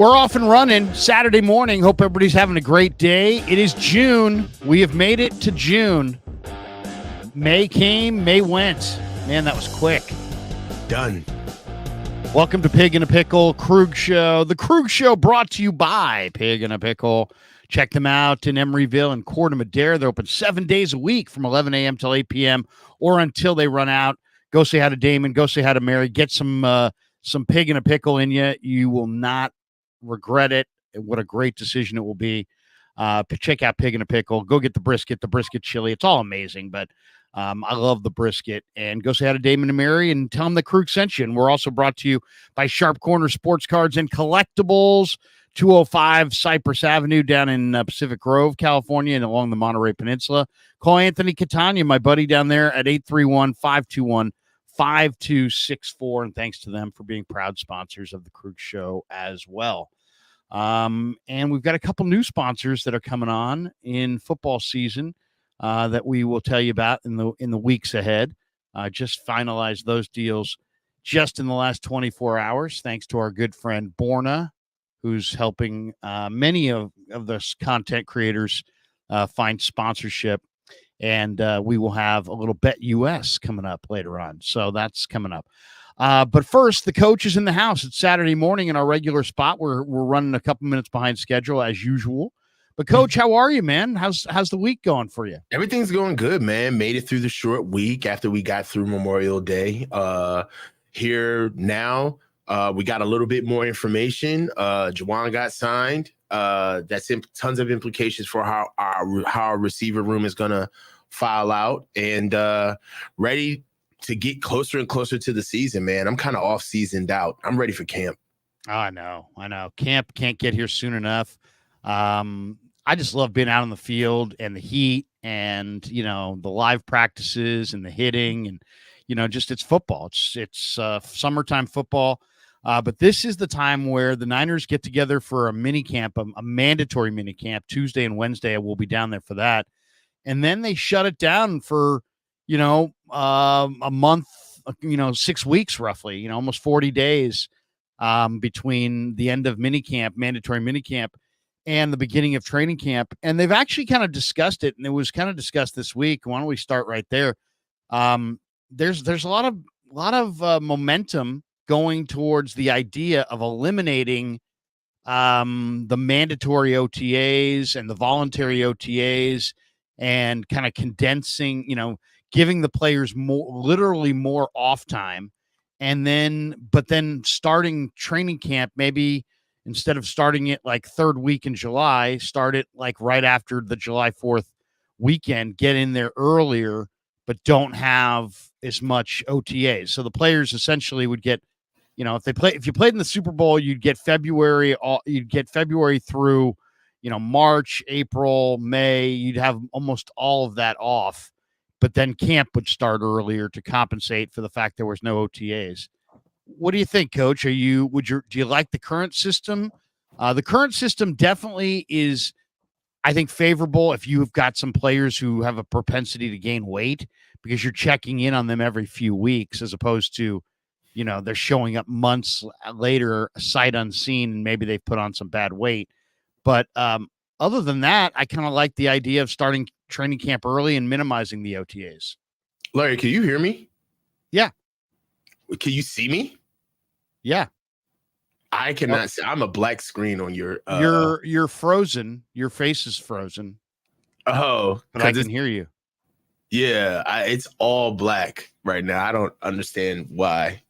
We're off and running Saturday morning. Hope everybody's having a great day. It is June. We have made it to June. May came, May went. Man, that was quick. Done. Welcome to Pig in a Pickle, Krug Show. The Krug Show brought to you by Pig in a Pickle. Check them out in Emeryville and Corte Madera. They're open 7 days a week from 11 a.m. till 8 p.m. or until they run out. Go say hi to Damon. Go say hi to Mary. Get some Pig in a Pickle in you. You will not regret it. What a great decision it will be. Check out Pig in a Pickle. Go get the brisket chili. It's all amazing, but I love the brisket. And go say hi to Damon and Mary and tell them the Krug sent you. And we're also brought to you by Sharp Corner Sports Cards and Collectibles, 205 Cypress Avenue down in Pacific Grove, California, and along the Monterey Peninsula. Call Anthony Catania, my buddy down there, at 831-521-5264. And thanks to them for being proud sponsors of the Krug Show as well. And we've got a couple new sponsors that are coming on in football season that we will tell you about in the weeks ahead. Just finalized those deals just in the last 24 hours, thanks to our good friend Borna, who's helping many of those content creators find sponsorship. And we will have a little Bet US coming up later on. So that's coming up. But first, the coach is in the house. It's Saturday morning in our regular spot. We're running a couple minutes behind schedule as usual. But Coach, how are you, man? How's the week going for you? Everything's going good, man. Made it through the short week after we got through Memorial Day. Here now, we got a little bit more information. Jauan got signed. That's tons of implications for how our receiver room is going to file out, and ready to get closer and closer to the season, man. I'm kind of off-seasoned out. I'm ready for camp. I know. Camp can't get here soon enough. I just love being out on the field and the heat and, the live practices and the hitting and, just it's football. It's summertime football. But this is the time where the Niners get together for a mini camp, a mandatory mini camp, Tuesday and Wednesday. I will be down there for that. And then they shut it down for, a month, 6 weeks roughly, almost 40 days between the end of mandatory mini camp, and the beginning of training camp. And they've actually kind of discussed it, and it was kind of discussed this week. Why don't we start right there? There's a lot of momentum going towards the idea of eliminating the mandatory OTAs and the voluntary OTAs and kind of condensing, giving the players literally more off time. But then starting training camp, maybe instead of starting it like third week in July, start it like right after the July 4th weekend, get in there earlier, but don't have as much OTAs. So the players essentially would get, if you played in the Super Bowl, you'd get February through, March, April, May. You'd have almost all of that off, but then camp would start earlier to compensate for the fact there was no OTAs. What do you think, Coach? Do you like the current system? The current system definitely is, I think, favorable if you've got some players who have a propensity to gain weight, because you're checking in on them every few weeks, as opposed to, they're showing up months later, sight unseen, and maybe they've put on some bad weight. But other than that, I kind of like the idea of starting training camp early and minimizing the OTAs. Larry, can you hear me? Yeah. Can you see me? Yeah. I cannot see. I'm a black screen on your. You're frozen. Your face is frozen. Oh, but I can hear you. Yeah, it's all black right now. I don't understand why.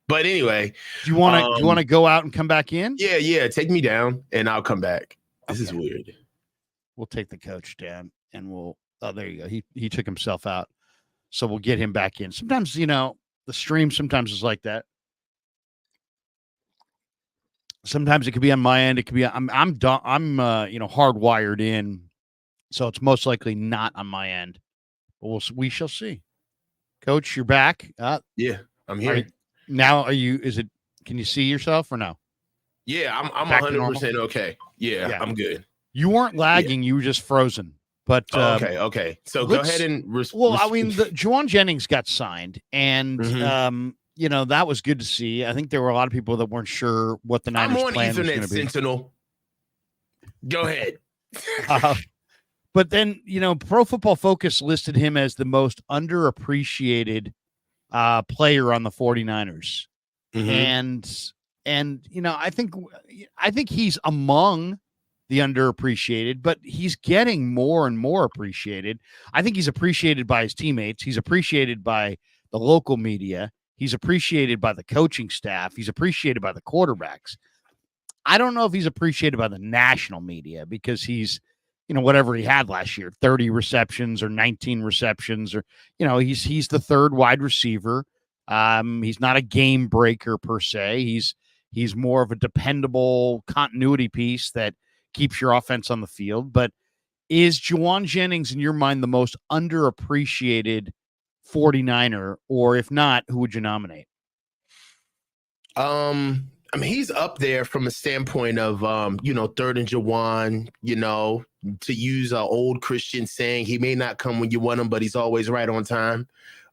But anyway, do you want to go out and come back in? Yeah. Take me down, and I'll come back. This is weird. We'll take the coach down, and we'll. Oh, there you go. He took himself out, so we'll get him back in. Sometimes, the stream sometimes is like that. Sometimes it could be on my end. It could be I'm hardwired in, so it's most likely not on my end. But we shall see. Coach, you're back. Yeah, I'm here. Now, can you see yourself or no? Yeah, I'm 100% okay. Yeah, I'm good. You weren't lagging. Yeah. You were just frozen. But okay. So go ahead and the Jauan Jennings got signed, and that was good to see. I think there were a lot of people that weren't sure what the Niners' I'm on plan was Ethernet going to be. Sentinel. Go ahead. But then, Pro Football Focus listed him as the most underappreciated player on the 49ers. Mm-hmm. And I think he's among the underappreciated, but he's getting more and more appreciated. I think he's appreciated by his teammates. He's appreciated by the local media. He's appreciated by the coaching staff. He's appreciated by the quarterbacks. I don't know if he's appreciated by the national media because he's, whatever he had last year, 30 receptions or 19 receptions, or, he's the third wide receiver. He's not a game breaker per se. He's more of a dependable continuity piece that keeps your offense on the field. But is Jauan Jennings, in your mind, the most underappreciated 49er? Or if not, who would you nominate? I mean, he's up there from a standpoint of, third and Jauan, to use an old Christian saying, he may not come when you want him, but he's always right on time.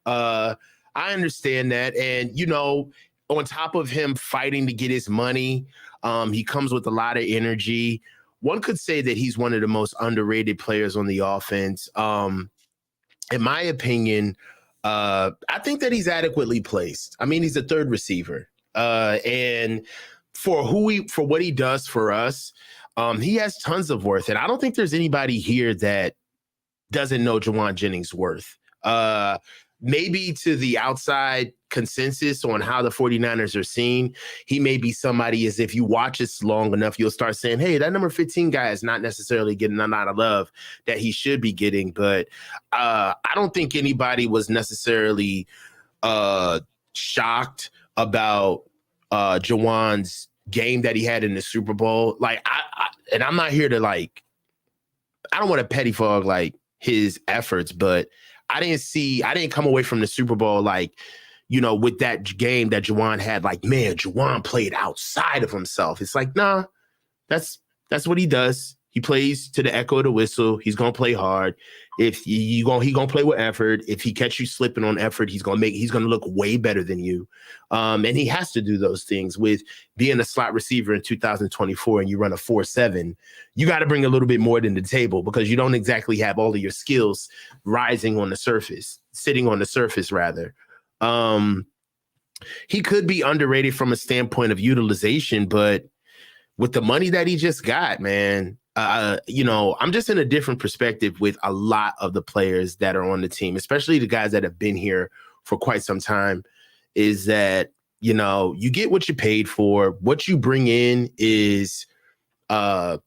I understand that. And, on top of him fighting to get his money, he comes with a lot of energy. One could say that he's one of the most underrated players on the offense. In my opinion, I think that he's adequately placed. I mean, he's a third receiver. And for what he does for us, he has tons of worth. And I don't think there's anybody here that doesn't know Jauan Jennings' worth. Maybe to the outside consensus on how the 49ers are seen, he may be somebody, as if you watch this long enough, you'll start saying, hey, that number 15 guy is not necessarily getting a lot of love that he should be getting. But I don't think anybody was necessarily shocked about Jauan's game that he had in the Super Bowl. Like, and I'm not here to I don't want to pettifog his efforts, but I didn't come away from the Super Bowl with that game that Jauan had, man, Jauan played outside of himself. It's nah, that's what he does. He plays to the echo of the whistle. He's gonna play hard. If he gonna play with effort. If he catch you slipping on effort, he's gonna look way better than you. And he has to do those things. With being a slot receiver in 2024 and you run a 4.7, you got to bring a little bit more than the table, because you don't exactly have all of your skills sitting on the surface rather. He could be underrated from a standpoint of utilization, but with the money that he just got, man, I'm just in a different perspective with a lot of the players that are on the team, especially the guys that have been here for quite some time, is that, you get what you paid for. What you bring in is what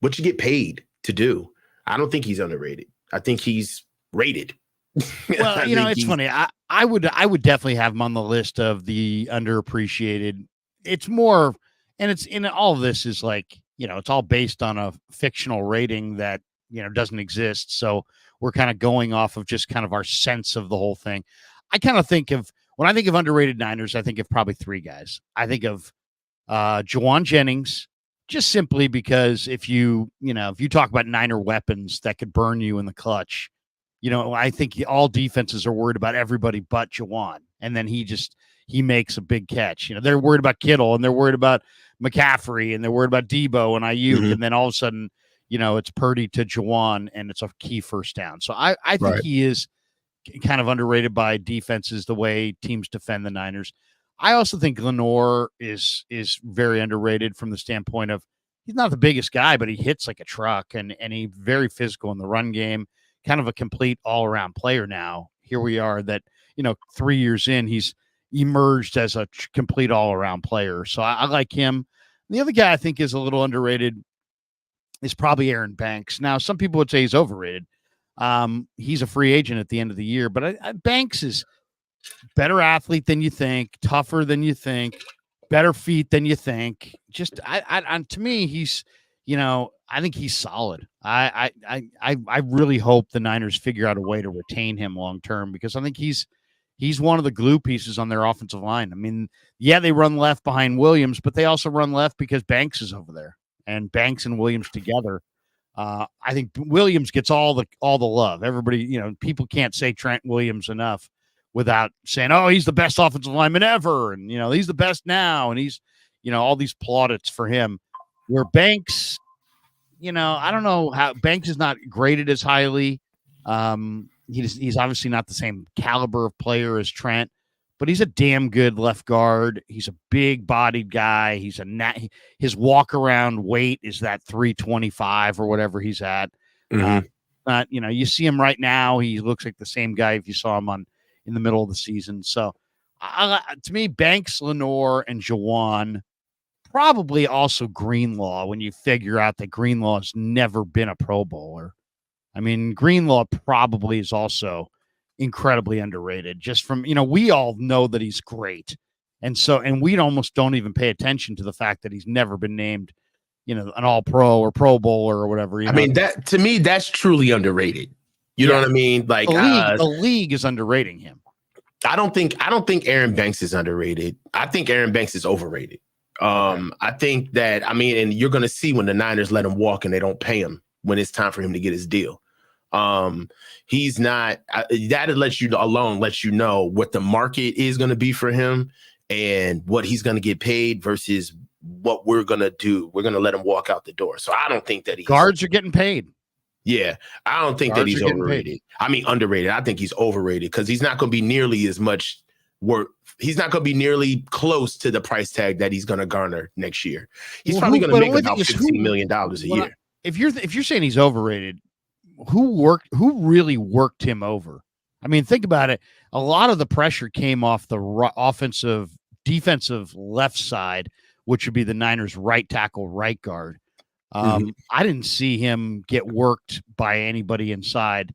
you get paid to do. I don't think he's underrated. I think he's rated. Well, it's funny. I would definitely have him on the list of the underappreciated. It's more, and it's in all of this is it's all based on a fictional rating that, doesn't exist. So we're kind of going off of just kind of our sense of the whole thing. I kind of think when I think of underrated Niners, I think of probably three guys. I think of Jauan Jennings, just simply because if you talk about Niner weapons that could burn you in the clutch, I think all defenses are worried about everybody but Jauan. And then he makes a big catch. They're worried about Kittle, and they're worried about McCaffrey, and they're worried about Debo and Ayuk. Mm-hmm. And then all of a sudden, it's Purdy to Jauan, and it's a key first down. So I think he is kind of underrated by defenses, the way teams defend the Niners. I also think Lenore is very underrated from the standpoint of he's not the biggest guy, but he hits like a truck, and he's very physical in the run game, kind of a complete all-around player now. Here we are that, 3 years in, he's emerged as a complete all-around player. So I like him. The other guy I think is a little underrated is probably Aaron Banks. Now, some people would say he's overrated. He's a free agent at the end of the year, but Banks is better athlete than you think, tougher than you think, better feet than you think. Just to me, he's, I think he's solid. I really hope the Niners figure out a way to retain him long term, because I think he's one of the glue pieces on their offensive line. I mean, yeah, they run left behind Williams, but they also run left because Banks is over there, and Banks and Williams together. I think Williams gets all the love. Everybody, people can't say Trent Williams enough. without saying, oh, he's the best offensive lineman ever. And, he's the best now. And he's, all these plaudits for him. Where Banks, I don't know how Banks is not graded as highly. He's obviously not the same caliber of player as Trent, but he's a damn good left guard. He's a big bodied guy. His walk around weight is that 325 or whatever he's at. You see him right now. He looks like the same guy if you saw him in the middle of the season. So to me, Banks, Lenore, and Jauan, probably also Greenlaw, when you figure out that Greenlaw has never been a Pro Bowler. I mean, Greenlaw probably is also incredibly underrated, just from, we all know that he's great. And we almost don't even pay attention to the fact that he's never been named, an All-Pro or Pro Bowler or whatever. I mean, that to me, that's truly underrated. You know what I mean? Like the league is underrating him. I don't think Aaron Banks is underrated. I think Aaron Banks is overrated. I think that, and you're going to see when the Niners let him walk and they don't pay him when it's time for him to get his deal. He's not, that lets you know what the market is going to be for him and what he's going to get paid versus what we're going to do. We're going to let him walk out the door. So I don't think that guards are getting paid. Yeah. I don't think that he's overrated. Underrated. I think he's overrated because he's not going to be nearly as much work. He's not going to be nearly close to the price tag that he's going to garner next year. He's probably going to make about $15 million a year. If you're saying he's overrated, who really worked him over? I mean, think about it. A lot of the pressure came off the defensive left side, which would be the Niners' right tackle, right guard. I didn't see him get worked by anybody inside.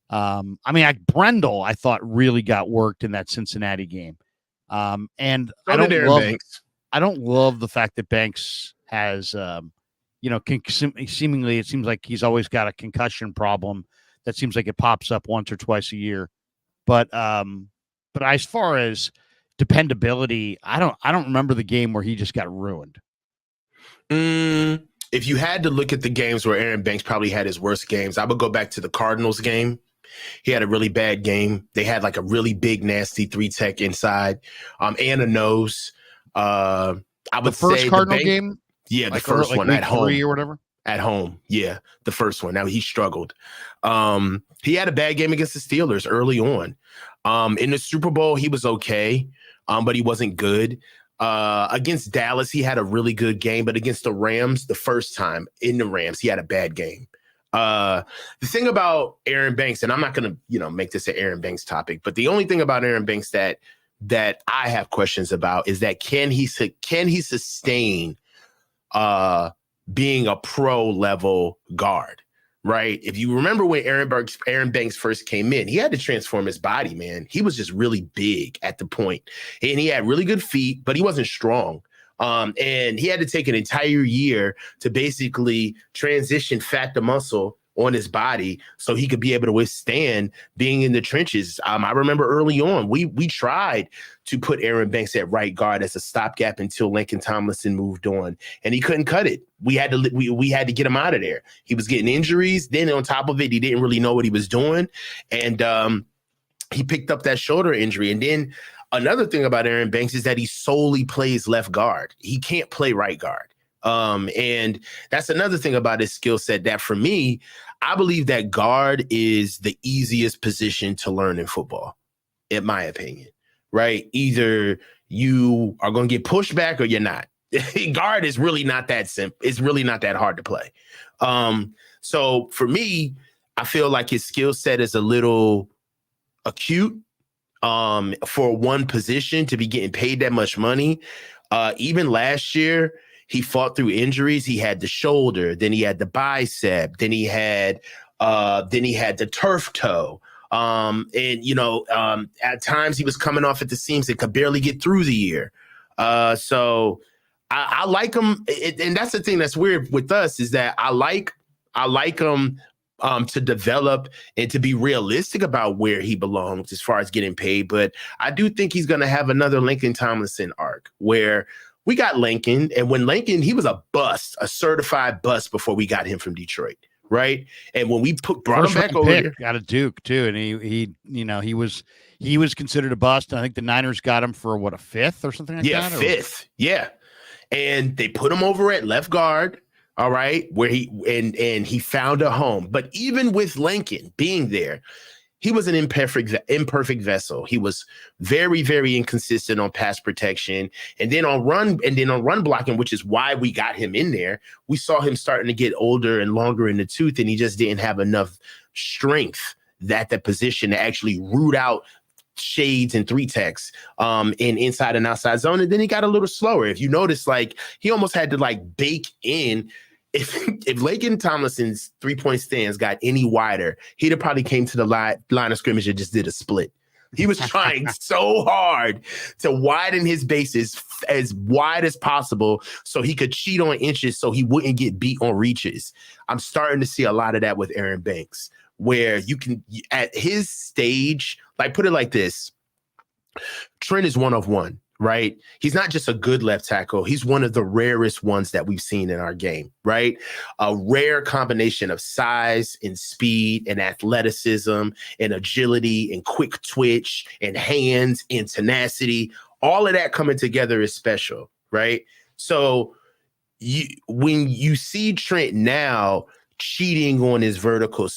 Brendel, I thought, really got worked in that Cincinnati game. And I don't love the fact that Banks has, seemingly it seems like he's always got a concussion problem that seems like it pops up once or twice a year. But as far as dependability, I don't remember the game where he just got ruined. If you had to look at the games where Aaron Banks probably had his worst games, I would go back to the Cardinals game. He had a really bad game. They had like a really big, nasty 3-tech inside, and a nose. I would say the first Cardinal game. Yeah, the first one at home or whatever. At home, yeah, the first one. Now he struggled. He had a bad game against the Steelers early on. In the Super Bowl, he was okay, but he wasn't good. Against Dallas, he had a really good game, but against the Rams, the first time in the Rams, he had a bad game. The thing about Aaron Banks, and I'm not going to, make this an Aaron Banks topic, but the only thing about Aaron Banks that I have questions about is that can he sustain being a pro level guard, right? If you remember when Aaron Banks first came in, he had to transform his body, man. He was just really big at the point, and he had really good feet, but he wasn't strong. And he had to take an entire year to basically transition fat to muscle on his body so he could be able to withstand being in the trenches. I remember early on, we tried to put Aaron Banks at right guard as a stopgap until Lincoln Tomlinson moved on, and he couldn't cut it. We had to get him out of there. He was getting injuries. Then on top of it, he didn't really know what he was doing. And he picked up that shoulder injury. And then another thing about Aaron Banks is that he solely plays left guard. He can't play right guard. And that's another thing about his skill set that for me, I believe that guard is the easiest position to learn in football, in my opinion, right? Either you are going to get pushed back or you're not. Guard is really not that simple. It's really not that hard to play. So for me, I feel like his skill set is a little acute for one position to be getting paid that much money. Even last year, he fought through injuries. He had the shoulder, then he had the bicep, then he had the turf toe. At times he was coming off at the seams and could barely get through the year. So I like him. And that's the thing that's weird with us is that I like him to develop and to be realistic about where he belongs as far as getting paid. But I do think he's going to have another Lincoln Tomlinson arc where we got Lincoln. And when Lincoln, he was a bust, a certified bust before we got him from Detroit. right? And when we brought him back over here, out of Duke too, and he was considered a bust. I think the Niners got him for a fifth or something like that. Yeah, fifth. Yeah, and they put him over at left guard. All right, where he found a home. But even with Lincoln being there, he was an imperfect vessel. He was very, very inconsistent on pass protection. And then on run blocking, which is why we got him in there, we saw him starting to get older and longer in the tooth, and he just didn't have enough strength at that position to actually root out shades and three techs in inside and outside zone. And then he got a little slower. If you notice, like, he almost had to like bake in. If Lakin Tomlinson's 3-point stance got any wider, he'd have probably came to the line of scrimmage and just did a split. He was trying so hard to widen his bases as wide as possible so he could cheat on inches so he wouldn't get beat on reaches. I'm starting to see a lot of that with Aaron Banks, where you can, at his stage, like, put it like this, Trent is one of one. Right? He's not just a good left tackle. He's one of the rarest ones that we've seen in our game, right? A rare combination of size and speed and athleticism and agility and quick twitch and hands and tenacity. All of that coming together is special, right? So when you see Trent now cheating on his vertical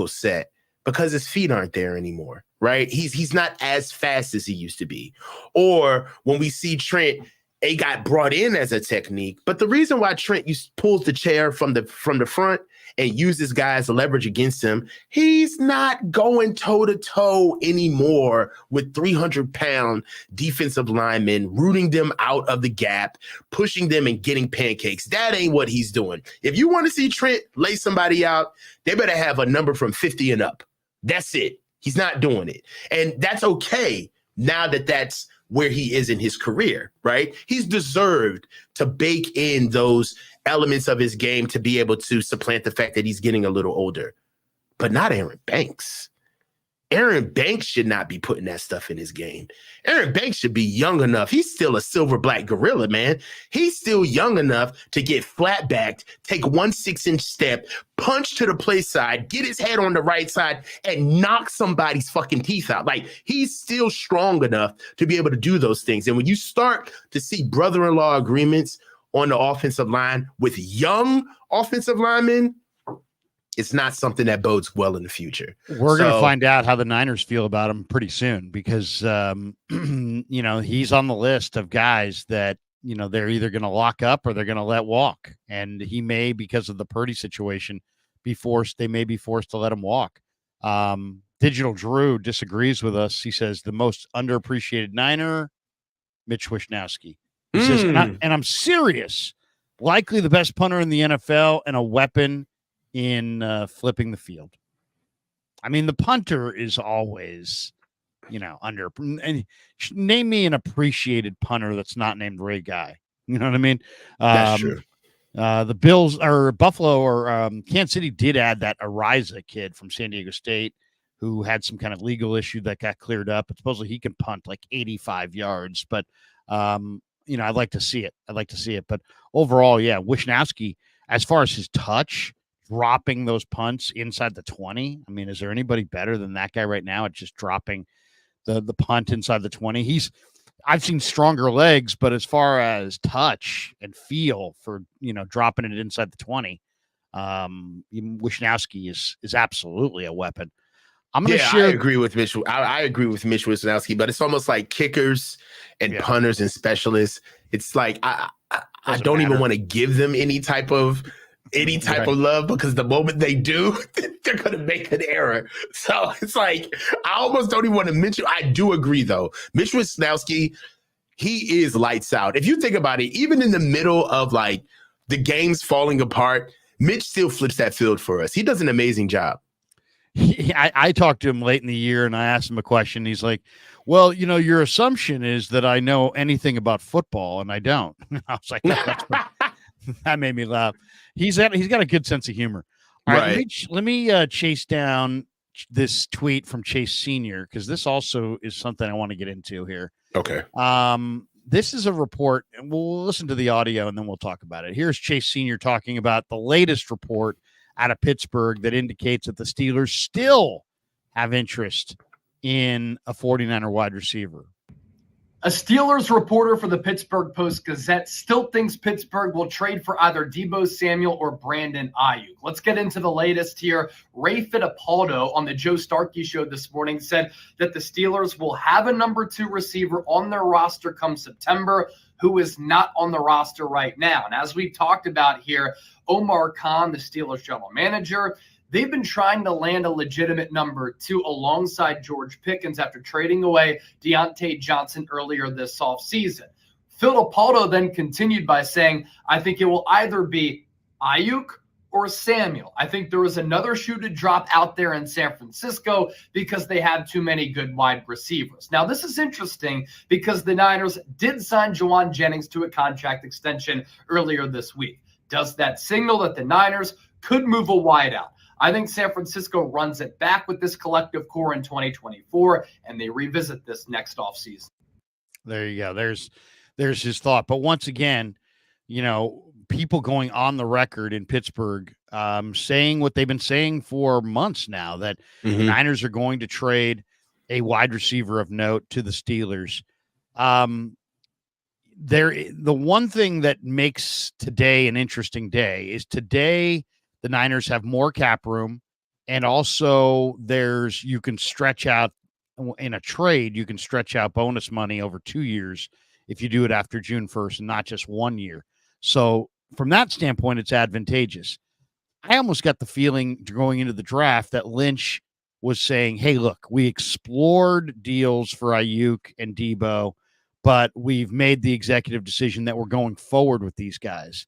set, because his feet aren't there anymore, right? He's not as fast as he used to be. Or when we see Trent, it got brought in as a technique. But the reason why Trent pulls the chair from the front and uses guys to leverage against him, he's not going toe-to-toe anymore with 300-pound defensive linemen, rooting them out of the gap, pushing them and getting pancakes. That ain't what he's doing. If you want to see Trent lay somebody out, they better have a number from 50 and up. That's it. He's not doing it. And that's okay now that that's where he is in his career, right? He's deserved to bake in those elements of his game to be able to supplant the fact that he's getting a little older. But not Aaron Banks. Aaron Banks should not be putting that stuff in his game. Aaron Banks should be young enough. He's still a silver black gorilla, man. He's still young enough to get flat backed, take 1 6-inch step, punch to the play side, get his head on the right side, and knock somebody's fucking teeth out. Like, he's still strong enough to be able to do those things. And when you start to see brother-in-law agreements on the offensive line with young offensive linemen, it's not something that bodes well in the future. We're going to find out how the Niners feel about him pretty soon because, he's on the list of guys that, they're either going to lock up or they're going to let walk. And he may, because of the Purdy situation, they may be forced to let him walk. Digital Drew disagrees with us. He says the most underappreciated Niner, Mitch Wishnowsky. He says, and I'm serious, likely the best punter in the NFL and a weapon in flipping the field. I mean, the punter is always, under. And name me an appreciated punter that's not named Ray Guy. You know what I mean? That's true. The Bills or Buffalo or Kansas City did add that Ariza kid from San Diego State who had some kind of legal issue that got cleared up. But supposedly he can punt like 85 yards. But, I'd like to see it. But overall, yeah, Wishnowsky, as far as his touch, dropping those punts inside the 20. I mean, is there anybody better than that guy right now at just dropping the punt inside the 20? I've seen stronger legs, but as far as touch and feel for, dropping it inside the 20, Wishnowsky is absolutely a weapon. I agree with Mitch. I agree with Mitch Wishnowsky, but it's almost like kickers and punters and specialists. It's like, I don't even want to give them any type of love, because the moment they do, they're going to make an error. So it's like, I almost don't even want to mention. I do agree, though. Mitch Wishnowsky, he is lights out. If you think about it, even in the middle of like the game's falling apart, Mitch still flips that field for us. He does an amazing job. I talked to him late in the year and I asked him a question. He's like, well, your assumption is that I know anything about football, and I don't. I was like, that made me laugh. He's got a good sense of humor. All right. Let me chase down this tweet from Chase Sr., because this also is something I want to get into here. Okay. This is a report, and we'll listen to the audio and then we'll talk about it. Here's Chase Sr. talking about the latest report out of Pittsburgh that indicates that the Steelers still have interest in a 49er wide receiver. A Steelers reporter for the Pittsburgh Post-Gazette still thinks Pittsburgh will trade for either Deebo Samuel or Brandon Ayuk. Let's get into the latest here. Ray Fittipaldo on the Joe Starkey show this morning said that the Steelers will have a number 2 receiver on their roster come September who is not on the roster right now. And as we've talked about here, Omar Khan, the Steelers general manager, they've been trying to land a legitimate number 2 alongside George Pickens after trading away Deontay Johnson earlier this offseason. Fittipaldo then continued by saying, I think it will either be Ayuk or Samuel. I think there was another shoe to drop out there in San Francisco because they had too many good wide receivers. Now, this is interesting because the Niners did sign Jauan Jennings to a contract extension earlier this week. Does that signal that the Niners could move a wideout? I think San Francisco runs it back with this collective core in 2024, and they revisit this next offseason. There you go. There's his thought. But once again, people going on the record in Pittsburgh saying what they've been saying for months now, that the Niners are going to trade a wide receiver of note to the Steelers. The one thing that makes today an interesting day is today the Niners have more cap room, and also you can stretch out in a trade, you can stretch out bonus money over 2 years if you do it after June 1st and not just 1 year. So from that standpoint, it's advantageous. I almost got the feeling going into the draft that Lynch was saying, hey, look, we explored deals for Ayuk and Deebo, but we've made the executive decision that we're going forward with these guys.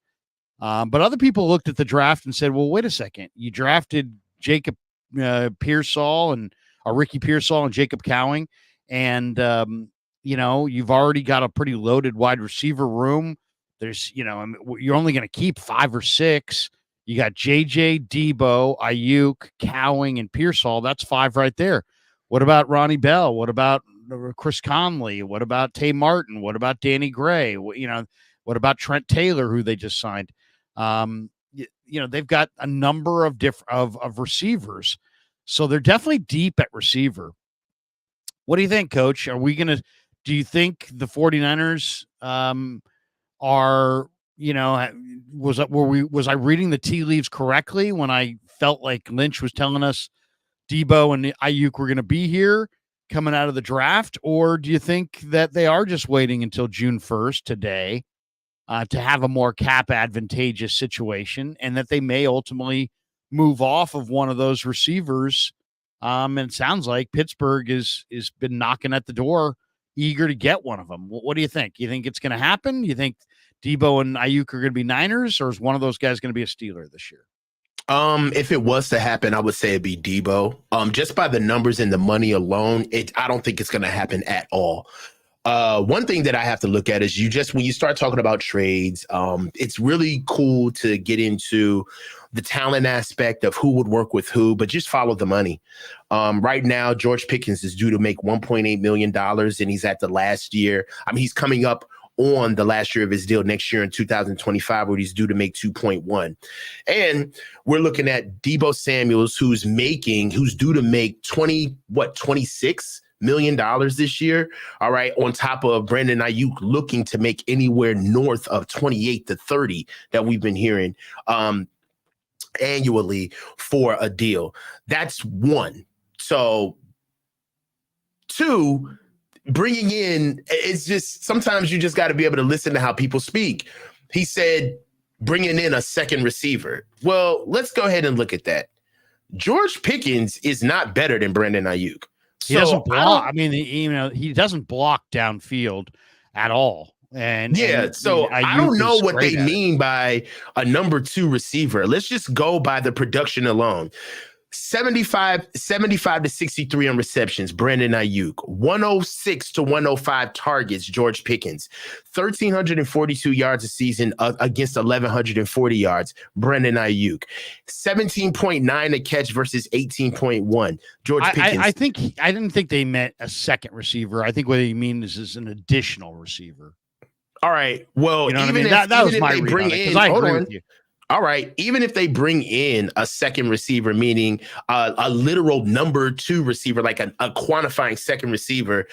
But other people looked at the draft and said, well, wait a second. You drafted Jacob Pearsall and Ricky Pearsall and Jacob Cowing. And, you've already got a pretty loaded wide receiver room. There's, you're only going to keep 5 or 6. You got JJ, Deebo, Ayuk, Cowing, and Pearsall. That's 5 right there. What about Ronnie Bell? What about Chris Conley? What about Tay Martin? What about Danny Gray? What about Trent Taylor, who they just signed? They've got a number of of receivers, so they're definitely deep at receiver. What do you think, Coach? Do you think the 49ers are, was I reading the tea leaves correctly when I felt like Lynch was telling us Deebo and Ayuk were going to be here coming out of the draft? Or do you think that they are just waiting until June 1st today to have a more cap advantageous situation, and that they may ultimately move off of one of those receivers? And it sounds like Pittsburgh is been knocking at the door, eager to get one of them. What do you think? You think it's going to happen? You think Deebo and Ayuk are going to be Niners, or is one of those guys going to be a Steeler this year? If it was to happen, I would say it'd be Deebo. Just by the numbers and the money alone, I don't think it's going to happen at all. One thing that I have to look at is when you start talking about trades, it's really cool to get into the talent aspect of who would work with who, but just follow the money. Right now, George Pickens is due to make $1.8 million, and he's at the last year. He's coming up on the last year of his deal next year in 2025, where he's due to make 2.1. And we're looking at Deebo Samuels, who's due to make $26 million this year. All right. On top of Brandon Ayuk looking to make anywhere north of 28 to 30 that we've been hearing annually for a deal. That's one. So 2, bringing in, it's just, sometimes you just got to be able to listen to how people speak. He said, bringing in a second receiver. Well, let's go ahead and look at that. George Pickens is not better than Brandon Ayuk. He doesn't block. He doesn't block downfield at all. I don't know what they mean by a number 2 receiver. Let's just go by the production alone. 75 to 63 on receptions, Brandon Ayuk. 106 to 105 targets, George Pickens. 1,342 yards a season against 1,140 yards, Brandon Ayuk. 17.9 a catch versus 18.1, George Pickens. I didn't think they meant a second receiver. I think what they mean is an additional receiver. All right. Well, that was my read on it, because I agree with you. all right, even if they bring in a second receiver, meaning a literal number 2 receiver, like a quantifying second receiver,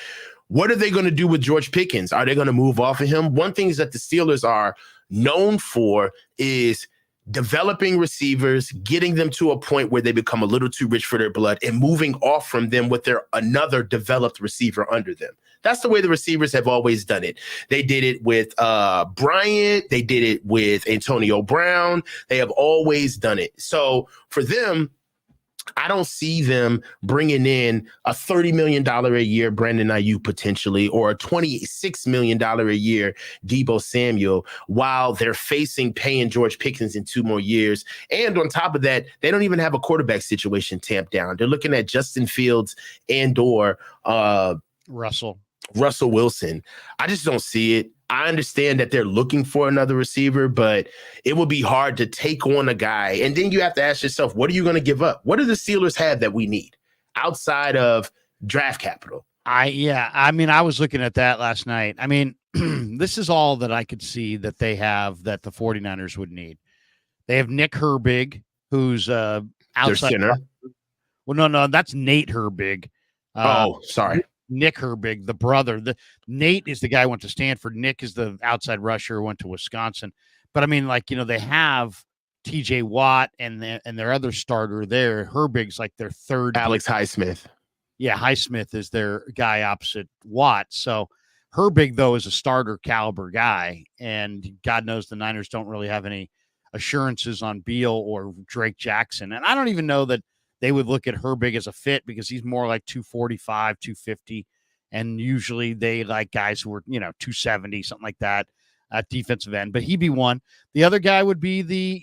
what are they going to do with George Pickens? Are they going to move off of him? One thing is that the Steelers are known for is developing receivers, getting them to a point where they become a little too rich for their blood, and moving off from them with another developed receiver under them. That's the way the receivers have always done it. They did it with Bryant. They did it with Antonio Brown. They have always done it. So for them, I don't see them bringing in a $30 million a year Brandon Ayuk potentially, or a $26 million a year Deebo Samuel, while they're facing paying George Pickens in 2 more years. And on top of that, they don't even have a quarterback situation tamped down. They're looking at Justin Fields and/or Russell Wilson. I just don't see it. I understand that they're looking for another receiver, but it would be hard to take on a guy. And then you have to ask yourself, what are you going to give up? What do the Steelers have that we need outside of draft capital? I mean, I was looking at that last night. I mean, this is all that I could see that they have that the 49ers would need. They have Nick Herbig, who's outside. Their center. Well, no, that's Nate Herbig. Sorry. Nick Herbig, the brother. Nate is the guy who went to Stanford. Nick is the outside rusher who went to Wisconsin. But I mean, like, they have TJ Watt and their other starter there. Herbig's like their third. Alex Highsmith. Yeah, Highsmith is their guy opposite Watt. So Herbig, though, is a starter caliber guy. And God knows the Niners don't really have any assurances on Beal or Drake Jackson. And I don't even know that they would look at Herbig as a fit because he's more like 245, 250. And usually they like guys who are, 270, something like that at defensive end. But he'd be one. The other guy would be the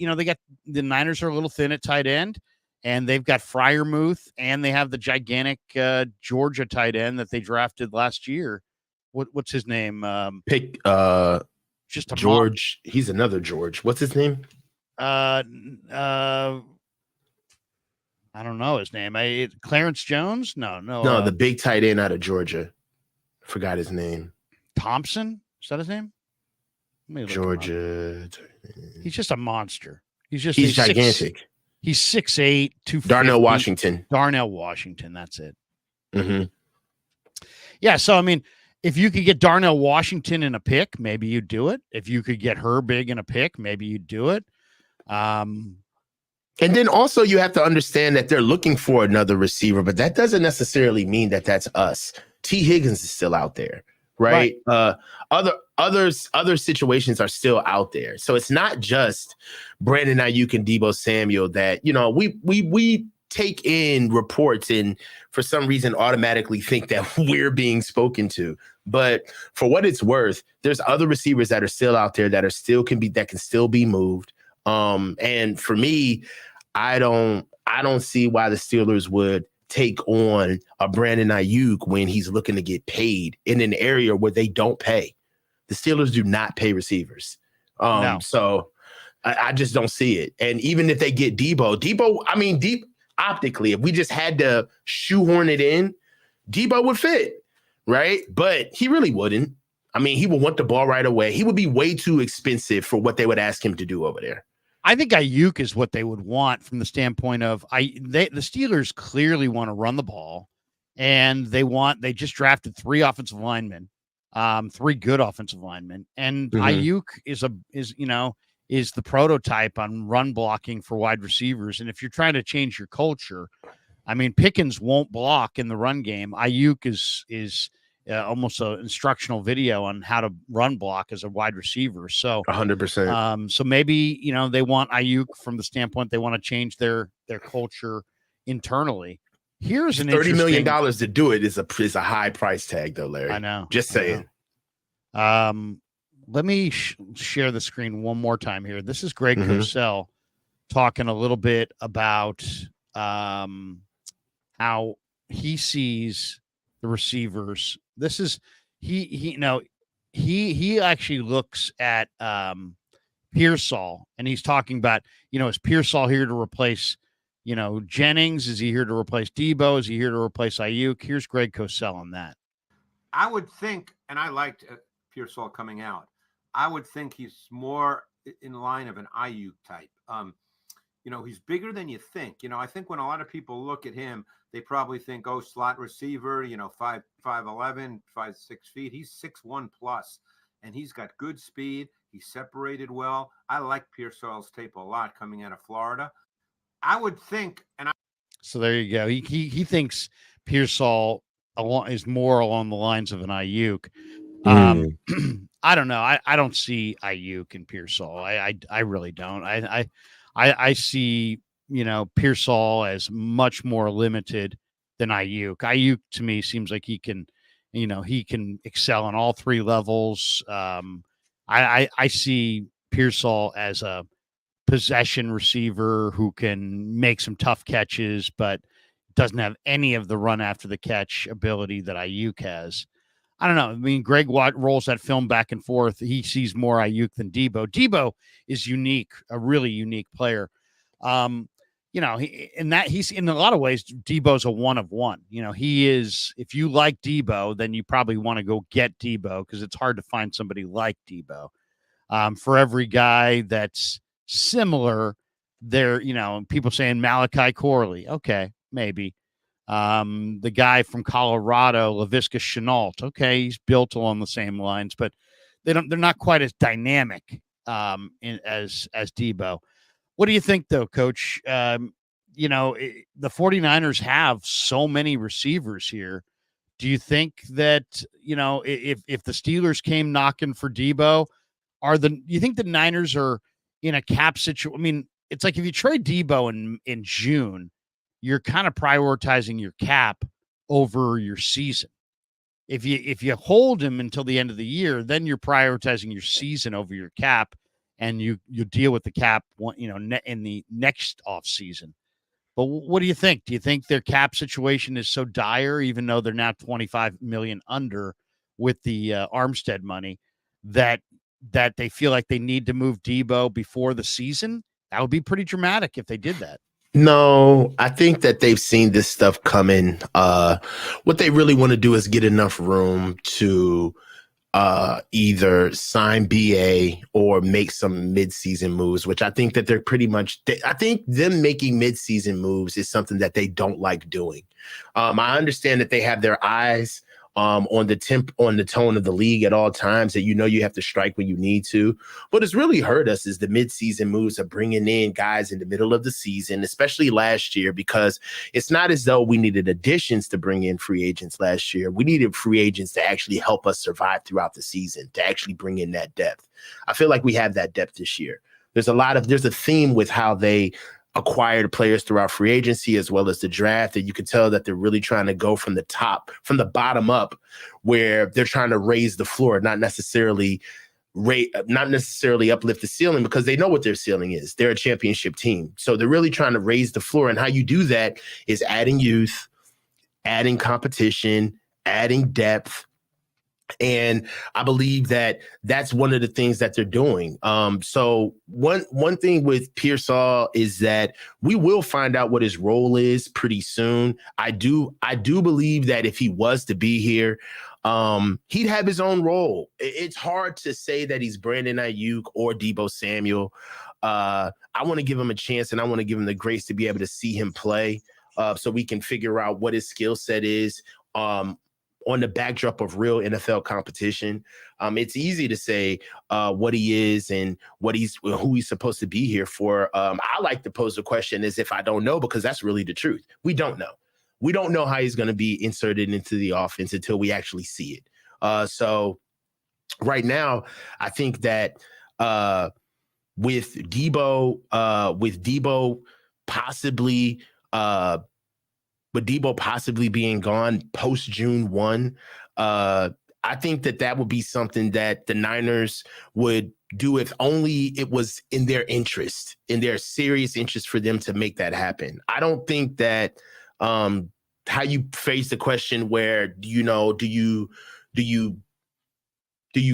Niners are a little thin at tight end. And they've got Freiermuth, and they have the gigantic Georgia tight end that they drafted last year. What's his name? Just a George. He's another George. What's his name? I don't know his name. Clarence Jones? No. The big tight end out of Georgia. Forgot his name. Thompson? Is that his name? Georgia. He's just a monster. He's gigantic. He's 6'8", 250. Darnell Washington. That's it. Mm-hmm. Yeah. So, I mean, if you could get Darnell Washington in a pick, maybe you'd do it. If you could get Herbig in a pick, maybe you'd do it. And then also you have to understand that they're looking for another receiver, but that doesn't necessarily mean that that's us. T. Higgins is still out there, right? Other situations are still out there. So it's not just Brandon Ayuk and Deebo Samuel that, we take in reports and for some reason automatically think that we're being spoken to. But for what it's worth, there's other receivers that are still out there that can still be moved. And for me, I don't see why the Steelers would take on a Brandon Ayuk when he's looking to get paid in an area where they don't pay. The Steelers do not pay receivers. No. So I just don't see it. And even if they get Deebo, I mean, deep optically, if we just had to shoehorn it in, Deebo would fit, right? But he really wouldn't. I mean, he would want the ball right away. He would be way too expensive for what they would ask him to do over there. I think Ayuk is what they would want from the standpoint of the Steelers clearly want to run the ball, and they just drafted 3 offensive linemen, 3 good offensive linemen, and Ayuk is the prototype on run blocking for wide receivers. And if you're trying to change your culture, I mean, Pickens won't block in the run game. Ayuk is almost an instructional video on how to run block as a wide receiver. So 100%. So maybe, they want Ayuk from the standpoint, they want to change their culture internally. Here's an $30 million to do it is a high price tag though, Larry. I know. Just saying. Let me share the screen one more time here. This is Greg Cosell talking a little bit about how he sees the receivers. This is he actually looks at Pearsall, and he's talking about, is Pearsall here to replace, Jennings? Is he here to replace Deebo? Is he here to replace Ayuk? Here's Greg Cosell on that. I would think, and I liked Pearsall coming out, I would think he's more in line of an Ayuk type. He's bigger than you think. I think when a lot of people look at him, they probably think, oh, slot receiver, 5'11", 5'6" feet. He's 6'1" plus, and he's got good speed. He's separated well. I like Pearsall's tape a lot coming out of Florida. I would think, so there you go. He thinks Pearsall is more along the lines of an Ayuk. I don't know. I don't see Ayuk and Pearsall. I really don't. I see, Pearsall as much more limited than Ayuk. Ayuk to me seems like he can excel on all three levels. I see Pearsall as a possession receiver who can make some tough catches, but doesn't have any of the run after the catch ability that Ayuk has. I don't know. I mean, Greg Watt rolls that film back and forth. He sees more Ayuk than Debo. Debo is unique, a really unique player. He's in a lot of ways, Debo's a one of one. He is, if you like Debo, then you probably want to go get Debo because it's hard to find somebody like Debo. For every guy that's similar, there, people saying Malachi Corley. Okay, maybe. The guy from Colorado, Laviska Shenault. Okay, he's built along the same lines, but they're not quite as dynamic as Debo. What do you think, though, Coach? The 49ers have so many receivers here. Do you think that, if the Steelers came knocking for Debo, you think the Niners are in a cap situation? I mean, it's like if you trade Debo in June, you're kind of prioritizing your cap over your season. If you hold him until the end of the year, then you're prioritizing your season over your cap, and you deal with the cap, in the next off season. But what do you think? Do you think their cap situation is so dire, even though they're now $25 million under with the Armstead money, that they feel like they need to move Debo before the season? That would be pretty dramatic if they did that. No, I think that they've seen this stuff coming. What they really want to do is get enough room to either sign BA or make some midseason moves, which I think that they're pretty much, I think them making midseason moves is something that they don't like doing. I understand that they have their eyes on the tone of the league at all times, that you have to strike when you need to. What has really hurt us is the midseason moves of bringing in guys in the middle of the season, especially last year, because it's not as though we needed additions to bring in free agents last year. We needed free agents to actually help us survive throughout the season, to actually bring in that depth. I feel like we have that depth this year. There's a theme with how they acquired players throughout free agency as well as the draft, that you can tell that they're really trying to go from the bottom up, where they're trying to raise the floor, not necessarily uplift the ceiling, because they know what their ceiling is. They're a championship team. So they're really trying to raise the floor. And how you do that is adding youth, adding competition, adding depth. And I believe that that's one of the things that they're doing. So one thing with Pearsall is that we will find out what his role is pretty soon. I do believe that if he was to be here, he'd have his own role. It's hard to say that he's Brandon Ayuk or Deebo Samuel. I want to give him a chance, and I want to give him the grace to be able to see him play, so we can figure out what his skill set is. On the backdrop of real NFL competition. It's easy to say what he is and who he's supposed to be here for. I like to pose the question as if I don't know, because that's really the truth. We don't know. We don't know how he's going to be inserted into the offense until we actually see it. So right now, I think that with Debo possibly being gone post June 1, I think that would be something that the Niners would do if only it was in their interest, in their serious interest, for them to make that happen. I don't think that how you face the question where, do you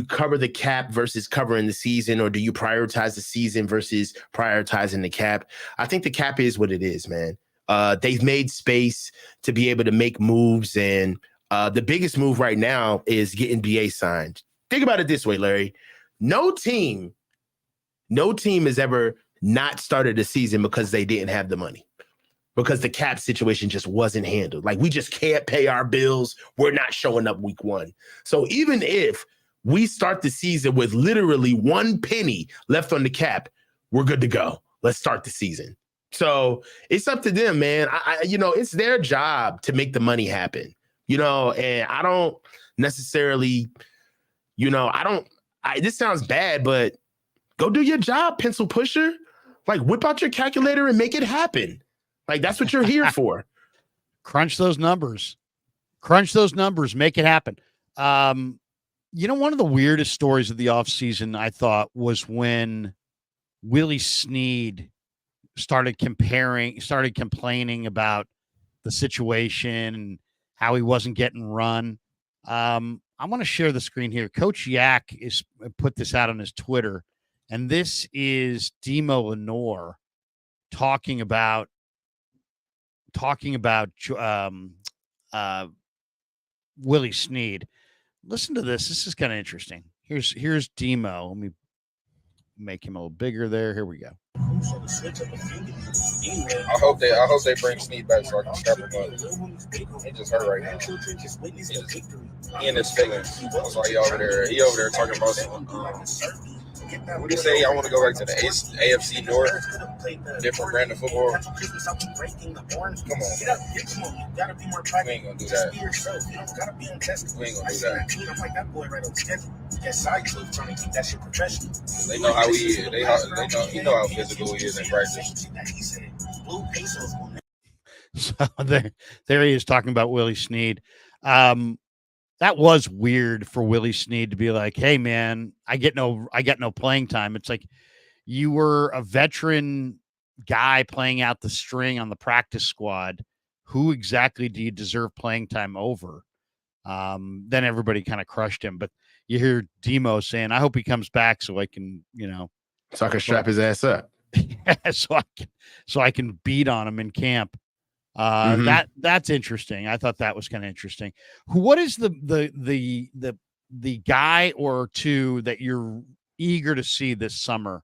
cover the cap versus covering the season, or do you prioritize the season versus prioritizing the cap? I think the cap is what it is, man. They've made space to be able to make moves, and the biggest move right now is getting BA signed. Think about it this way, Larry. No team No team has ever not started a season because they didn't have the money, because the cap situation just wasn't handled. Like, we just can't pay our bills. We're not showing up week 1. So even if we start the season with literally 1 penny left on the cap, we're good to go. Let's start the season. So it's up to them, man. It's their job to make the money happen, and I don't necessarily, this sounds bad, but go do your job, pencil pusher. Like, whip out your calculator and make it happen. Like, that's what you're here for. Crunch those numbers, make it happen. One of the weirdest stories of the offseason, I thought, was when Willie Snead started complaining about the situation and how he wasn't getting run. I'm going to share the screen here. Coach Yak is put this out on his Twitter, and this is Demo Lenore talking about Willie Snead. Listen to this. This is kind of interesting. Here's Demo. Let me make him a little bigger there. Here we go. I hope they bring Snead back so I can scrap him up. He just hurt right now. He in his feelings. That's why he over there talking about some. What do you say? I want to go back to the AFC North, different brand of football. Come on, we ain't gonna do that. We ain't gonna do that. They know how he is. He know how physical he is in practice. So there he is talking about Willie Snead. That was weird for Willie Snead to be like, "Hey man, I got no playing time." It's like, you were a veteran guy playing out the string on the practice squad. Who exactly do you deserve playing time over? Then everybody kind of crushed him. But you hear Demo saying, "I hope he comes back so I can, so I can strap his ass up, so I can beat on him in camp." That's interesting. I thought that was kind of interesting. What is the guy or two that you're eager to see this summer,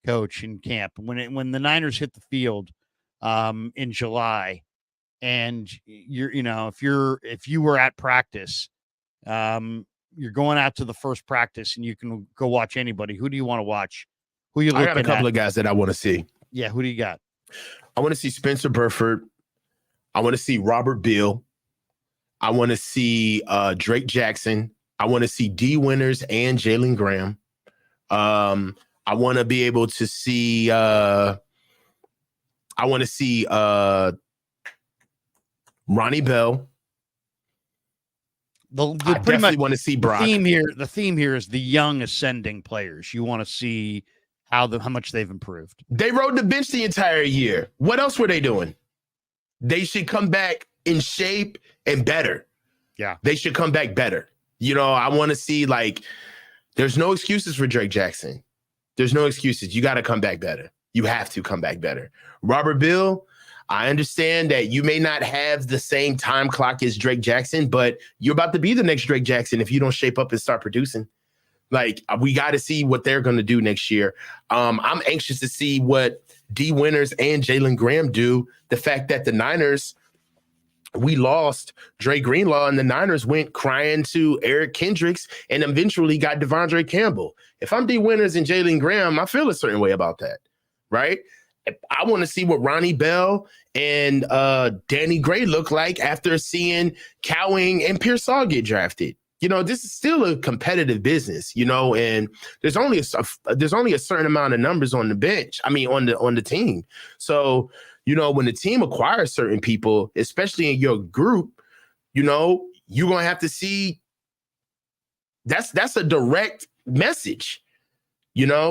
Coach, in camp when the Niners hit the field in July, and if you were at practice, you're going out to the first practice and you can go watch anybody. Who do you want to watch? Who you looking at? I got a couple of guys that I want to see. Yeah, who do you got? I want to see Spencer Burford. I want to see Robert Beal. I want to see Drake Jackson. I want to see D. Winters and Jalen Graham. I want to be able to see. I want to see Ronnie Bell. I definitely want to see Brock. The theme here is the young ascending players. You want to see how much they've improved. They rode the bench the entire year. What else were they doing? They should come back in shape and better. Yeah. They should come back better. I want to see, there's no excuses for Drake Jackson. There's no excuses. You got to come back better. You have to come back better. Robert Beal, I understand that you may not have the same time clock as Drake Jackson, but you're about to be the next Drake Jackson if you don't shape up and start producing. We got to see what they're going to do next year. I'm anxious to see what D. Winters and Jalen Graham do. The fact that the Niners, we lost Dre Greenlaw and the Niners went crying to Eric Kendricks and eventually got Devondre Campbell. If I'm D. Winters and Jalen Graham, I feel a certain way about that, right? I want to see what Ronnie Bell and Danny Gray look like after seeing Cowing and Pearsall get drafted. This is still a competitive business, and there's only a certain amount of numbers on the bench. I mean, on the team. So, when the team acquires certain people, especially in your group, you're going to have to see that's a direct message,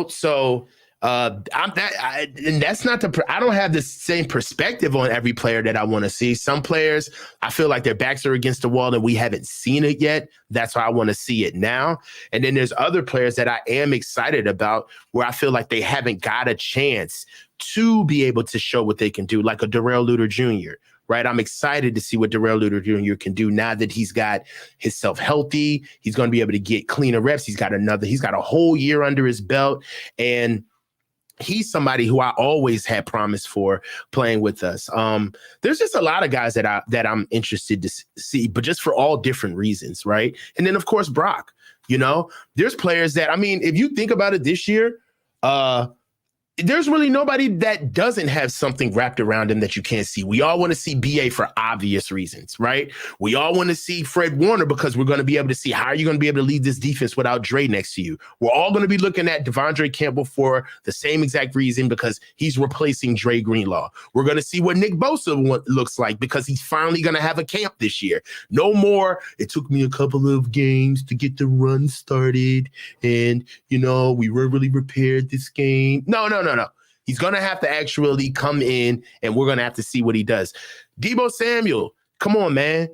So and that's not I don't have the same perspective on every player that I want to see. Some players, I feel like their backs are against the wall and we haven't seen it yet. That's why I want to see it now. And then there's other players that I am excited about where I feel like they haven't got a chance to be able to show what they can do, like a Darrell Luter Jr., right? I'm excited to see what Darrell Luter Jr. can do now that he's got himself healthy. He's going to be able to get cleaner reps. He's got a whole year under his belt. And he's somebody who I always had promise for playing with us. There's just a lot of guys that I'm interested to see, but just for all different reasons, right? And then of course Brock. There's players that, I mean, if you think about it this year, there's really nobody that doesn't have something wrapped around him that you can't see. We all want to see BA for obvious reasons, right? We all want to see Fred Warner because we're going to be able to see how are you going to be able to lead this defense without Dre next to you. We're all going to be looking at Devondre Campbell for the same exact reason because he's replacing Dre Greenlaw. We're going to see what Nick Bosa looks like because he's finally going to have a camp this year. No more, it took me a couple of games to get the run started and, we weren't really prepared this game. No. He's going to have to actually come in, and we're going to have to see what he does. Deebo Samuel, come on, man.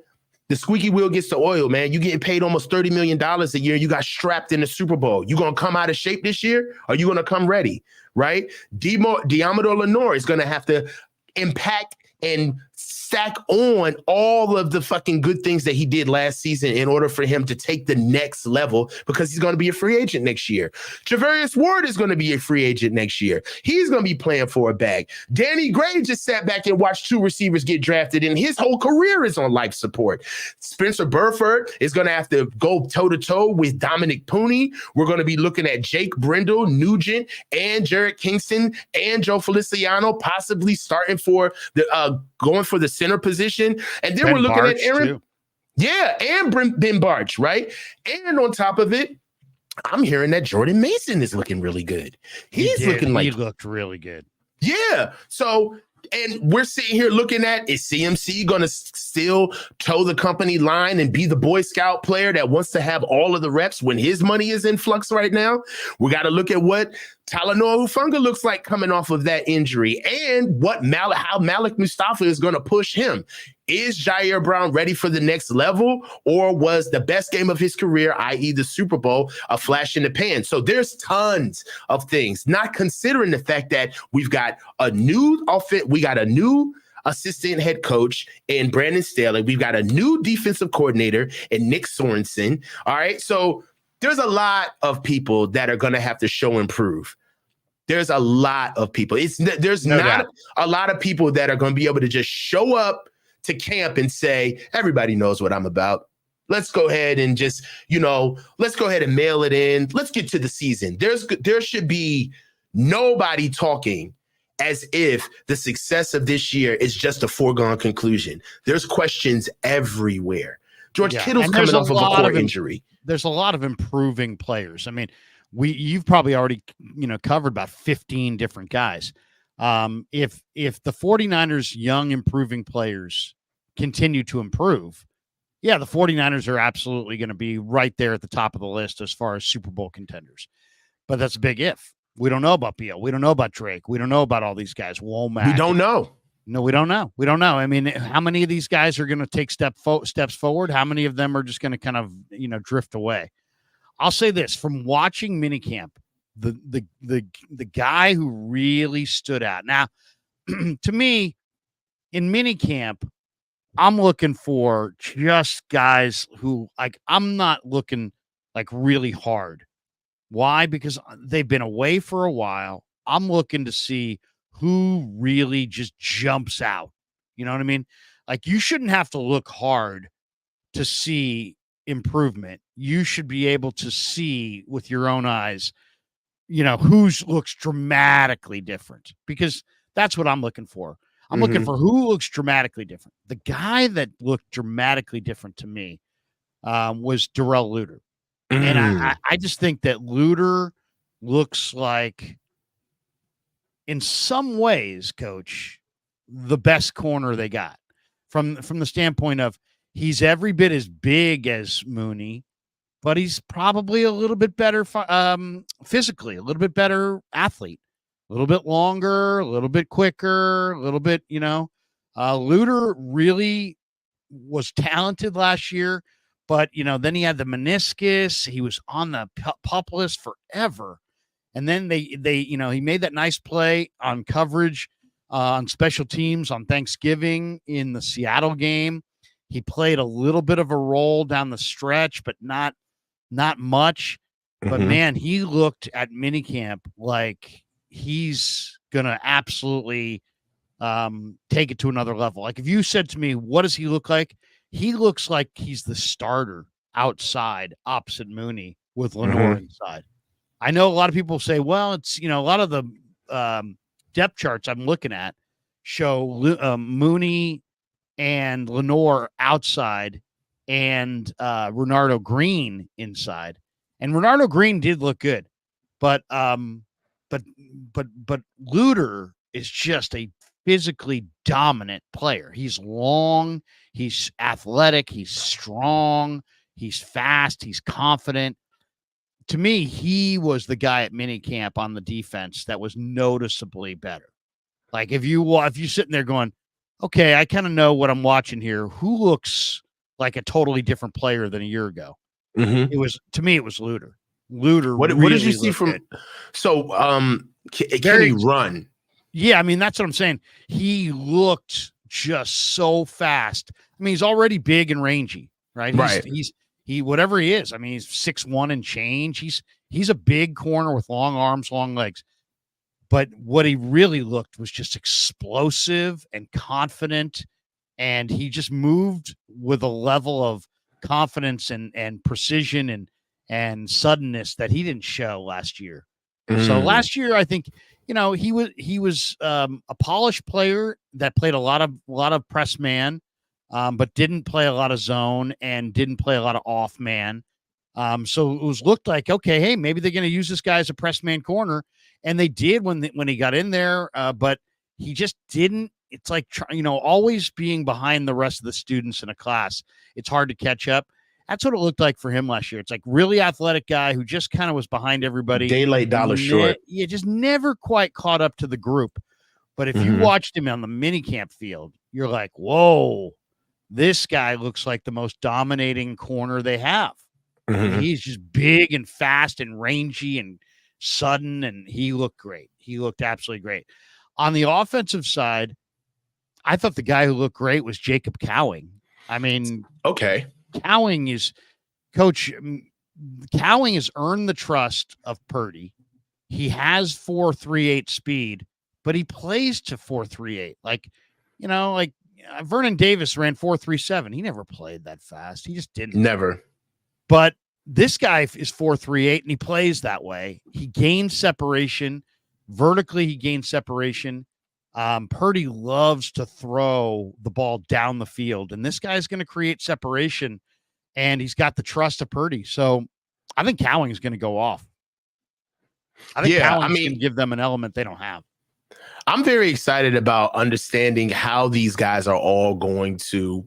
The squeaky wheel gets the oil, man. You getting paid almost $30 million a year. You got strapped in the Super Bowl. You going to come out of shape this year? Or are you going to come ready, right? Diamador Lenore is going to have to impact and stack on all of the fucking good things that he did last season in order for him to take the next level because he's going to be a free agent next year. Javarius Ward is going to be a free agent next year. He's going to be playing for a bag. Danny Gray just sat back and watched 2 receivers get drafted, and his whole career is on life support. Spencer Burford is going to have to go toe-to-toe with Dominic Pooney. We're going to be looking at Jake Brindle, Nugent, and Jarrett Kingston, and Joe Feliciano possibly starting for the going for the center position. And then we're looking at Aaron. Too. Yeah, and Ben Barch, right? And on top of it, I'm hearing that Jordan Mason is looking really good. He looked really good. Yeah. So, and we're sitting here looking at, is CMC going to still toe the company line and be the Boy Scout player that wants to have all of the reps when his money is in flux right now? We got to look at what Talanoa Hufanga looks like coming off of that injury and how Malik Mustafa is going to push him. Is Jair Brown ready for the next level, or was the best game of his career, i.e. the Super Bowl, a flash in the pan? So there's tons of things, not considering the fact that we've got a new assistant head coach in Brandon Staley. We've got a new defensive coordinator in Nick Sorensen. All right. So there's a lot of people that are going to have to show and prove. There's a lot of people. There's not a lot of people that are going to be able to just show up to camp and say, everybody knows what I'm about. Let's go ahead and just, let's go ahead and mail it in. Let's get to the season. There should be nobody talking as if the success of this year is just a foregone conclusion. There's questions everywhere. George Kittle's coming off of a core injury. There's a lot of improving players. I mean, you've probably already, covered about 15 different guys. If the 49ers young improving players continue to improve, the 49ers are absolutely going to be right there at the top of the list as far as Super Bowl contenders. But that's a big if. We don't know about Beal. We don't know about Drake. We don't know about all these guys. Womack. We don't know. No, we don't know. We don't know. I mean, how many of these guys are going to take steps forward? How many of them are just going to kind of, drift away? I'll say this, from watching minicamp, the guy who really stood out. Now, to me, in minicamp, I'm looking for just guys who, I'm not looking really hard. Why? Because they've been away for a while. I'm looking to see who really just jumps out. You know what I mean? You shouldn't have to look hard to see improvement. You should be able to see with your own eyes, who looks dramatically different, because that's what I'm looking for. I'm looking for who looks dramatically different. The guy that looked dramatically different to me was Darrell Luter. And I just think that Luter looks like, in some ways, Coach, the best corner they got from the standpoint of he's every bit as big as Mooney, but he's probably a little bit better physically, a little bit better athlete, a little bit longer, a little bit quicker, a little bit, Luter really was talented last year, but, then he had the meniscus. He was on the PUP list forever. And then they he made that nice play on coverage on special teams on Thanksgiving in the Seattle game. He played a little bit of a role down the stretch, but not much. But man, he looked at minicamp like he's going to absolutely take it to another level. Like if you said to me, what does he look like? He looks like he's the starter outside opposite Mooney with Lenore inside. I know a lot of people say, well, it's, a lot of the depth charts I'm looking at show Mooney and Lenore outside and Renardo Green inside. And Renardo Green did look good, but Luter is just a physically dominant player. He's long, he's athletic, he's strong, he's fast, he's confident. To me, he was the guy at minicamp on the defense that was noticeably better. Like if you're sitting there going, okay, I kind of know what I'm watching here. Who looks like a totally different player than a year ago? Mm-hmm. It was Luter. Luter. What did you see from? Good. So, can he run? Yeah, I mean that's what I'm saying. He looked just so fast. I mean, he's already big and rangy, right? He's whatever he is. I mean, he's 6'1" and change. He's a big corner with long arms, long legs. But what he really looked was just explosive and confident, and he just moved with a level of confidence and precision and suddenness that he didn't show last year. So last year, I think he was a polished player that played a lot of press man, but didn't play a lot of zone and didn't play a lot of off man. So it looked like, okay, hey, maybe they're going to use this guy as a press man corner. And they did when he got in there, but he just didn't. It's like, always being behind the rest of the students in a class. It's hard to catch up. That's what it looked like for him last year. It's like really athletic guy who just kind of was behind everybody. Daylight dollar short. Yeah, just never quite caught up to the group. But if you watched him on the minicamp field, you're like, whoa, this guy looks like the most dominating corner they have. He's just big and fast and rangy and sudden, and he looked great. He looked absolutely great. On the offensive side, I thought the guy who looked great was Jacob Cowing. I mean, okay. Cowing has earned the trust of Purdy. He has 4.38 speed, but he plays to 4.38. Like Vernon Davis ran 4.37. He never played that fast. He just didn't. Never. But this guy is 4.38 and he plays that way. He gains separation. Vertically, he gains separation. Purdy loves to throw the ball down the field, and this guy's going to create separation, and he's got the trust of Purdy. So I think Cowing is going to go off. I think Cowing's going to give them an element they don't have. I'm very excited about understanding how these guys are all going to,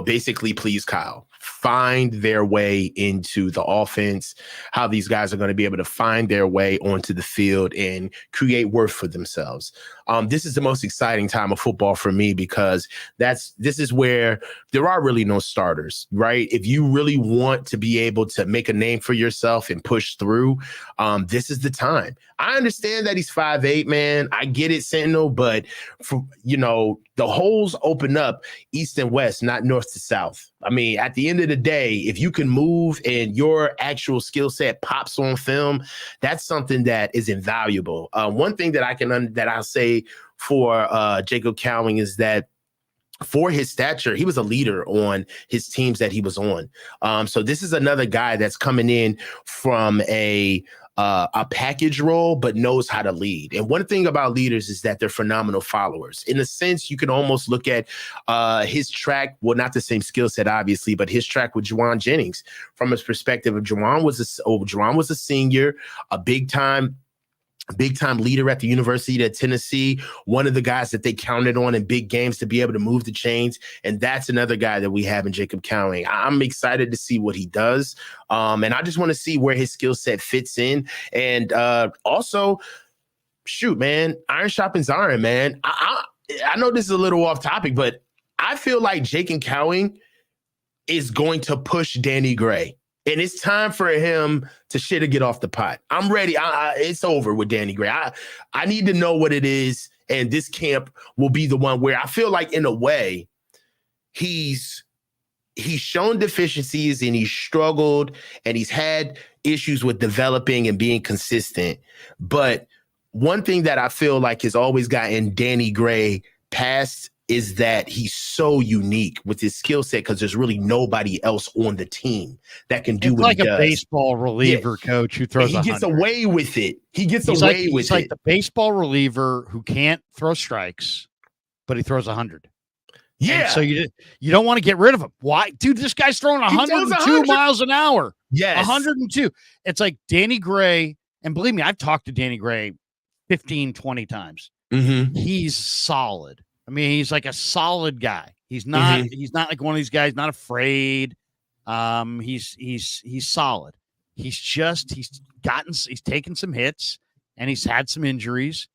basically please Kyle, find their way into the offense, how these guys are going to be able to find their way onto the field and create worth for themselves. This is the most exciting time of football for me because this is where there are really no starters, right? If you really want to be able to make a name for yourself and push through, this is the time. I understand that he's 5'8", man. I get it, Sentinel, but the holes open up east and west, not north to south. I mean, at the end of the day, if you can move and your actual skill set pops on film, that's something that is invaluable. One thing that I'll say for Jacob Cowing is that for his stature, he was a leader on his teams that he was on. So this is another guy that's coming in from a package role, but knows how to lead. And one thing about leaders is that they're phenomenal followers. In a sense, you can almost look at his track, well, not the same skill set, obviously, but his track with Jauan Jennings from his perspective of Jauan was a senior, a big time leader at the University of Tennessee, one of the guys that they counted on in big games to be able to move the chains. And that's another guy that we have in Jacob Cowing. I'm excited to see what he does. And I just want to see where his skill set fits in. And also, shoot, man, iron sharpens iron, man. I know this is a little off topic, but I feel like Jacob Cowing is going to push Danny Gray. And it's time for him to shit or get off the pot. I'm ready. It's over with Danny Gray. I need to know what it is. And this camp will be the one where I feel like, in a way, he's shown deficiencies and he's struggled and he's had issues with developing and being consistent. But one thing that I feel like has always gotten Danny Gray past is that he's so unique with his skill set because there's really nobody else on the team that can do it's what like he does. A baseball reliever coach who throws. He gets away with it. He's like the baseball reliever who can't throw strikes, but he throws 100. Yeah. And so you don't want to get rid of him. Why, dude? This guy's throwing 102 miles an hour. Yes, 102. It's like Danny Gray, and believe me, I've talked to Danny Gray 15, 20 times. Mm-hmm. He's solid. I mean, he's like a solid guy. He's not. Mm-hmm. He's not like one of these guys. Not afraid. He's solid. He's taken some hits and he's had some injuries,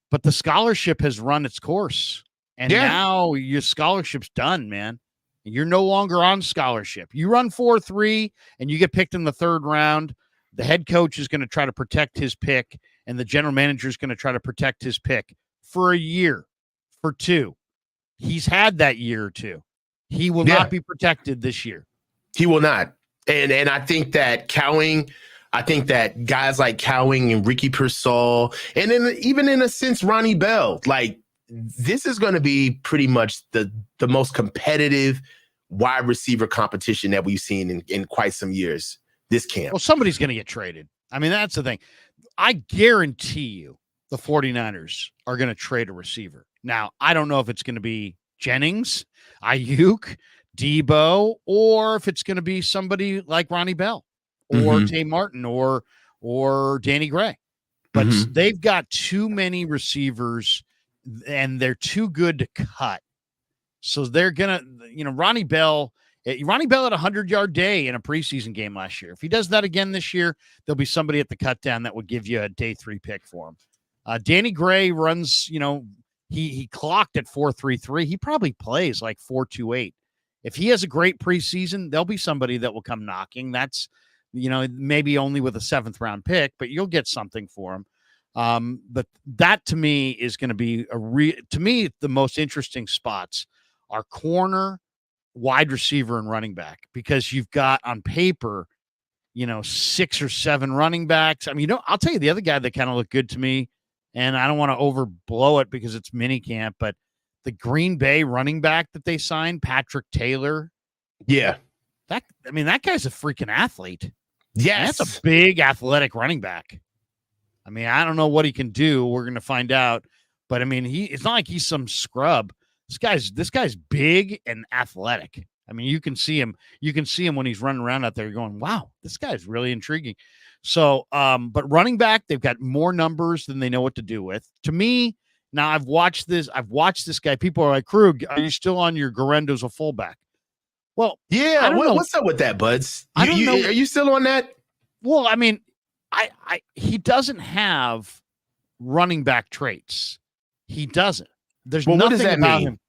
but the scholarship has run its course, and now your scholarship's done, man. You're no longer on scholarship. You run 4.3 and you get picked in the 3rd round. The head coach is going to try to protect his pick, and the general manager is going to try to protect his pick for a year. For 2. He's had that year or 2. He will not be protected this year. He will not. And I think that guys like Cowing and Ricky Pearsall, and then even in a sense, Ronnie Bell, like this is going to be pretty much the most competitive wide receiver competition that we've seen in quite some years this camp. Well, somebody's going to get traded. I mean, that's the thing. I guarantee you the 49ers are going to trade a receiver. Now, I don't know if it's going to be Jennings, Ayuk, Debo, or if it's going to be somebody like Ronnie Bell or Tay Martin or Danny Gray. But they've got too many receivers and they're too good to cut. So they're going to, Ronnie Bell had a 100-yard day in a preseason game last year. If he does that again this year, there'll be somebody at the cut down that would give you a day 3 pick for him. Danny Gray runs, he clocked at 4.33. He probably plays like 4.28. If he has a great preseason, there'll be somebody that will come knocking. That's, maybe only with a 7th round pick, but you'll get something for him. But that to me is going to be to me, the most interesting spots are corner, wide receiver, and running back, because you've got on paper, 6 or 7 running backs. I mean, I'll tell you the other guy that kind of looked good to me, and I don't want to overblow it because it's mini camp, but the Green Bay running back that they signed, Patrick Taylor. Yeah. That guy's a freaking athlete. Yes. That's a big athletic running back. I mean, I don't know what he can do. We're going to find out, but I mean, it's not like he's some scrub. This guy's big and athletic. I mean, you can see him when he's running around out there going, wow, this guy's really intriguing. So, but running back, they've got more numbers than they know what to do with. To me, now I've watched this guy. People are like, Krug, are you still on your Gendo as a fullback? Well, yeah. What's up with that, Buds? I don't know. Are you still on that? Well, I mean, he doesn't have running back traits. He doesn't. There's nothing what does that about mean? him.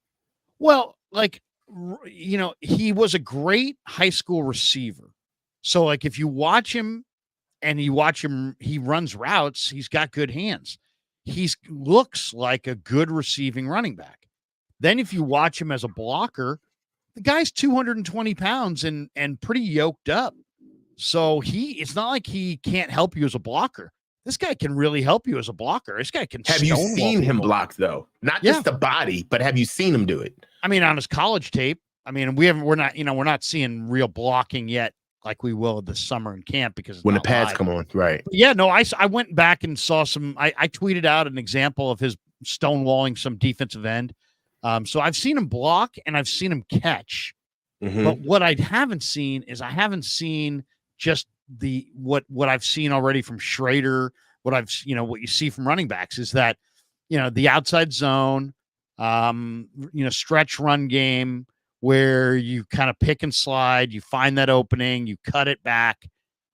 Well, like, he was a great high school receiver. So, like, if you watch him and he runs routes, he's got good hands. He looks like a good receiving running back. Then if you watch him as a blocker, the guy's 220 pounds and pretty yoked up. So it's not like he can't help you as a blocker. This guy can really help you as a blocker. This guy can. Have you seen him block though? Not just the body, but have you seen him do it? I mean, on his college tape. I mean, we're not seeing real blocking yet, like we will this summer in camp because when the pads come on, right? But yeah, no, I went back and saw some. I tweeted out an example of his stonewalling some defensive end. So I've seen him block and I've seen him catch. But what I haven't seen is just what I've seen already from Schrader, what you see from running backs is that, the outside zone, stretch run game where you kind of pick and slide, you find that opening, you cut it back.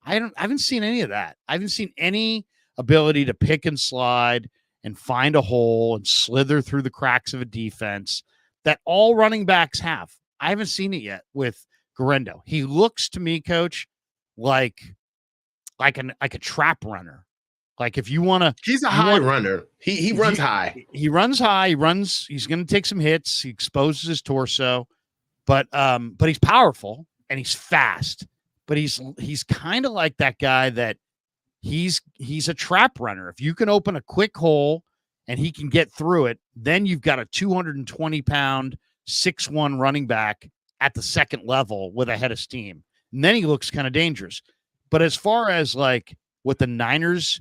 I haven't seen any of that. I haven't seen any ability to pick and slide and find a hole and slither through the cracks of a defense that all running backs have. I haven't seen it yet with Gendo. He looks to me, Coach, like a trap runner. Like if you want to, he's a high runner. He runs high. He runs high. He's going to take some hits. He exposes his torso, but he's powerful and he's fast. But he's kind of like that guy that he's a trap runner. If you can open a quick hole and he can get through it, then you've got a 220-pound, 6'1" running back at the second level with a head of steam. And then he looks kind of dangerous. But as far as like what the Niners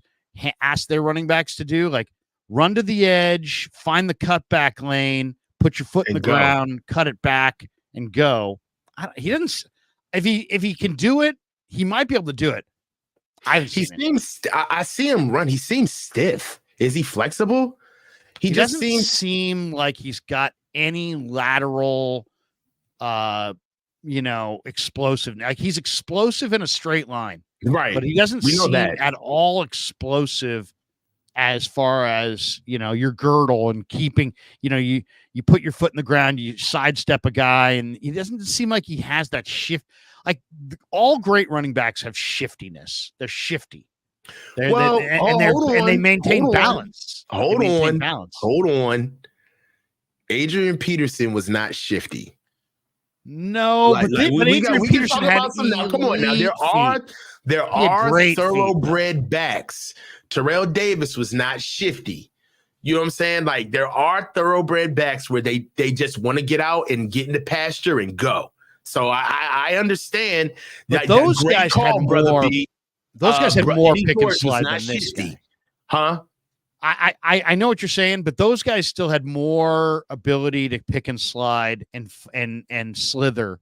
ask their running backs to do, like run to the edge, find the cutback lane, put your foot in the ground, cut it back, and go. He doesn't. If he can do it, he might be able to do it. I see him run. He seems stiff. Is he flexible? He just seem like he's got any lateral, explosive. Like he's explosive in a straight line, right? But he doesn't seem at all explosive as far as your girdle and keeping. You put your foot in the ground, you sidestep a guy, and he doesn't seem like he has that shift. Like all great running backs have shiftiness. They're shifty. They maintain balance. Hold on. Adrian Peterson was not shifty. No, but Adrian Peterson had some. Now, come on, now there are thoroughbred backs. Terrell Davis was not shifty. You know what I'm saying? Like there are thoroughbred backs where they just want to get out and get in the pasture and go. So I understand that those guys had more. Those guys had more pick and slide than this guy. Huh? I know what you're saying, but those guys still had more ability to pick and slide and slither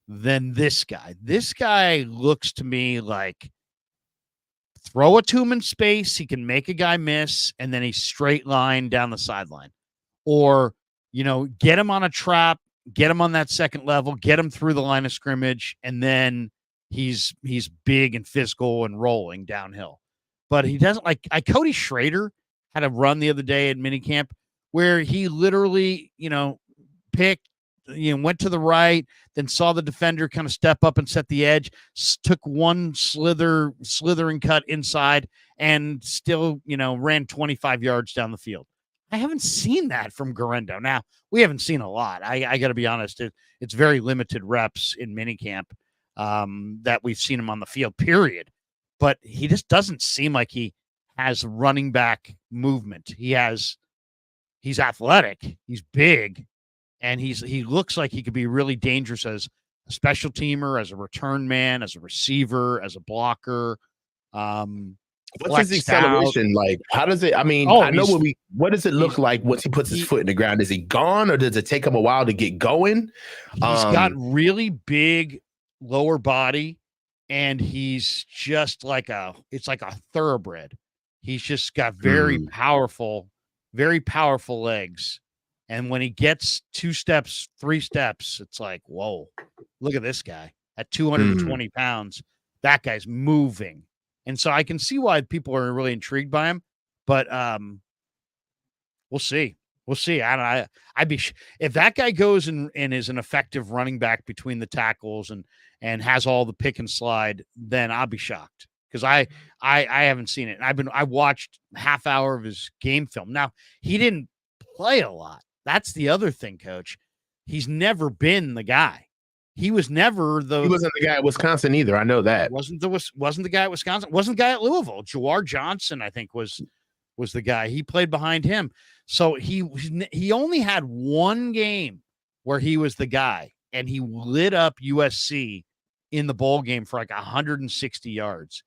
than this guy. This guy looks to me like throw it to him in space, he can make a guy miss, and then he's straight line down the sideline. Or, get him on a trap, get him on that second level, get him through the line of scrimmage, and then he's big and physical and rolling downhill. But he doesn't Cody Schrader had a run the other day at minicamp where he literally, picked, went to the right, then saw the defender kind of step up and set the edge, took one slithering cut inside, and still, ran 25 yards down the field. I haven't seen that from Gendo. Now, we haven't seen a lot. I got to be honest. It's very limited reps in minicamp that we've seen him on the field, period. But he just doesn't seem like he has running back movement. He's athletic. He's big. And he looks like he could be really dangerous as a special teamer, as a return man, as a receiver, as a blocker. What's his acceleration like? How does it? I mean, what does it look like once he puts his foot in the ground? Is he gone, or does it take him a while to get going? He's got really big lower body, and he's just it's like a thoroughbred. He's just got very powerful legs. And when he gets 2 steps, 3 steps, it's like, whoa, look at this guy at 220 pounds. That guy's moving. And so I can see why people are really intrigued by him, but we'll see. We'll see. I'd be if that guy goes and is an effective running back between the tackles and has all the pick and slide, then I'll be shocked because I haven't seen it. I watched half hour of his game film. Now he didn't play a lot. That's the other thing, Coach. He's never been the guy. He was never the. He wasn't the guy at Wisconsin either. I know that. Wasn't the guy at Wisconsin. Wasn't the guy at Louisville. Jauan Johnson, I think, was the guy. He played behind him. So he only had one game where he was the guy, and he lit up USC in the bowl game for like 160 yards.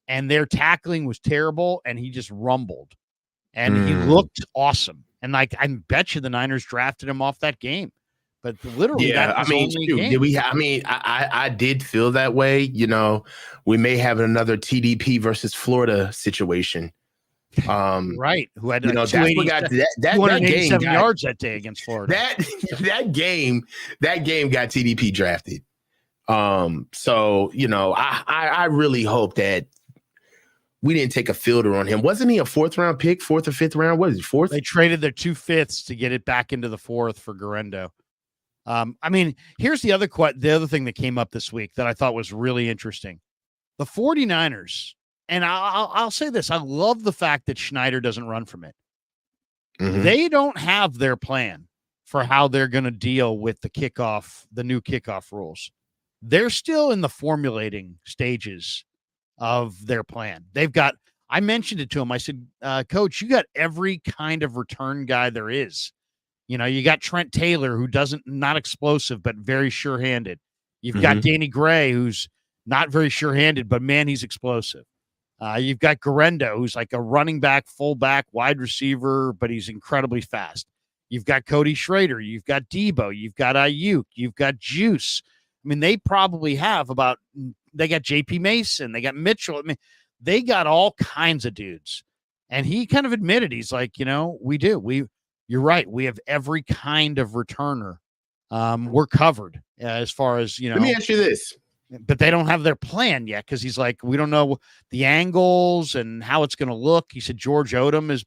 And their tackling was terrible, and he just rumbled. And he looked awesome. And I bet you the Niners drafted him off that game. But literally, I did feel that way. We may have another TDP versus Florida situation. Right. Who had 287 yards that day against Florida. That game got TDP drafted. So I really hope that we didn't take a fielder on him. Wasn't he a 4th round pick, 4th or 5th round? What is he, 4th? They traded their 2 5ths to get it back into the 4th for Gendo. Here's the other thing that came up this week that I thought was really interesting. The 49ers, and I'll say this, I love the fact that Schneider doesn't run from it. Mm-hmm. They don't have their plan for how they're going to deal with the new kickoff rules. They're still in the formulating stages of their plan. They've got, I mentioned it to him. I said, Coach, you got every kind of return guy there is. You know, you got Trent Taylor, who not explosive, but very sure-handed. You've got Danny Gray, who's not very sure-handed, but man, he's explosive. You've got Gendo, who's like a running back, fullback, wide receiver, but he's incredibly fast. You've got Cody Schrader. You've got Debo. You've got Ayuk. You've got Juice. I mean, they probably have they got JP Mason. They got Mitchell. I mean, they got all kinds of dudes. And he kind of admitted, he's like, you know, we do. You're right. We have every kind of returner. We're covered as far as, you know. Let me ask you this. But they don't have their plan yet because he's like, we don't know the angles and how it's going to look. He said George Odom has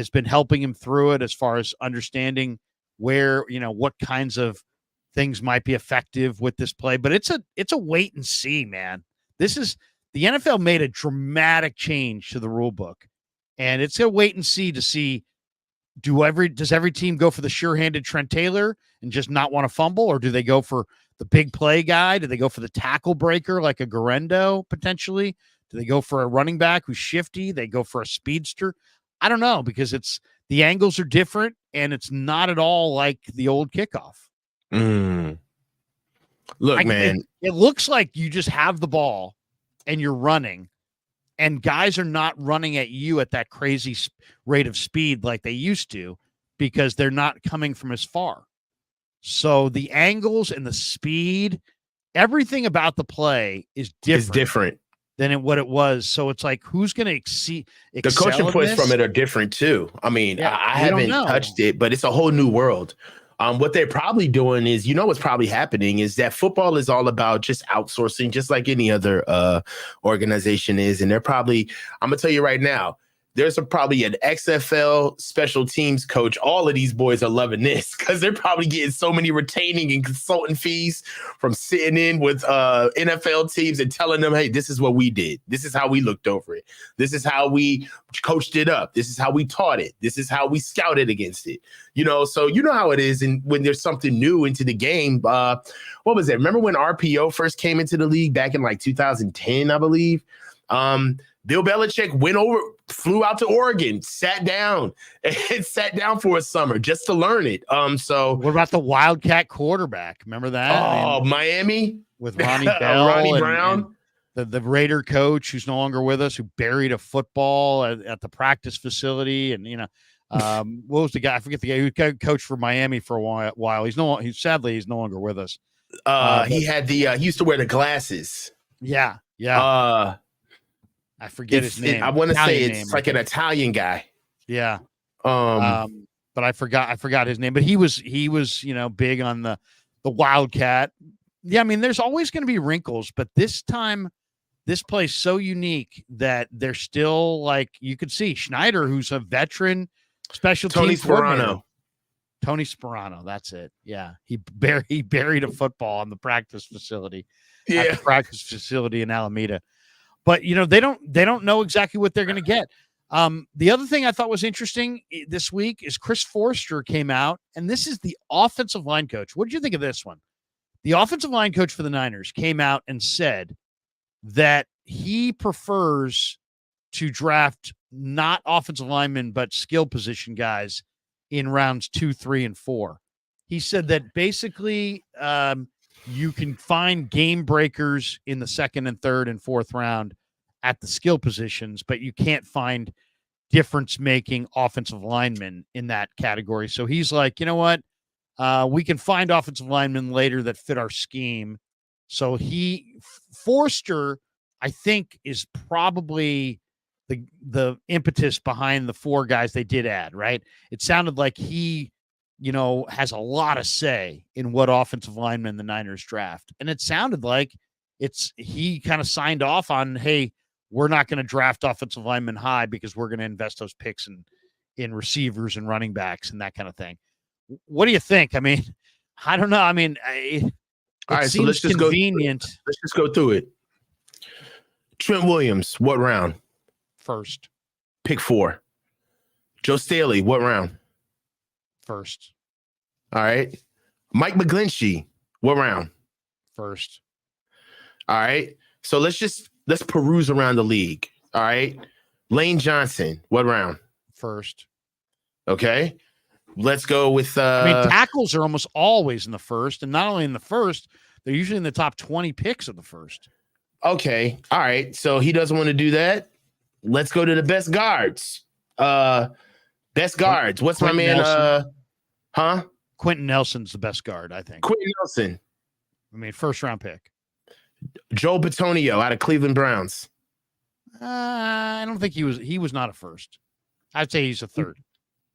been helping him through it as far as understanding where, you know, what kinds of things might be effective with this play. But it's a wait and see, man. The NFL made a dramatic change to the rule book, and it's a wait and see to see does every team go for the sure-handed Trent Taylor and just not want to fumble, or do they go for the big play guy? Do they go for the tackle breaker like a Gendo potentially? Do they go for a running back who's shifty? They go for a speedster? I don't know, because the angles are different and it's not at all like the old kickoff. Look, man, it looks like you just have the ball and you're running, and guys are not running at you at that crazy rate of speed like they used to because they're not coming from as far. So the angles and the speed, everything about the play is different than what it was. So it's like, who's going to excel? The coaching points from it are different too. I mean, yeah, I haven't touched it, but it's a whole new world. What they're probably doing is, you know, what's probably happening is that football is all about just outsourcing, just like any other organization is. And they're probably, I'm going to tell you right now, there's probably an XFL special teams coach. All of these boys are loving this because they're probably getting so many retaining and consultant fees from sitting in with NFL teams and telling them, hey, this is what we did. This is how we looked over it. This is how we coached it up. This is how we taught it. This is how we scouted against it. You know, so you know how it is. And when there's something new into the game, what was it? Remember when RPO first came into the league back in like 2010, I believe? Bill Belichick flew out to Oregon, sat down for a summer just to learn it. So what about the Wildcat quarterback? Remember that? Oh, Miami with Ronnie Bell, Ronnie Brown, and the Raider coach who's no longer with us, who buried a football at the practice facility. And, you know, what was the guy? I forget the guy who coached for Miami for a while. He's sadly no longer with us. He used to wear the glasses. Yeah. I forget his name. I want to say it's like an Italian guy. Yeah. But I forgot his name. But he was, you know, big on the Wildcat. Yeah, I mean, there's always going to be wrinkles, but this time, this play's so unique that they're still like, you could see Schneider, who's a veteran special team coordinator. Tony Sperano, that's it. Yeah, he buried a football on the practice facility. Yeah, at the practice facility in Alameda. But, you know, they don't know exactly what they're going to get. The other thing I thought was interesting this week is Chris Foerster came out, and this is the offensive line coach. What did you think of this one? The offensive line coach for the Niners came out and said that he prefers to draft not offensive linemen, but skill position guys in rounds 2, 3, and 4. He said that basically you can find game breakers in the 2nd and 3rd and 4th round at the skill positions, but you can't find difference-making offensive linemen in that category. So he's like, you know what? We can find offensive linemen later that fit our scheme. So Foerster, I think, is probably the impetus behind the 4 guys they did add, right? It sounded like he, you know, has a lot of say in what offensive linemen the Niners draft. And it sounded like he kind of signed off on, hey, we're not going to draft offensive linemen high because we're going to invest those picks in receivers and running backs and that kind of thing. What do you think? I mean, I don't know. I mean, all right, so let's just convenient. Let's just go through it. Trent Williams, what round? First. Pick 4. Joe Staley, what round? First. All right. Mike McGlinchey, what round? First. All right. So let's just let's peruse around the league. All right. Lane Johnson, what round? First. Okay. Let's go with tackles are almost always in the first, and not only in the first, they're usually in the top 20 picks of the first. Okay. All right. So he doesn't want to do that. Let's go to the best guards. Best guards. What's Quentin my man? Nelson. Quentin Nelson's the best guard, I think. Quentin Nelson. First round pick. Joe Bitonio out of Cleveland Browns. I don't think he was not a first. I'd say he's a third.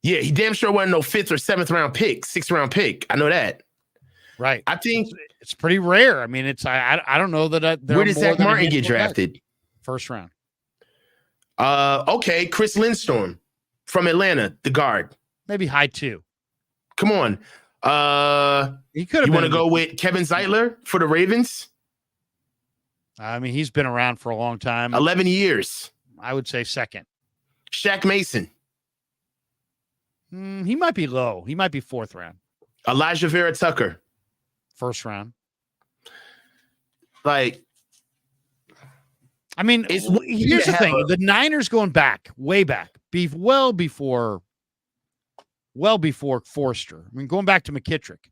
Yeah, he damn sure wasn't no 5th or 7th round pick, 6th round pick. I know that. Right. I think it's pretty rare. I don't know that. Where did Zach Martin get drafted? Guys. First round. Okay, Chris Lindstorm from Atlanta, the guard. Maybe high 2. Come on. He could have. You want to go with Kevin Zeitler for the Ravens? He's been around for a long time. 11 years. I would say second. Shaq Mason. He might be low. He might be 4th round. Elijah Vera Tucker. First round. Like, here's the thing. The Niners going back, way back, well before Foerster. Going back to McKittrick.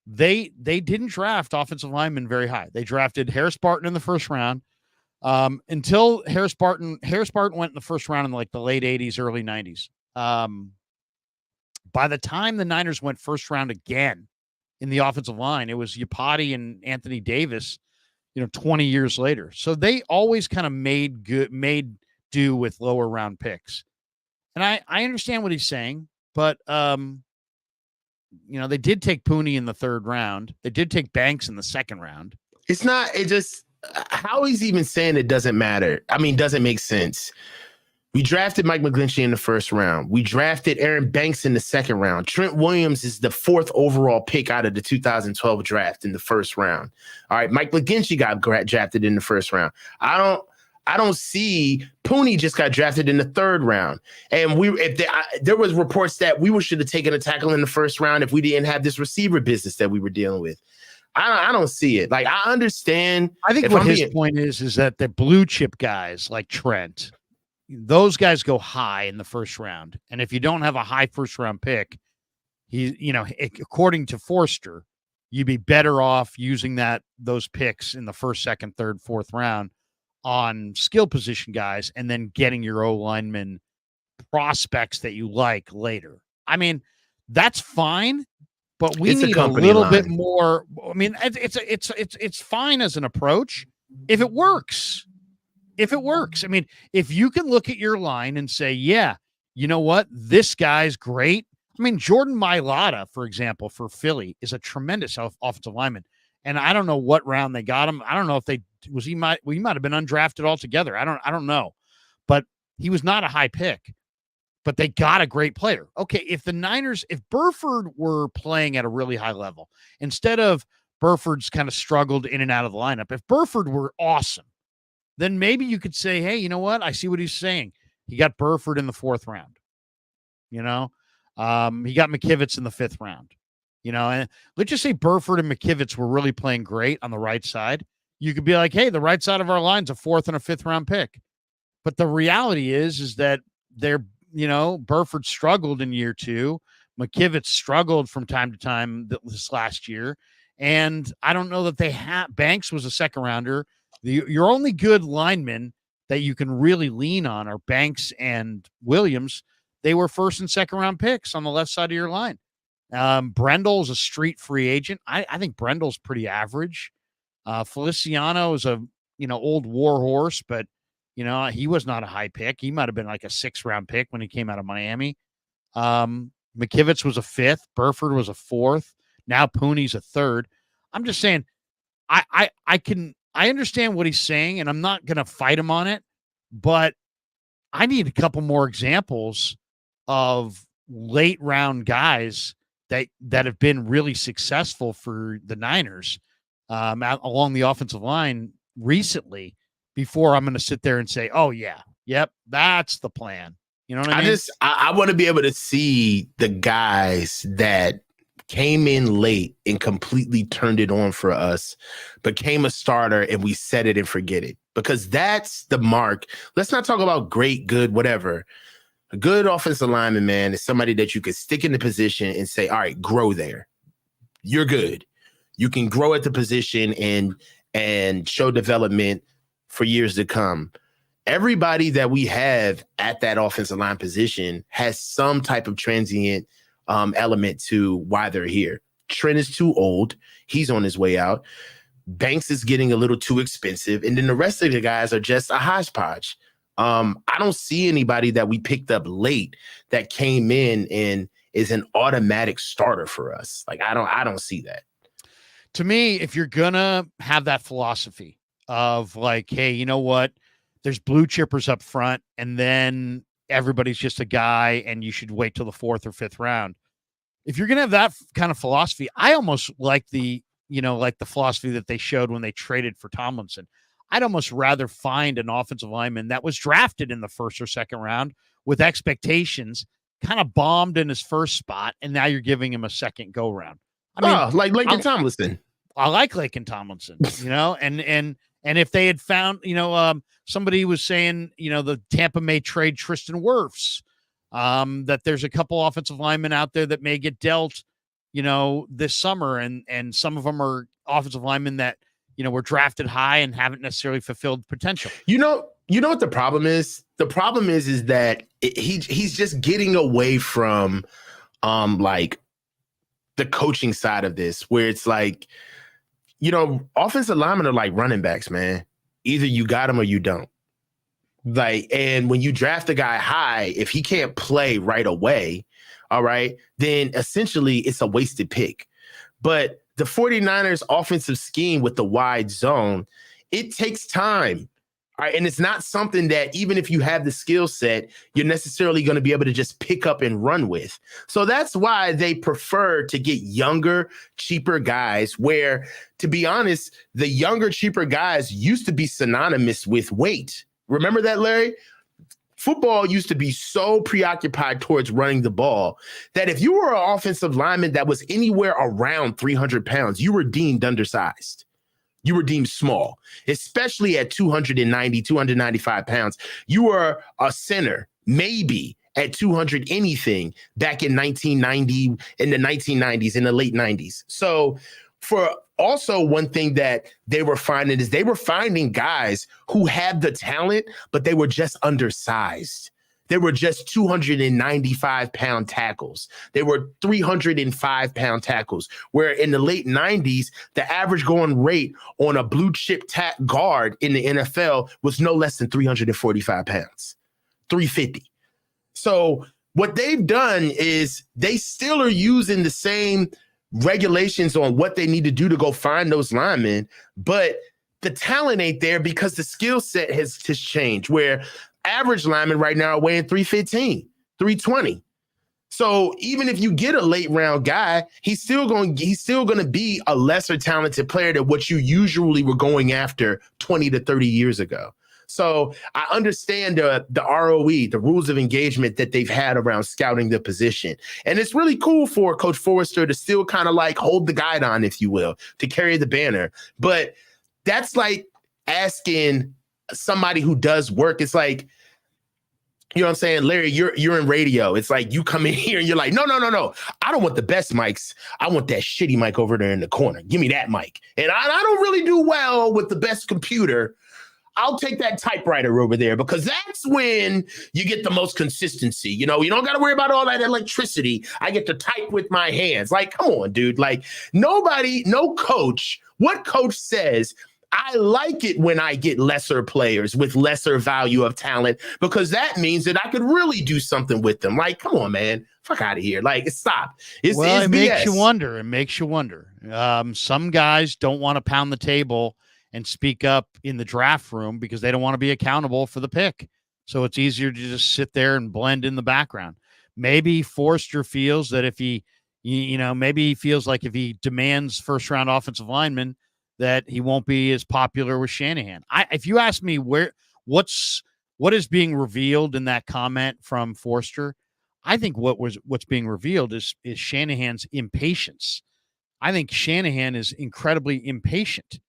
They didn't draft offensive linemen very high. They drafted Harris Barton in the first round until Harris Barton went in the first round in like the late 80s, early 90s. By the time the Niners went first round again in the offensive line, it was Yapati and Anthony Davis, 20 years later. So they always kind of made do with lower round picks. And I understand what he's saying, but they did take Pooney in the 3rd round. They did take Banks in the 2nd round. How he's even saying it doesn't matter. Doesn't make sense. We drafted Mike McGlinchey in the 1st round. We drafted Aaron Banks in the 2nd round. Trent Williams is the 4th overall pick out of the 2012 draft in the 1st round. All right, Mike McGlinchey got drafted in the 1st round. I don't see Pooney just got drafted in the 3rd round. And there was reports that we should have taken a tackle in the 1st round if we didn't have this receiver business that we were dealing with. I don't see it. Like, I understand. I think what his point is that the blue chip guys like Trent, those guys go high in the 1st round. And if you don't have a high 1st round pick, according to Foerster, you'd be better off using those picks in the 1st, 2nd, 3rd, 4th round on skill position guys, and then getting your O-lineman prospects that you like later. That's fine, but we need a little bit more. It's fine as an approach if it works. If you can look at your line and say, yeah, you know what? This guy's great. Jordan Mailata, for example, for Philly is a tremendous offensive lineman. And I don't know what round they got him. I don't know if he might have been undrafted altogether. I don't know, but he was not a high pick, but they got a great player. Okay. If Burford were playing at a really high level, instead of Burford's kind of struggled in and out of the lineup, if Burford were awesome, then maybe you could say, hey, you know what? I see what he's saying. He got Burford in the 4th round, he got McKivitz in the 5th round. And let's just say Burford and McKivitz were really playing great on the right side. You could be like, hey, the right side of our line's a 4th and a 5th round pick. But the reality is that Burford struggled in year 2. McKivitz struggled from time to time this last year. And I don't know that Banks was a 2nd rounder. Your only good linemen that you can really lean on are Banks and Williams. They were 1st and 2nd round picks on the left side of your line. Brendel is a street free agent. I think Brendel's pretty average. Feliciano is a old war horse, but he was not a high pick. He might have been like a 6th round pick when he came out of Miami. McKivitz was a 5th. Burford was a 4th. Now Pooney's a 3rd. I'm just saying, I understand what he's saying, and I'm not going to fight him on it, but I need a couple more examples of late round guys that have been really successful for the Niners along the offensive line recently before I'm going to sit there and say, oh yeah, yep, that's the plan. You know what I mean? I want to be able to see the guys that came in late and completely turned it on for us, became a starter, and we set it and forget it. Because that's the mark. Let's not talk about great, good, whatever. A good offensive lineman, man, is somebody that you could stick in the position and say, all right, grow there. You're good. You can grow at the position and show development for years to come. Everybody that we have at that offensive line position has some type of transient element to why they're here. Trent is too old. He's on his way out. Banks is getting a little too expensive. And then the rest of the guys are just a hodgepodge. I don't see anybody that we picked up late that came in and is an automatic starter for us. Like, I don't see that. To me, if you're gonna have that philosophy of like, hey, you know what? There's blue chippers up front, and then everybody's just a guy, and you should wait till the 4th or 5th round. If you're going to have that kind of philosophy, I almost like the philosophy that they showed when they traded for Tomlinson. I'd almost rather find an offensive lineman that was drafted in the 1st or 2nd round with expectations, kind of bombed in his first spot, and now you're giving him a second go round. I mean, like Laken Tomlinson. I like Laken Tomlinson, and if they had found, somebody was saying, the Tampa may trade Tristan Wirfs, that there's a couple offensive linemen out there that may get dealt, this summer. And some of them are offensive linemen that, were drafted high and haven't necessarily fulfilled potential. You know what the problem is? The problem is that he's just getting away from, like the coaching side of this, where it's like, offensive linemen are like running backs, man. Either you got them or you don't. Like, and when you draft a guy high, if he can't play right away, all right, then essentially it's a wasted pick. But the 49ers offensive scheme with the wide zone, it takes time. All right, and it's not something that even if you have the skill set, you're necessarily going to be able to just pick up and run with. So that's why they prefer to get younger, cheaper guys where, to be honest, the younger, cheaper guys used to be synonymous with weight. Remember that, Larry? Football used to be so preoccupied towards running the ball that if you were an offensive lineman that was anywhere around 300 pounds, you were deemed undersized. You were deemed small, especially at 290, 295 pounds. You were a center, maybe at 200 anything back in 1990, in the 1990s, in the late 90s. So for also one thing that they were finding is they were finding guys who had the talent, but they were just undersized. They were just 295-pound tackles. They were 305-pound tackles, where in the late 90s, the average going rate on a blue chip guard in the NFL was no less than 345 pounds, 350. So what they've done is they still are using the same regulations on what they need to do to go find those linemen, but the talent ain't there because the skill set has changed, where average linemen right now are weighing 315, 320. So even if you get a late round guy, he's still going to be a lesser talented player than what you usually were going after 20 to 30 years ago. So I understand the ROE, the rules of engagement that they've had around scouting the position. And it's really cool for Coach Foerster to still kind of like hold the guide on, if you will, to carry the banner. But that's like asking somebody who does work. It's like, you know what I'm saying? Larry, you're in radio. It's like you come in here and you're like, no. I don't want the best mics. I want that shitty mic over there in the corner. Give me that mic. And I don't really do well with the best computer. I'll take that typewriter over there because that's when you get the most consistency. You don't got to worry about all that electricity. I get to type with my hands. Like, come on, dude. Like no coach, what coach says, I like it when I get lesser players with lesser value of talent because that means that I could really do something with them. Like, come on, man. Fuck out of here. Like, stop. It makes you wonder. It makes you wonder. Some guys don't want to pound the table and speak up in the draft room because they don't want to be accountable for the pick. So it's easier to just sit there and blend in the background. Maybe Foerster feels that if maybe he feels like if he demands first round offensive lineman, that he won't be as popular with Shanahan. If you ask me what is being revealed in that comment from Foerster, I think what's being revealed is Shanahan's impatience. I think Shanahan is incredibly impatient.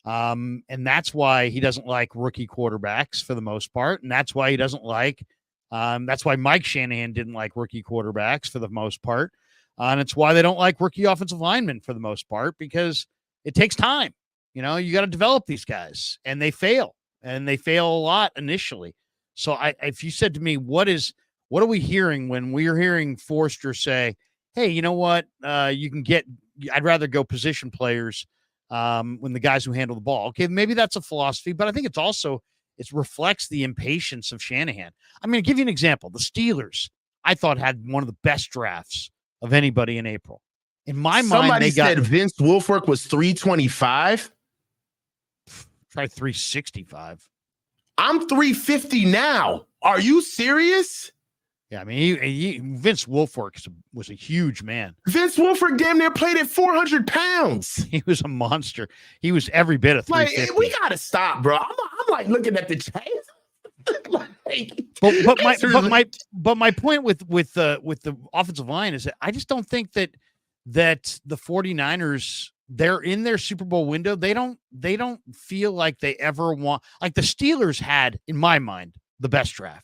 And that's why he doesn't like rookie quarterbacks for the most part. And that's why he doesn't like, that's why Mike Shanahan didn't like rookie quarterbacks for the most part. And it's why they don't like rookie offensive linemen for the most part, because it takes time. You know, you got to develop these guys, and they fail a lot initially. So if you said to me, what are we hearing when we're hearing Foerster say, hey, you know what? I'd rather go position players when the guys who handle the ball. Okay, maybe that's a philosophy, but I think it reflects the impatience of Shanahan. I'm going to give you an example. The Steelers, I thought, had one of the best drafts of anybody in April. In my mind, somebody said Vince Wilfork was 325. Try 365. I'm 350 now. Are you serious? Yeah, I mean, Vince Wilfork was a huge man. Vince Wilfork damn near played at 400 pounds. He was a monster. He was every bit of 350. Like, we gotta stop, bro. I'm like looking at the chase. But my point with the offensive line is that I just don't think that the 49ers, they're in their Super Bowl window. They don't feel like they ever want, like the Steelers had, in my mind, the best draft.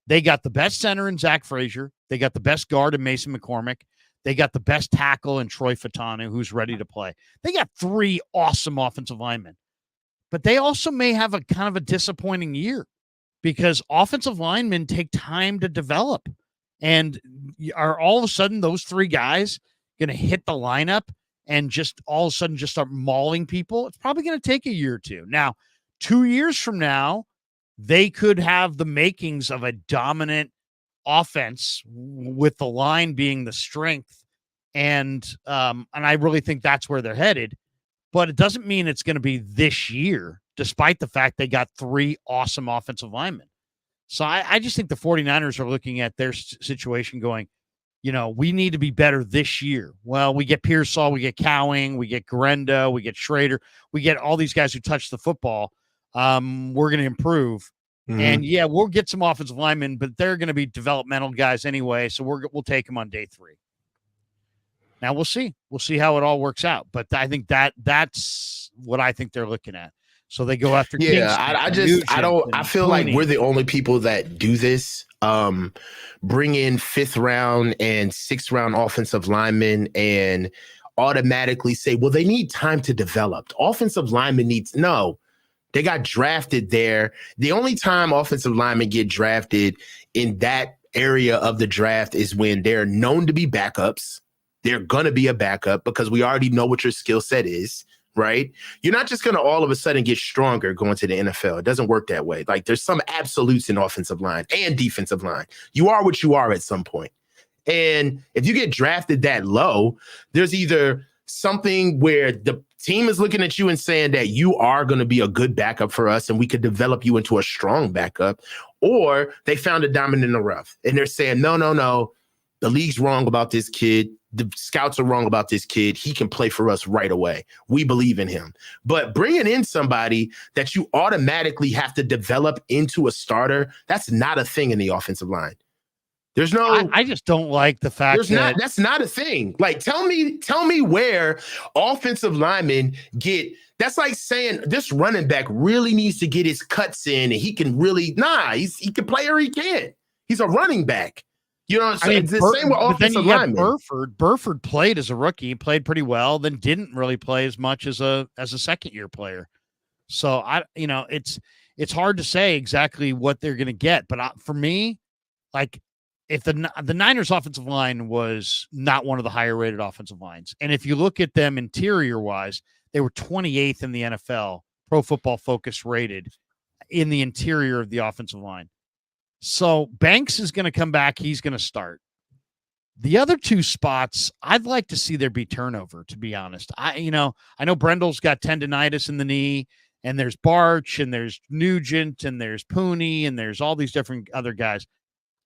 They got the best center in Zach Frazier. They got the best guard in Mason McCormick. They got the best tackle in Troy Fatanu, who's ready to play. They got 3 awesome offensive linemen. But they also may have a kind of a disappointing year, because offensive linemen take time to develop. And are all of a sudden those 3 guys going to hit the lineup and just all of a sudden just start mauling people? It's probably going to take a year or two. Now, 2 years from now, they could have the makings of a dominant offense with the line being the strength. And I really think that's where they're headed. But it doesn't mean it's going to be this year, despite the fact they got 3 awesome offensive linemen. So I just think the 49ers are looking at their situation going, you know, we need to be better this year. Well, we get Pearsall, we get Cowing, we get Gendo, we get Schrader, we get all these guys who touch the football. We're going to improve. Mm-hmm. And yeah, we'll get some offensive linemen, but they're going to be developmental guys anyway. So we'll take them on day 3. Now we'll see how it all works out. But I think that's what I think they're looking at. So they go after. Yeah, I feel like we're the only people that do this. Bring in 5th round and 6th round offensive linemen and automatically say, well, they need time to develop. Offensive linemen no. They got drafted there. The only time offensive linemen get drafted in that area of the draft is when they're known to be backups. They're going to be a backup because we already know what your skill set is, right? You're not just going to all of a sudden get stronger going to the NFL. It doesn't work that way. Like, there's some absolutes in offensive line and defensive line. You are what you are at some point. And if you get drafted that low, there's either something where the team is looking at you and saying that you are going to be a good backup for us and we could develop you into a strong backup, or they found a diamond in the rough and they're saying, no, the league's wrong about this kid. The scouts are wrong about this kid. He can play for us right away. We believe in him. But bringing in somebody that you automatically have to develop into a starter, that's not a thing in the offensive line. There's no. I just don't like the fact that that's not a thing. Like, tell me where offensive linemen get. That's like saying this running back really needs to get his cuts in, and he can really. He can play or he can't. He's a running back. You know, so it's the same with offensive linemen. Burford played as a rookie, he played pretty well, then didn't really play as much as a second-year player. So it's hard to say exactly what they're going to get. But for me, like, if the Niners offensive line was not one of the higher rated offensive lines, and if you look at them interior wise, they were 28th in the NFL, Pro Football Focus rated in the interior of the offensive line. So Banks is going to come back. He's going to start. The other 2 spots, I'd like to see there be turnover, to be honest. I know Brendel's got tendonitis in the knee, and there's Barch, and there's Nugent, and there's Pooney, and there's all these different other guys.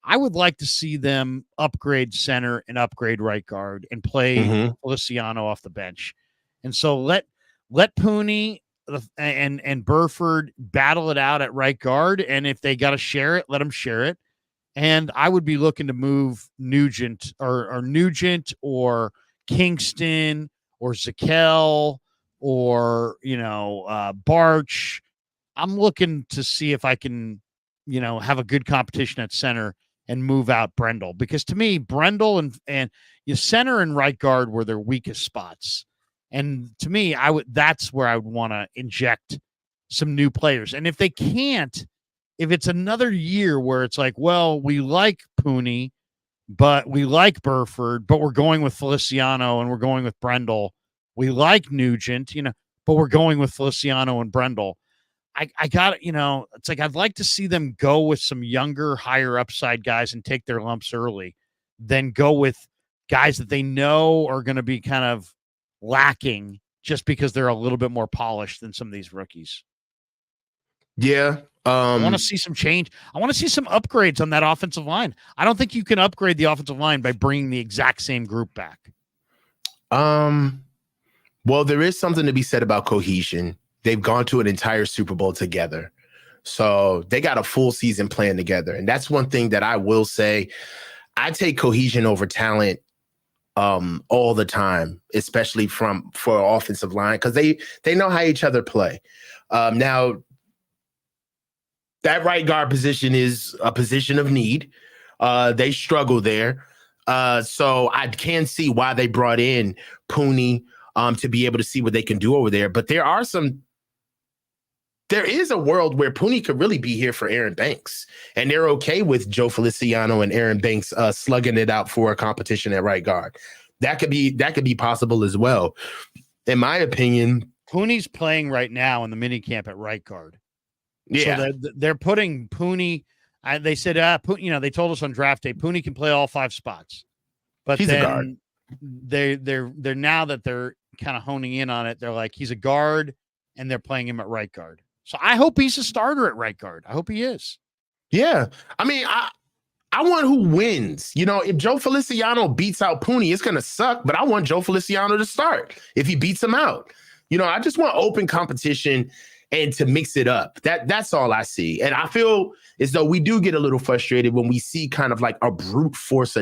I would like to see them upgrade center and upgrade right guard and play Feliciano off the bench. And so let Pooney and Burford battle it out at right guard. And if they got to share it, let them share it. And I would be looking to move Nugent or Kingston or Zakel or, Barch. I'm looking to see if I can, have a good competition at center and move out Brendel, because to me, Brendel and your center and right guard were their weakest spots. And to me, that's where I would want to inject some new players. And if they can't, if it's another year where it's like, well, we like Pooney, but we like Burford, but we're going with Feliciano and we're going with Brendel. We like Nugent, but we're going with Feliciano and Brendel. I got it. It's like, I'd like to see them go with some younger, higher upside guys and take their lumps early, than go with guys that they know are going to be kind of lacking just because they're a little bit more polished than some of these rookies. Yeah. I want to see some change. I want to see some upgrades on that offensive line. I don't think you can upgrade the offensive line by bringing the exact same group back. Well, there is something to be said about cohesion. They've gone to an entire Super Bowl together. So they got a full season plan together. And that's one thing that I will say. I take cohesion over talent all the time, especially for offensive line, because they know how each other play. Now, that right guard position is a position of need. They struggle there. So I can see why they brought in Pooney to be able to see what they can do over there. But there is a world where Pooney could really be here for Aaron Banks, and they're okay with Joe Feliciano and Aaron Banks slugging it out for a competition at right guard. That could be possible as well. In my opinion, Pooney's playing right now in the minicamp at right guard. Yeah. So they're putting Pooney. They said, they told us on draft day, Pooney can play all 5 spots, but he's a guard. They're now that they're kind of honing in on it, they're like, he's a guard, and they're playing him at right guard. So I hope he's a starter at right guard. I hope he is. Yeah. I mean, I want who wins. If Joe Feliciano beats out Pooney, it's going to suck, but I want Joe Feliciano to start if he beats him out. I just want open competition and to mix it up. That's all I see. And I feel as though we do get a little frustrated when we see kind of like a brute force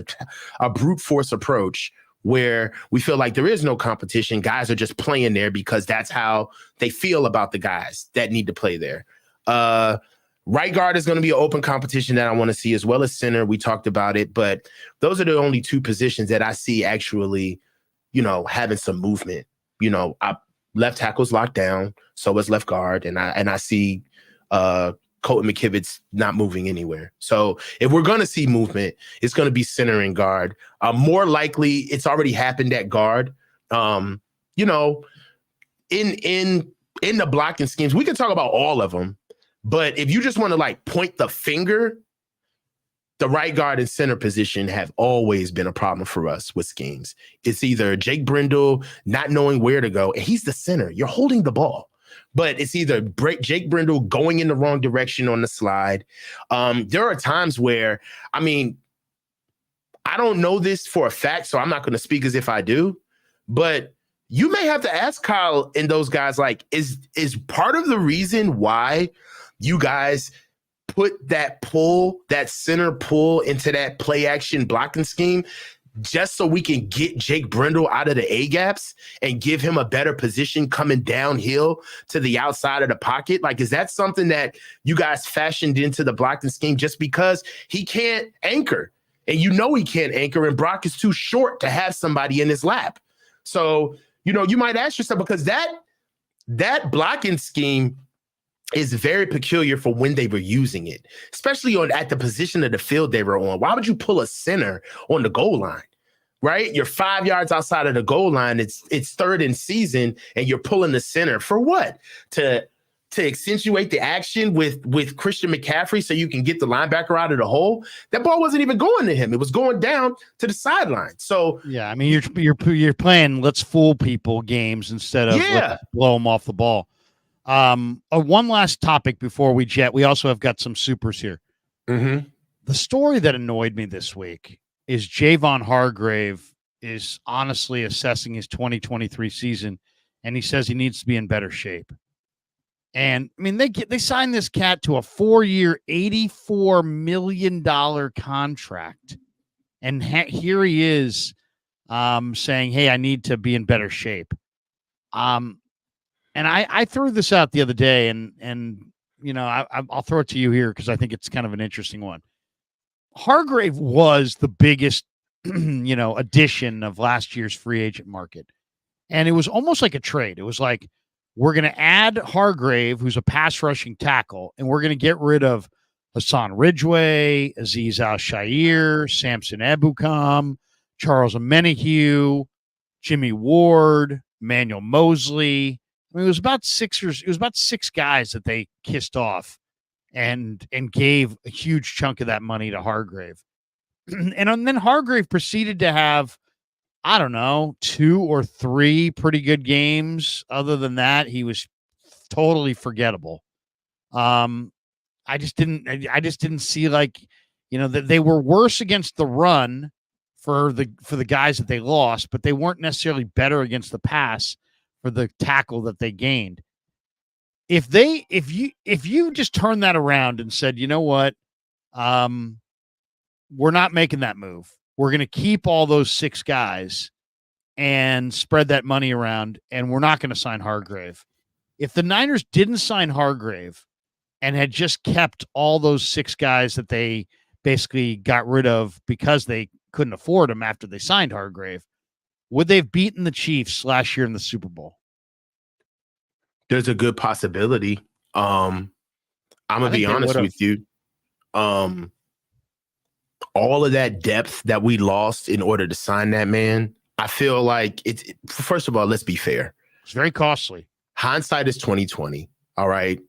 approach where we feel like there is no competition. Guys are just playing there because that's how they feel about the guys that need to play there. Right guard is going to be an open competition that I want to see, as well as center. We talked about it, but those are the only 2 positions that I see actually, having some movement. Left tackle's locked down, so is left guard, and I see Colton McKivitz not moving anywhere. So if we're going to see movement, it's going to be center and guard. More likely, it's already happened at guard. In the blocking schemes, we can talk about all of them, but if you just want to point the finger, the right guard and center position have always been a problem for us with schemes. It's either Jake Brendel not knowing where to go, and he's the center. You're holding the ball. But it's either Jake Brendel going in the wrong direction on the slide. There are times where, I don't know this for a fact, so I'm not going to speak as if I do, but you may have to ask Kyle and those guys, is part of the reason why you guys put that center pull into that play action blocking scheme just so we can get Jake Brendel out of the A-gaps and give him a better position coming downhill to the outside of the pocket? Is that something that you guys fashioned into the blocking scheme just because he can't anchor? And he can't anchor, and Brock is too short to have somebody in his lap. So, you might ask yourself, because that blocking scheme is very peculiar for when they were using it, especially at the position of the field they were on. Why would you pull a center on the goal line, right? You're 5 yards outside of the goal line. It's third in season, and you're pulling the center for what? To accentuate the action with Christian McCaffrey so you can get the linebacker out of the hole. That ball wasn't even going to him. It was going down to the sideline. So yeah, you're playing let's fool people games instead of let's blow them off the ball. One last topic before we jet. We also have got some supers here. Mm-hmm. The story that annoyed me this week is Jauan Hargrave is honestly assessing his 2023 season, and he says he needs to be in better shape. And I mean, they signed this cat to a 4-year, $84 million contract. And here he is saying, hey, I need to be in better shape. And I threw this out the other day, and you know, I'll throw it to you here because I think it's kind of an interesting one. Hargrave was the biggest, you know, addition of last year's free agent market. And it was almost like a trade. It was like, we're going to add Hargrave, who's a pass rushing tackle, and we're going to get rid of Hassan Ridgway, Azeez Al-Shaair, Samson Ebukam, Charles Omenihu, Jimmy Ward, Manuel Mosley. I mean, it was about six guys that they kissed off and gave a huge chunk of that money to Hargrave. And then Hargrave proceeded to have, I don't know, 2 or 3 pretty good games. Other than that, he was totally forgettable. I just didn't see, like, you know, that they were worse against the run for the guys that they lost, but they weren't necessarily better against the pass for the tackle that they gained. If you just turned that around and said, you know what, we're not making that move. We're going to keep all those 6 guys and spread that money around, and we're not going to sign Hargrave. If the Niners didn't sign Hargrave and had just kept all those 6 guys that they basically got rid of because they couldn't afford them after they signed Hargrave, would they have beaten the Chiefs last year in the Super Bowl? There's a good possibility. I'm going to be honest with you. All of that depth that we lost in order to sign that man, I feel like first of all, let's be fair. It's very costly. Hindsight is 2020. All right.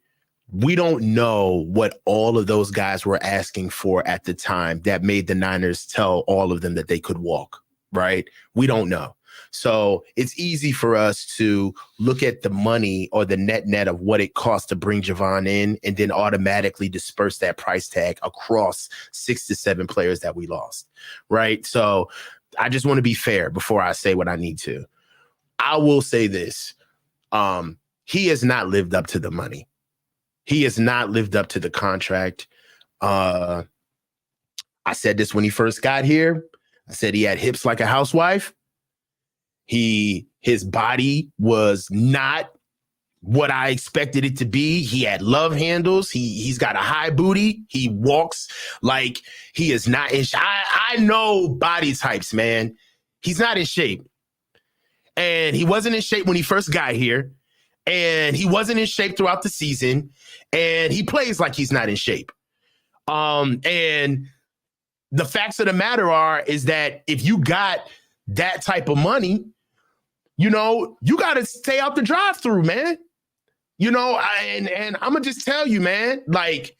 We don't know what all of those guys were asking for at the time that made the Niners tell all of them that they could walk. Right. We don't know. So it's easy for us to look at the money or the net of what it costs to bring Jauan in and then automatically disperse that price tag across 6 to 7 players that we lost. Right. So I just want to be fair before I say what I need to. I will say this. He has not lived up to the money. He has not lived up to the contract. I said this when he first got here. I said he had hips like a housewife. His body was not what I expected it to be. He had love handles. He's got a high booty. He walks like he is not in shape. I know body types, man. He's not in shape. And he wasn't in shape when he first got here. And he wasn't in shape throughout the season. And he plays like he's not in shape. And the facts of the matter is that if you got that type of money, you know, you got to stay out the drive-through, man. You know, and I'm going to just tell you, man, like,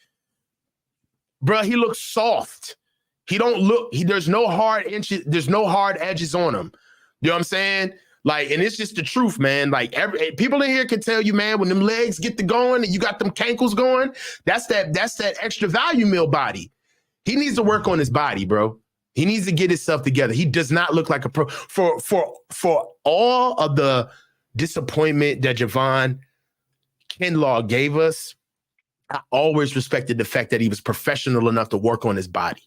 bro, he looks soft. He don't look, there's no hard edges on him. You know what I'm saying? Like, and it's just the truth, man. Like, people in here can tell you, man, when them legs get to going and you got them cankles going, that's that extra value meal body. He needs to work on his body, bro. He needs to get himself together. He does not look like a pro. For all of the disappointment that Jauan Kinlaw gave us, I always respected the fact that he was professional enough to work on his body.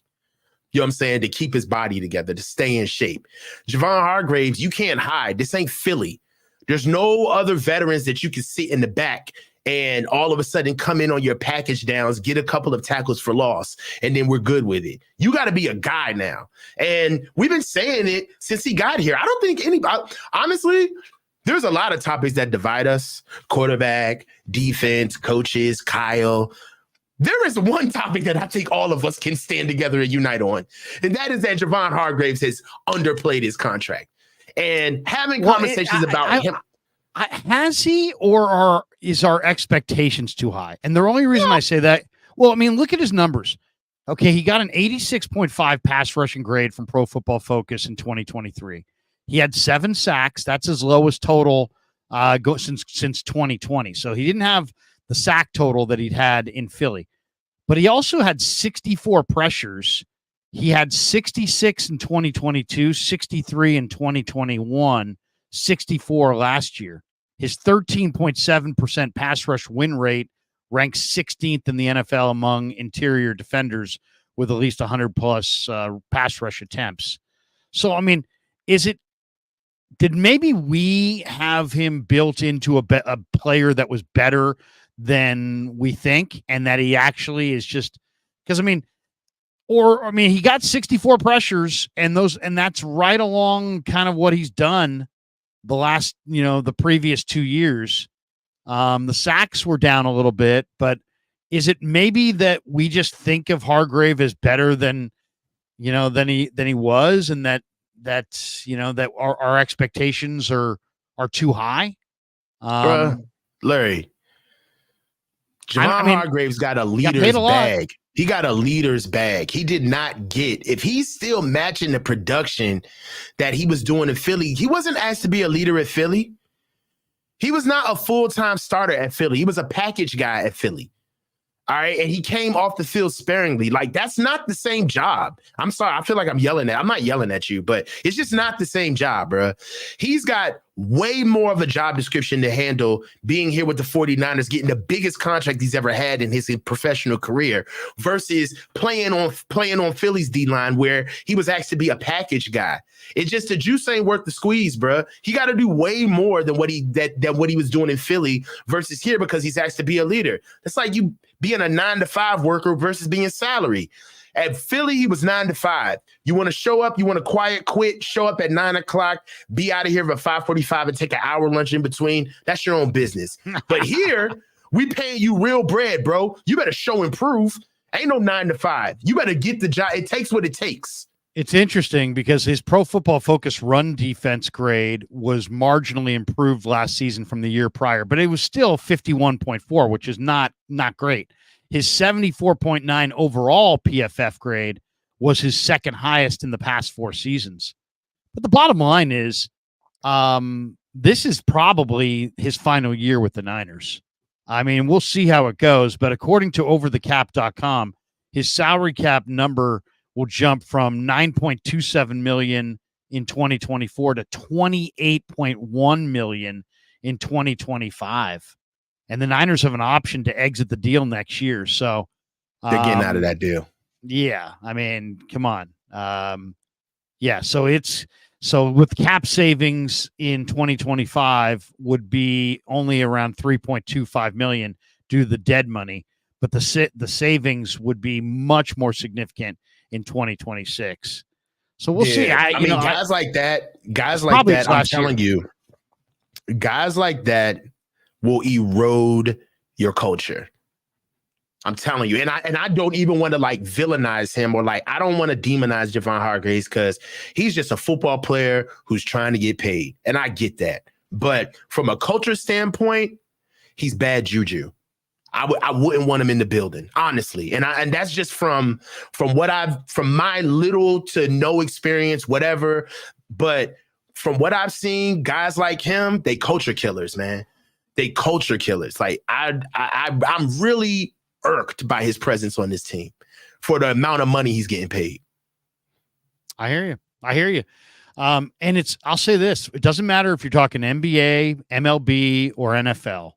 You know what I'm saying? To keep his body together, to stay in shape. Jauan Hargraves, you can't hide. This ain't Philly. There's no other veterans that you can sit in the back and all of a sudden come in on your package downs, get a couple of tackles for loss, and then we're good with it. You got to be a guy now. And we've been saying it since he got here. I don't think anybody, honestly, there's a lot of topics that divide us: quarterback, defense, coaches, Kyle. There is one topic that I think all of us can stand together and unite on, and that is that Jauan Hargraves has underplayed his contract. And having conversations about him. Has he, or is our expectations too high? And the only reason I say that, well, I mean, look at his numbers. Okay, he got an 86.5 pass rushing grade from Pro Football Focus in 2023. He had 7 sacks. That's his lowest total since 2020. So he didn't have the sack total that he'd had in Philly. But he also had 64 pressures. He had 66 in 2022, 63 in 2021, 64 last year. His 13.7% pass rush win rate ranks 16th in the NFL among interior defenders with at least 100 plus pass rush attempts. So, I mean, did maybe we have him built into a player that was better than we think, and that he actually is just because, he got 64 pressures, and that's right along kind of what he's done the last, the previous 2 years. The sacks were down a little bit, but is it maybe that we just think of Hargrave as better than he was, and that our expectations are too high? Larry, Hargrave's got a leader's bag. He got a leader's bag. He did not get, if he's still matching the production that he was doing in Philly, he wasn't asked to be a leader at Philly. He was not a full-time starter at Philly. He was a package guy at Philly. All right. And he came off the field sparingly. Like, that's not the same job. I'm sorry. I feel like I'm not yelling at you, but it's just not the same job, bro. He's got way more of a job description to handle being here with the 49ers, getting the biggest contract he's ever had in his professional career versus playing on Philly's D-line where he was asked to be a package guy. It's just the juice ain't worth the squeeze, bro. He got to do way more than what he was doing in Philly versus here because he's asked to be a leader. It's like you being a 9-to-5 worker versus being salary. At Philly, he was 9 to 5. You want to show up, you want to quiet quit, show up at 9 o'clock, be out of here at 5:45 and take an hour lunch in between. That's your own business. But here, we paying you real bread, bro. You better show and prove. Ain't no 9 to 5. You better get the job. It takes what it takes. It's interesting because his Pro Football Focus run defense grade was marginally improved last season from the year prior, but it was still 51.4, which is not great. His 74.9 overall PFF grade was his second highest in the past 4 seasons. But the bottom line is, this is probably his final year with the Niners. I mean, we'll see how it goes, but according to overthecap.com, his salary cap number will jump from $9.27 million in 2024 to $28.1 million in 2025. And the Niners have an option to exit the deal next year. So they're getting out of that deal. Yeah. I mean, come on. So with cap savings in 2025 would be only around 3.25 million due to the dead money, but the savings would be much more significant in 2026. So we'll see. Guys like that, I'm telling you, guys like that will erode your culture. I'm telling you. And I don't even want to villainize him or I don't want to demonize Jauan Hargrave because he's just a football player who's trying to get paid. And I get that. But from a culture standpoint, he's bad juju. I wouldn't want him in the building, honestly. And that's just from my little to no experience, whatever. But from what I've seen, guys like him, they culture killers, man. They culture killers. I'm really irked by his presence on this team for the amount of money he's getting paid. I hear you. And I'll say this, it doesn't matter if you're talking NBA, MLB, or NFL.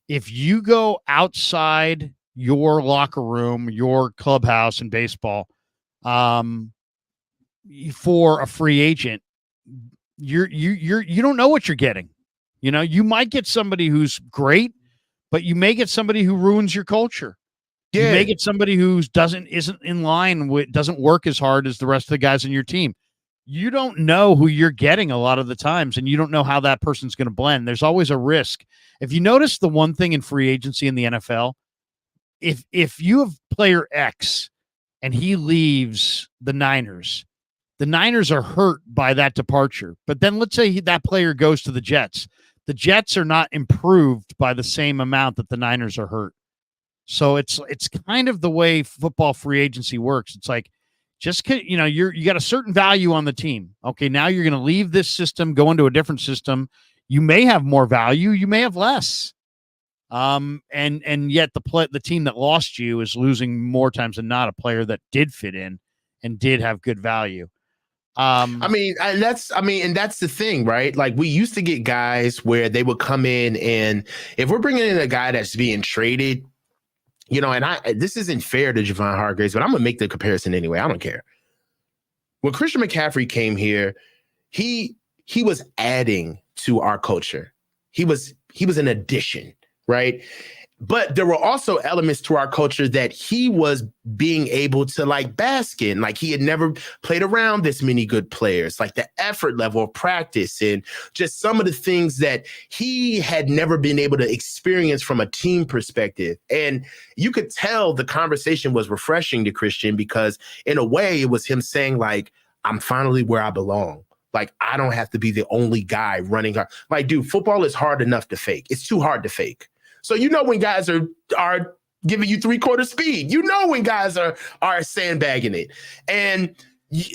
If you go outside your locker room, your clubhouse in baseball, for a free agent, you don't know what you're getting. You might get somebody who's great, but you may get somebody who ruins your culture. Yeah. You may get somebody who isn't in line with, doesn't work as hard as the rest of the guys on your team. You don't know who you're getting a lot of the times, and you don't know how that person's going to blend. There's always a risk. If you notice the one thing in free agency in the NFL, if you have player X and he leaves the Niners are hurt by that departure. But then let's say that player goes to the Jets. The Jets are not improved by the same amount that the Niners are hurt. So it's kind of the way football free agency works. It's like, just, you got a certain value on the team. Okay, now you're going to leave this system, go into a different system. You may have more value, you may have less. And yet the team that lost you is losing more times than not a player that did fit in and did have good value. I mean, and that's the thing, right? Like, we used to get guys where they would come in, and if we're bringing in a guy that's being traded, you know, and this isn't fair to Javon Hargrave, but I'm gonna make the comparison anyway. I don't care. When Christian McCaffrey came here, he was adding to our culture. He was an addition, right? But there were also elements to our culture that he was being able to like bask in. Like, he had never played around this many good players, like the effort level of practice and just some of the things that he had never been able to experience from a team perspective. And you could tell the conversation was refreshing to Christian, because in a way it was him saying, like, I'm finally where I belong. Like, I don't have to be the only guy running. Like, dude, football is hard enough to fake. It's too hard to fake. So you know when guys are giving you 3/4 speed, you know when guys are sandbagging it. And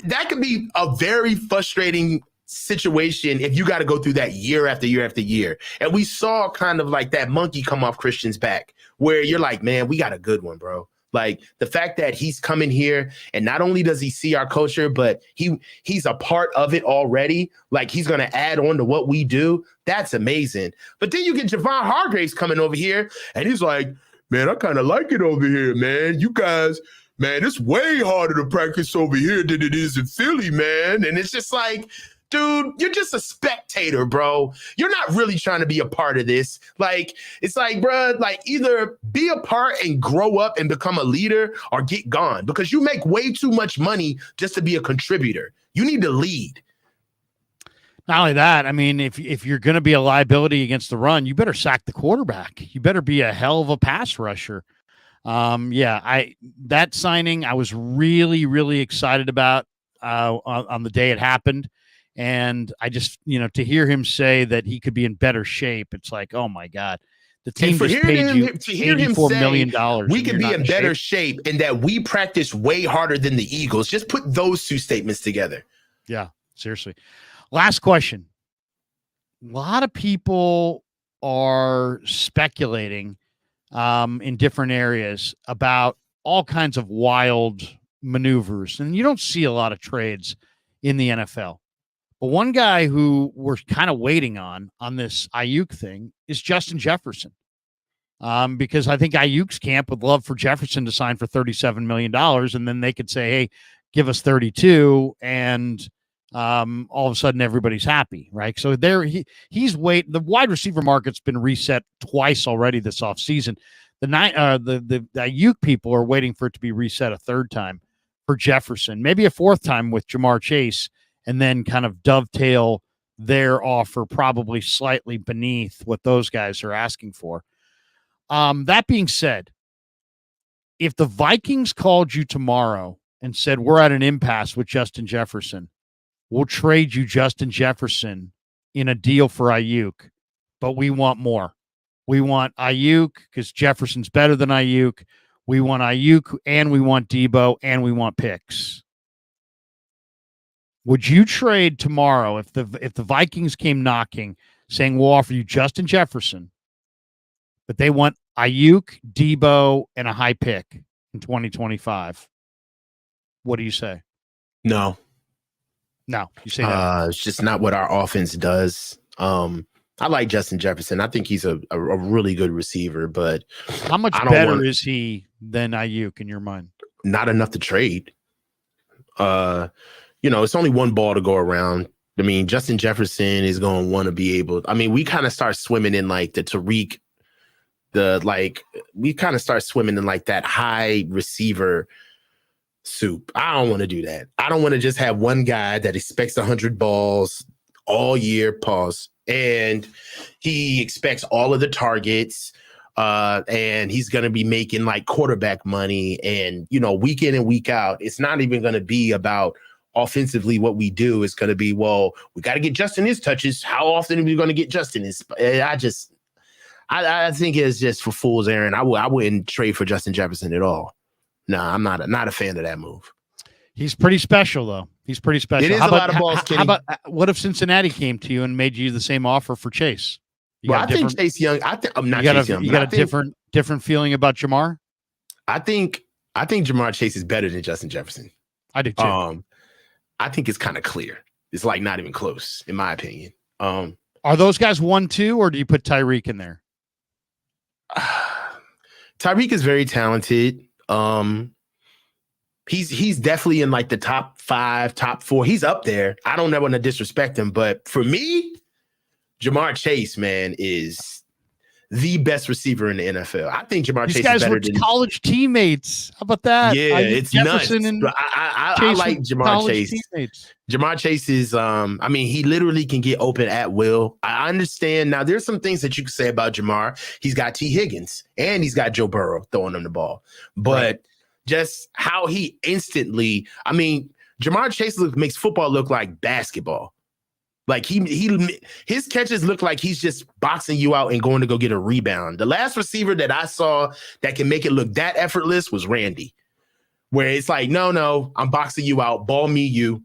that could be a very frustrating situation if you got to go through that year after year after year. And we saw kind of like that monkey come off Christian's back, where you're like, man, we got a good one, bro. Like, the fact that he's coming here and not only does he see our culture, but he's a part of it already. Like, he's going to add on to what we do. That's amazing. But then you get Javon Hargraves coming over here, and he's like, man, I kind of like it over here, man. You guys, man, it's way harder to practice over here than it is in Philly, man. And it's just like, dude, you're just a spectator, bro. You're not really trying to be a part of this. Like, it's like, bro, like, either be a part and grow up and become a leader, or get gone, because you make way too much money just to be a contributor. You need to lead. Not only that, I mean, if you're going to be a liability against the run, you better sack the quarterback. You better be a hell of a pass rusher. That signing I was really, really excited about on the day it happened. And I just, to hear him say that he could be in better shape, it's like, oh my God, the team just paid you $84 million. We could be in better shape, and that we practice way harder than the Eagles. Just put those two statements together. Yeah, seriously. Last question. A lot of people are speculating in different areas about all kinds of wild maneuvers, and you don't see a lot of trades in the NFL. But one guy who we're kind of waiting on this Ayuk thing is Justin Jefferson, because I think Ayuk's camp would love for Jefferson to sign for $37 million, and then they could say, hey, give us 32, and all of a sudden everybody's happy, right? So he's waiting. The wide receiver market's been reset twice already this offseason. The Ayuk people are waiting for it to be reset a third time for Jefferson, maybe a fourth time with Jamar Chase, and then kind of dovetail their offer probably slightly beneath what those guys are asking for. That being said, if the Vikings called you tomorrow and said, we're at an impasse with Justin Jefferson, we'll trade you Justin Jefferson in a deal for Ayuk, but we want more. We want Ayuk because Jefferson's better than Ayuk. We want Ayuk, and we want Debo, and we want picks. Would you trade tomorrow if the Vikings came knocking, saying we'll offer you Justin Jefferson, but they want Ayuk, Debo, and a high pick in 2025? What do you say? No, you say that. it's just not what our offense does. I like Justin Jefferson. I think he's a really good receiver, but how much better is he than Ayuk in your mind? Not enough to trade. It's only one ball to go around. I mean, Justin Jefferson is going to want to be able. I mean, we kind of start swimming in like the Tariq, we kind of start swimming in like that high receiver soup. I don't want to do that. I don't want to just have one guy that expects 100 balls all year, and he expects all of the targets, and he's going to be making like quarterback money, and, week in and week out. It's not even going to be about offensively what we do. Is going to be, well, we got to get Justin his touches. How often are we going to get Justin his? I think it's just for fool's errand. I wouldn't trade for Justin Jefferson at all. No, I'm not a fan of that move. He's pretty special, though. He's pretty special. It is a lot of balls, Kenny. How about what if Cincinnati came to you and made you the same offer for Chase? I think Chase Young. I'm not Chase Young. You got a different feeling about Jamar? I think Jamar Chase is better than Justin Jefferson. I do too. I think it's kind of clear. It's like not even close, in my opinion. Are those guys 1-2, or do you put Tyreek in there? Tyreek is very talented. He's definitely in like the top 5, top 4. He's up there. I don't ever want to disrespect him, but for me, Jamar Chase, man, is the best receiver in the NFL. I think Jamar Chase is better than college teammates. How about that? Yeah, it's Jefferson nuts. I like Jamar Chase. Teammates. Jamar Chase is, he literally can get open at will. I understand. Now, there's some things that you can say about Jamar. He's got T. Higgins, and he's got Joe Burrow throwing him the ball. But just how he instantly, Jamar Chase makes football look like basketball. Like his catches look like he's just boxing you out and going to go get a rebound. The last receiver that I saw that can make it look that effortless was Randy, where it's like, no, I'm boxing you out, ball me you.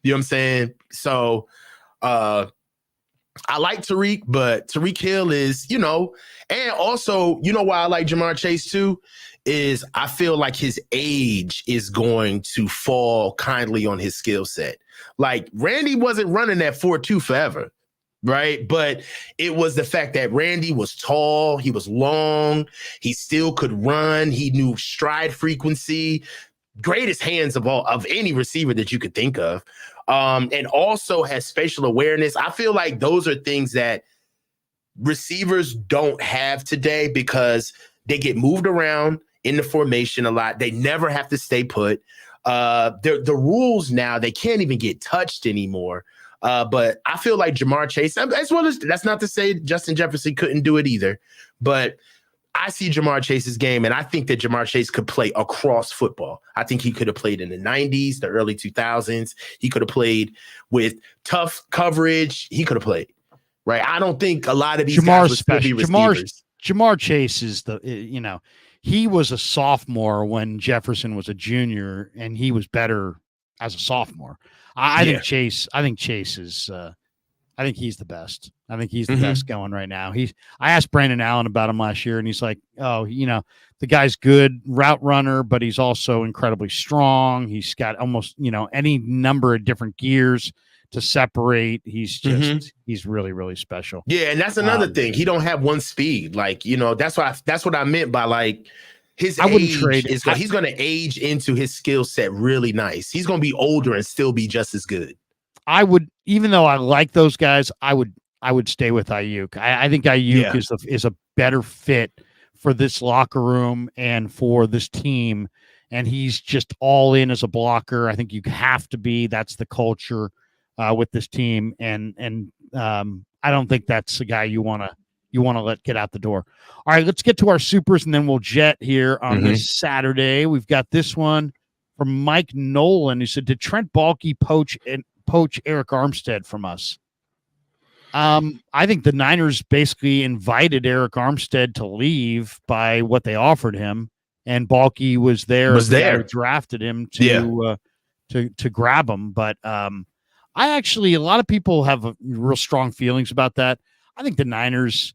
You know what I'm saying? So I like Tariq, but Tariq Hill is, and also, why I like Jamar Chase too, is I feel like his age is going to fall kindly on his skill set. Like Randy wasn't running that 4.2 forever, right? But it was the fact that Randy was tall, he was long, he still could run, he knew stride frequency, greatest hands of any receiver that you could think of, and also has spatial awareness. I feel like those are things that receivers don't have today because they get moved around in the formation a lot. They never have to stay put. The rules now, they can't even get touched anymore. But I feel like Jamar Chase, as well as, that's not to say Justin Jefferson couldn't do it either, but I see Jamar Chase's game, and I think that Jamar Chase could play across football. I think he could have played in the 90s, the early 2000s. He could have played with tough coverage. He could have played, right? I don't think a lot of these guys would still be receivers. Jamar Chase is he was a sophomore when Jefferson was a junior, and he was better as a sophomore. I think Chase is I think he's the best. I think he's the best going right now. I asked Brandon Allen about him last year, and he's like, the guy's good route runner, but he's also incredibly strong. He's got almost, any number of different gears to separate. He's just, he's really, really special. Yeah. And that's another thing. He don't have one speed. Like, that's what I meant by like his age he's going to age into his skill set really nice. He's going to be older and still be just as good. I would, even though I like those guys, I would stay with Ayuk. I think Ayuk is a better fit for this locker room and for this team. And he's just all in as a blocker. I think you have to be. That's the culture with this team. And I don't think that's the guy you want to let get out the door. All right, let's get to our supers, and then we'll jet here on this Saturday. We've got this one from Mike Nolan, who said, "Did Trent Baalke poach Eric Armstead from us?" I think the Niners basically invited Eric Armstead to leave by what they offered him, and Baalke was there. Drafted him to grab him. But a lot of people have real strong feelings about that. I think the Niners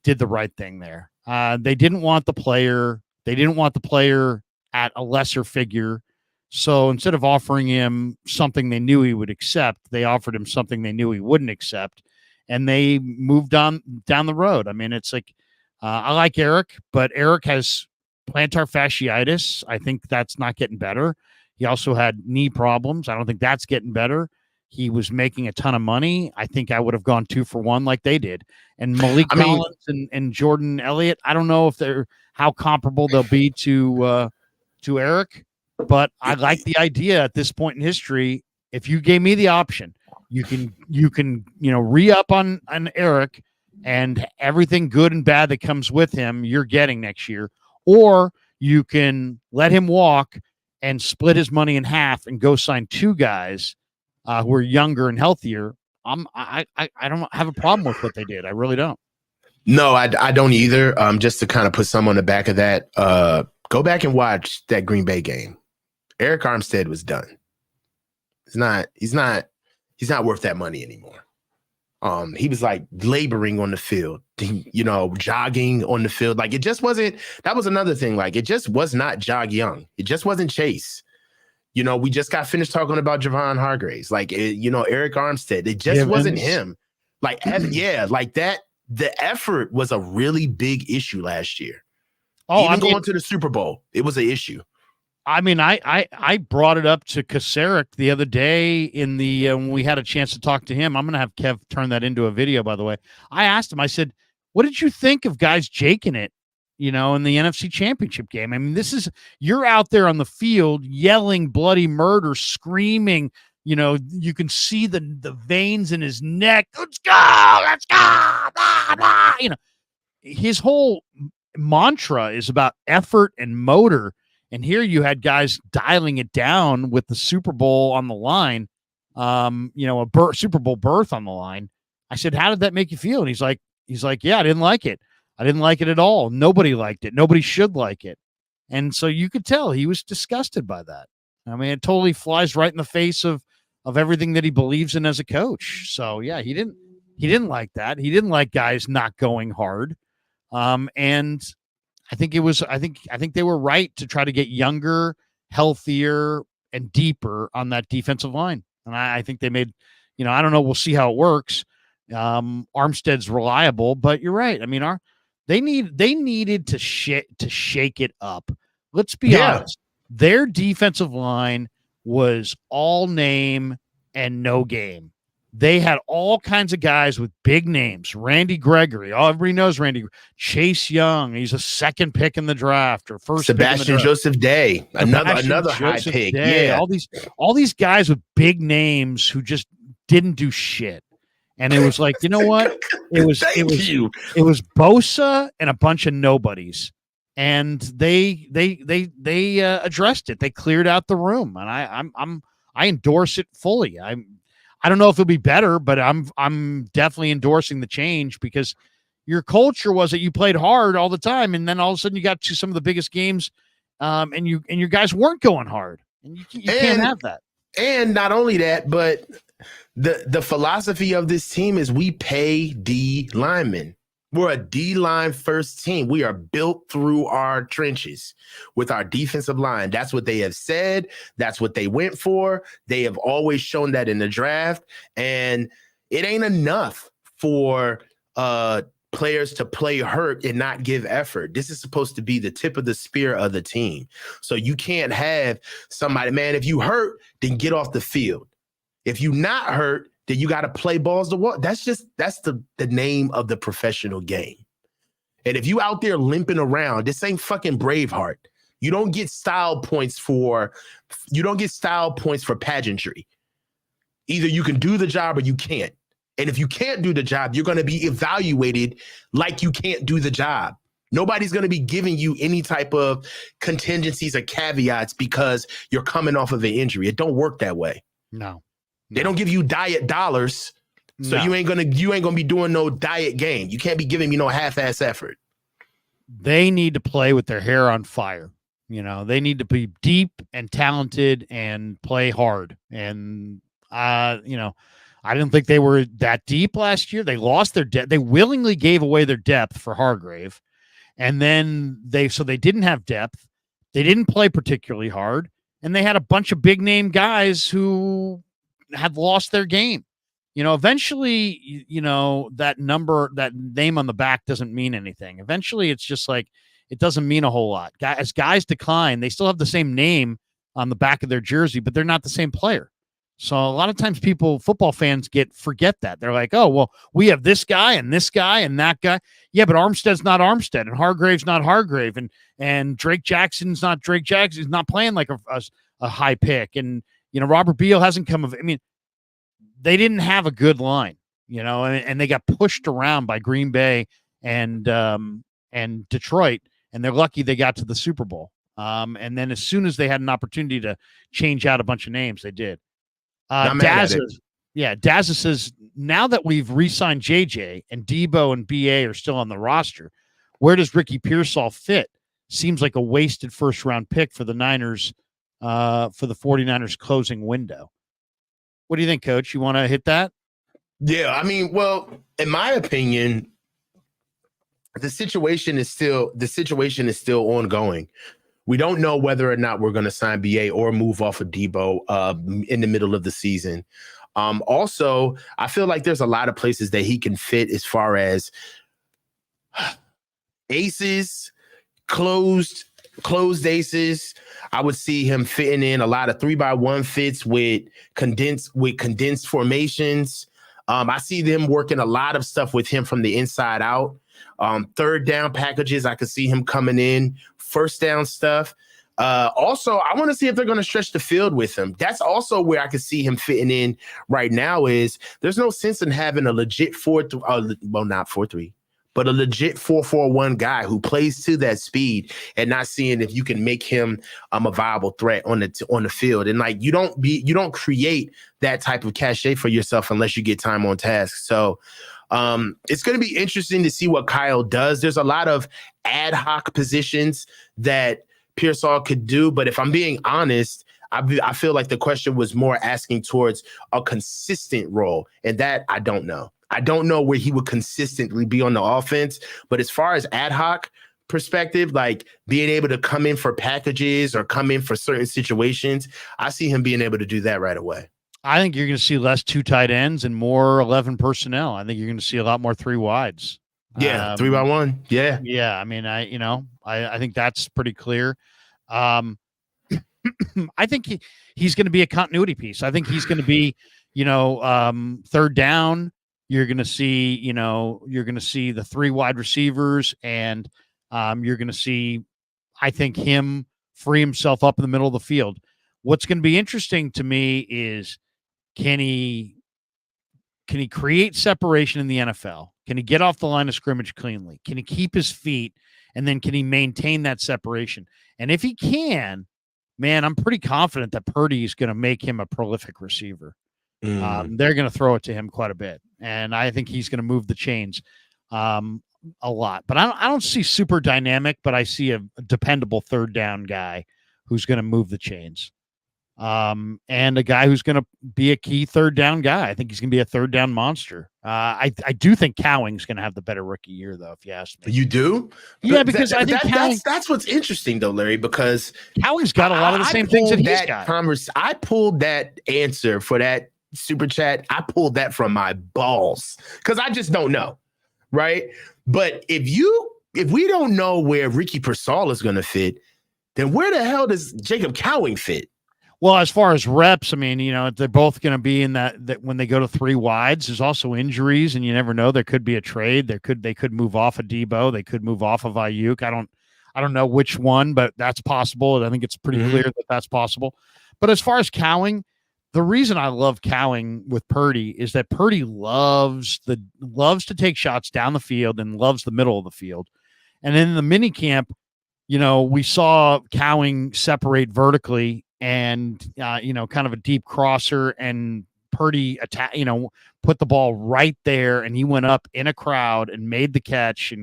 did the right thing there. They didn't want the player. They didn't want the player at a lesser figure. So instead of offering him something they knew he would accept, they offered him something they knew he wouldn't accept, and they moved on down the road. I mean, it's like, I like Eric, but Eric has plantar fasciitis. I think that's not getting better. He also had knee problems. I don't think that's getting better. He was making a ton of money. I think I would have gone 2 for 1 like they did. And Malik Collins and Jordan Elliott, I don't know if how comparable they'll be to Eric. But I like the idea at this point in history. If you gave me the option, you can re-up on Eric, and everything good and bad that comes with him, you're getting next year, or you can let him walk and split his money in half and go sign 2 guys who are younger and healthier. I don't have a problem with what they did. I really don't. No, I don't either. Just to kind of put some on the back of that, go back and watch that Green Bay game. Eric Armstead was done. He's not worth that money anymore. He was like laboring on the field, jogging on the field. Like, it just wasn't, that was another thing. Like, it just was not Jog Young. It just wasn't Chase. You know, we just got finished talking about Javon Hargraves, like, Eric Armstead. It just wasn't him. Like, like that. The effort was a really big issue last year. Going to the Super Bowl, it was an issue. I mean, I brought it up to Kasarik the other day in the when we had a chance to talk to him. I'm going to have Kev turn that into a video, by the way. I asked him, I said, what did you think of guys jaking it, in the NFC Championship game? I mean, you're out there on the field yelling bloody murder, screaming. You can see the veins in his neck. Let's go. Blah, blah. His whole mantra is about effort and motor. And here you had guys dialing it down with the Super Bowl on the line, Super Bowl berth on the line. I said, how did that make you feel? And he's like, yeah, I didn't like it. I didn't like it at all. Nobody liked it. Nobody should like it. And so you could tell he was disgusted by that. I mean, it totally flies right in the face of everything that he believes in as a coach. So yeah, he didn't like that. He didn't like guys not going hard. And I think they were right to try to get younger, healthier, and deeper on that defensive line. And I think they made, I don't know. We'll see how it works. Armstead's reliable, but you're right. I mean, they needed to shake it up. Let's be honest. Their defensive line was all name and no game. They had all kinds of guys with big names. Randy Gregory. Oh, everybody knows Randy. Chase Young. He's a second pick in the draft or first. Sebastian Joseph Day. Another high pick. Day. Yeah. All these guys with big names who just didn't do shit. And it was like, you know what? It was Bosa and a bunch of nobodies. And they addressed it. They cleared out the room. And I endorse it fully. I don't know if it'll be better, but I'm definitely endorsing the change because your culture was that you played hard all the time, and then all of a sudden you got to some of the biggest games, and your guys weren't going hard, and you can't have that. And not only that, but the philosophy of this team is we pay D linemen. We're a D-line first team. We are built through our trenches with our defensive line. That's what they have said. That's what they went for. They have always shown that in the draft. And it ain't enough for players to play hurt and not give effort. This is supposed to be the tip of the spear of the team. So you can't have somebody, man, if you hurt, then get off the field. If you not hurt, then you got to play balls to wall. That's the name of the professional game. And if you out there limping around, this ain't fucking Braveheart. You don't get style points for pageantry. Either you can do the job or you can't. And if you can't do the job, you're going to be evaluated like you can't do the job. Nobody's going to be giving you any type of contingencies or caveats because you're coming off of an injury. It don't work that way. No. They don't give you diet dollars, so you ain't gonna be doing no diet game. You can't be giving me no half-ass effort. They need to play with their hair on fire. They need to be deep and talented and play hard. And I didn't think they were that deep last year. They lost their depth. They willingly gave away their depth for Hargrave, and then they didn't have depth. They didn't play particularly hard, and they had a bunch of big name guys who had lost their game. Eventually, that name on the back doesn't mean anything. Eventually, it's just like, it doesn't mean a whole lot. As guys decline, they still have the same name on the back of their jersey, but they're not the same player. So a lot of times football fans forget that. They're like, oh, well, we have this guy and that guy. Yeah, but Armstead's not Armstead, and Hargrave's not Hargrave, and Drake Jackson's not Drake Jackson. He's not playing like a high pick. And Robert Beal hasn't come of. I mean, they didn't have a good line, and they got pushed around by Green Bay and Detroit, and they're lucky they got to the Super Bowl. And then as soon as they had an opportunity to change out a bunch of names, they did. Dazza says, now that we've re-signed JJ and Debo and BA are still on the roster, where does Ricky Pearsall fit? Seems like a wasted first-round pick for the Niners. For the 49ers closing window. What do you think, Coach? You want to hit that? Yeah, I mean, well, in my opinion, the situation is still ongoing We don't know whether or not we're going to sign BA or move off of Debo in the middle of the season. Also, I feel like there's a lot of places that he can fit as far as aces, closed aces. I would see him fitting in a lot of 3x1 fits with condensed formations. I see them working a lot of stuff with him from the inside out. Third down packages, I could see him coming in. First down stuff. Also, I want to see if they're going to stretch the field with him. That's also where I could see him fitting in right now. Is there's no sense in having a legit not 4-3, but a legit 4-4-1 guy who plays to that speed and not seeing if you can make him a viable threat on the field. And like you don't create that type of cachet for yourself unless you get time on task. So it's going to be interesting to see what Kyle does. There's a lot of ad hoc positions that Pearsall could do, but if I'm being honest, I feel like the question was more asking towards a consistent role, and that I don't know. I don't know where he would consistently be on the offense, but as far as ad hoc perspective, like being able to come in for packages or come in for certain situations, I see him being able to do that right away. I think you're going to see less 2 tight ends and more 11 personnel. I think you're going to see a lot more 3 wides. Yeah, 3x1. Yeah. Yeah. I mean, I think that's pretty clear. I think he's going to be a continuity piece. I think he's going to be, third down. You're going to see, the 3 wide receivers, and you're going to see, I think, him free himself up in the middle of the field. What's going to be interesting to me is can he create separation in the NFL? Can he get off the line of scrimmage cleanly? Can he keep his feet? And then can he maintain that separation? And if he can, man, I'm pretty confident that Purdy is going to make him a prolific receiver. They're going to throw it to him quite a bit. And I think he's going to move the chains a lot. But I don't see super dynamic, but I see a dependable third down guy who's going to move the chains. And a guy who's going to be a key third down guy. I think he's going to be a third down monster. I do think Cowing's going to have the better rookie year, though, if you ask me. You do? Yeah, because I think that's what's interesting, though, Larry, because Cowing's got a lot of the same things that he's got. I pulled that answer for that super chat. I pulled that from my balls because I just don't know, right? But if we don't know where Ricky Pearsall is going to fit, then where the hell does Jacob Cowing fit? Well, as far as reps, I mean, they're both going to be in that when they go to 3 wides. There's also injuries, and you never know. There could be a trade. They could move off of Debo. They could move off of Ayuk. I don't know which one, but that's possible. I think it's pretty clear that that's possible. But as far as Cowing, the reason I love Cowing with Purdy is that Purdy loves to take shots down the field and loves the middle of the field. And in the mini camp, we saw Cowing separate vertically and, kind of a deep crosser, and Purdy put the ball right there, and he went up in a crowd and made the catch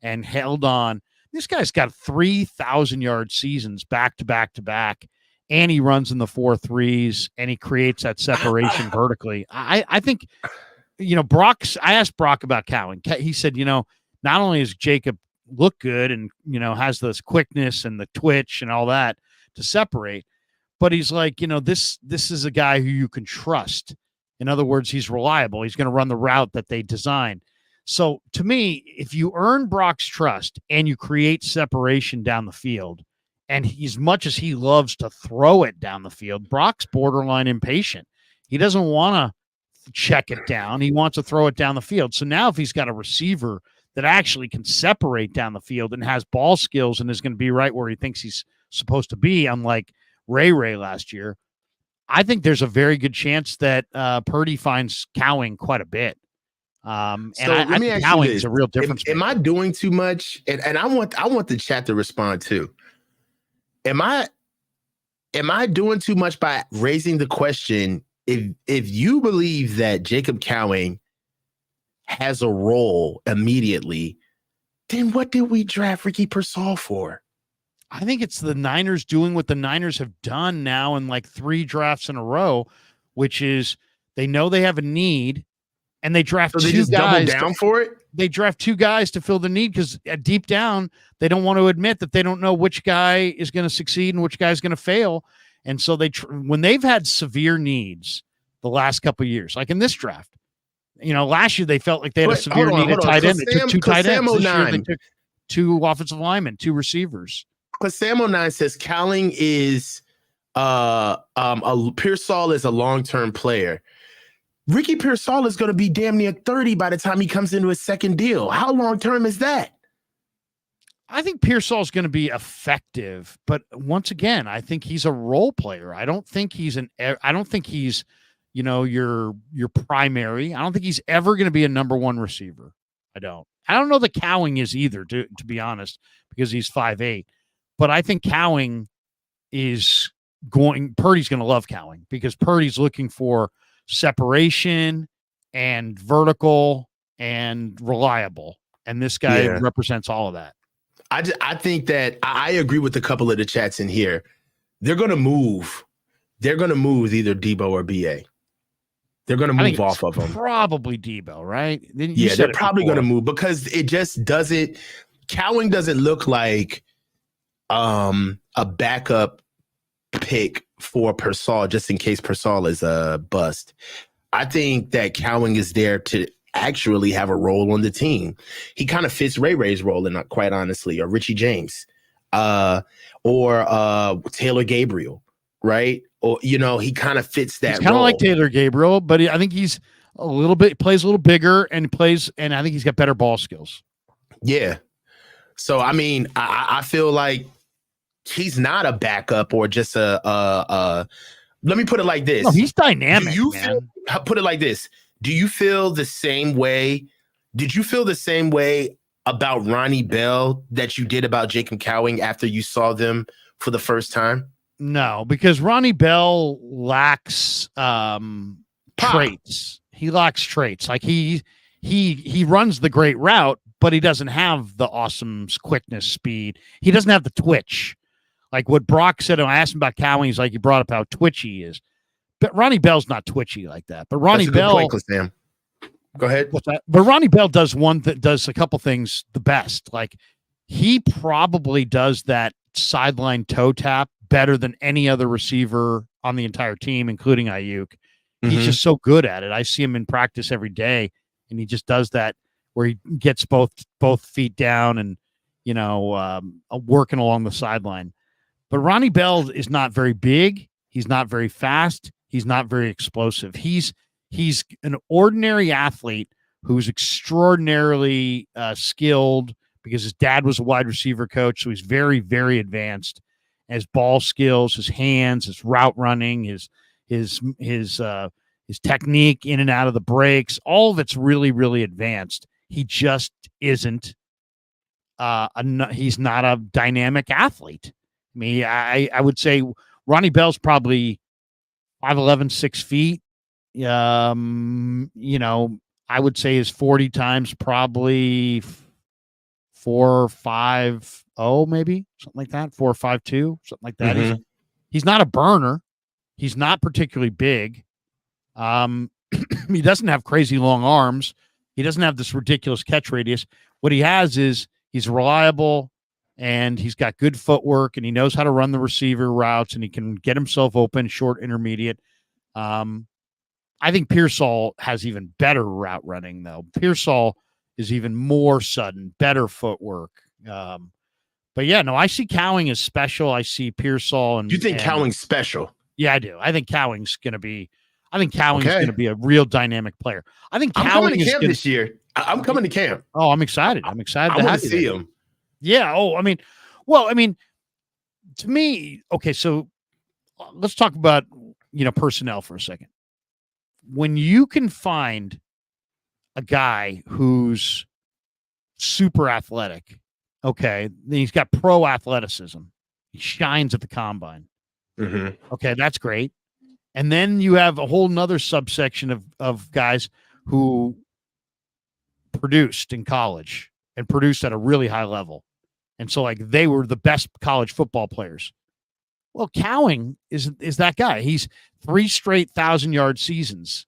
and held on. This guy's got 3,000-yard seasons back to back to back, and he runs in the 4.3s, and he creates that separation vertically. I think, I asked Brock about Cowing. He said, not only is Jacob look good and, has this quickness and the twitch and all that to separate, but he's like, this is a guy who you can trust. In other words, he's reliable. He's going to run the route that they designed. So to me, if you earn Brock's trust and you create separation down the field, and as much as he loves to throw it down the field, Brock's borderline impatient. He doesn't want to check it down. He wants to throw it down the field. So now if he's got a receiver that actually can separate down the field and has ball skills and is going to be right where he thinks he's supposed to be, unlike Ray last year, I think there's a very good chance that Purdy finds Cowing quite a bit. I think Cowing is a real difference. Am I doing too much? And I want the chat to respond too. Am I doing too much by raising the question? If you believe that Jacob Cowing has a role immediately, then what did we draft Ricky Pearsall for? I think it's the Niners doing what the Niners have done now in like 3 drafts in a row, which is they know they have a need and they draft 2 guys. Double down for it? they draft two guys to fill the need because deep down they don't want to admit that they don't know which guy is going to succeed and which guy is going to fail. And so when they've had severe needs the last couple of years, like in this draft, last year they felt like they had a severe need at tight end. They took two tight ends. This year they took two offensive linemen, two receivers. Because Sam 09 says Cowling is Pearsall is a long-term player. Ricky Pearsall is going to be damn near 30 by the time he comes into his second deal. How long-term is that? I think Pearsall is going to be effective, but once again, I think he's a role player. I don't think he's your primary. I don't think he's ever going to be a number one receiver. I don't know that Cowing is either, to be honest, because he's 5'8". But I think Cowing is Purdy's going to love Cowing because Purdy's looking for separation and vertical and reliable. And this guy represents all of that. I think that I agree with a couple of the chats in here. They're going to move. They're going to move either Debo or BA. They're going to move off of them. Probably Debo, right? They're probably going to move because it just doesn't. Cowing doesn't look like a backup pick for Pearsall just in case Pearsall is a bust. I think that Cowing is there to actually have a role on the team. He kind of fits Ray Ray's role, and quite honestly, or Richie James, or Taylor Gabriel, right? Or he kind of fits that. He's kind of like Taylor Gabriel, but I think he's plays a little bigger and I think he's got better ball skills. Yeah. So I mean, I feel like he's not a backup or just a. Let me put it like this. No, he's dynamic. Put it like this. Do you feel the same way? Did you feel the same way about Ronnie Bell that you did about Jacob Cowing after you saw them for the first time? No, because Ronnie Bell lacks traits. He lacks traits. Like he runs the great route, but he doesn't have the awesome quickness, speed. He doesn't have the twitch. Like what Brock said, when I asked him about Cowing, he's like, he brought up how twitchy he is. But Ronnie Bell's not twitchy like that. But Ronnie Bell, Sam. Go ahead. What's that? But Ronnie Bell does a couple things the best. Like he probably does that sideline toe tap better than any other receiver on the entire team, including Ayuk. He's just so good at it. I see him in practice every day, and he just does that where he gets both feet down and working along the sideline. But Ronnie Bell is not very big. He's not very fast. He's not very explosive. He's an ordinary athlete who's extraordinarily skilled because his dad was a wide receiver coach, so he's very, very advanced. His ball skills, his hands, his route running, his technique in and out of the breaks, all of it's really, really advanced. He just isn't. He's not a dynamic athlete. I mean, I would say Ronnie Bell's probably 5'11", 6 feet. I would say his 40 times probably 4.50, maybe something like that. 4.52, something like that. He's not a burner. He's not particularly big. He doesn't have crazy long arms. He doesn't have this ridiculous catch radius. What he has is he's reliable and he's got good footwork and he knows how to run the receiver routes and he can get himself open, short, intermediate. I think Pearsall has even better route running, though. Pearsall is even more sudden, better footwork. But yeah, no, I see Cowing as special. I see Pearsall and you think Cowing's special? Yeah, I do. I think Cowing's going to be a real dynamic player. I think I'm Cowing coming to camp this year. I'm coming to camp. Oh, I'm excited. I'm excited I want to see him. Yeah. Oh, I mean, to me, okay. So let's talk about personnel for a second. When you can find a guy who's super athletic, okay, then he's got pro athleticism. He shines at the combine. Okay, that's great. And then you have a whole nother subsection of guys who produced in college and produced at a really high level. And so like they were the best college football players. Well, Cowing is that guy. He's 3 straight 1,000-yard seasons.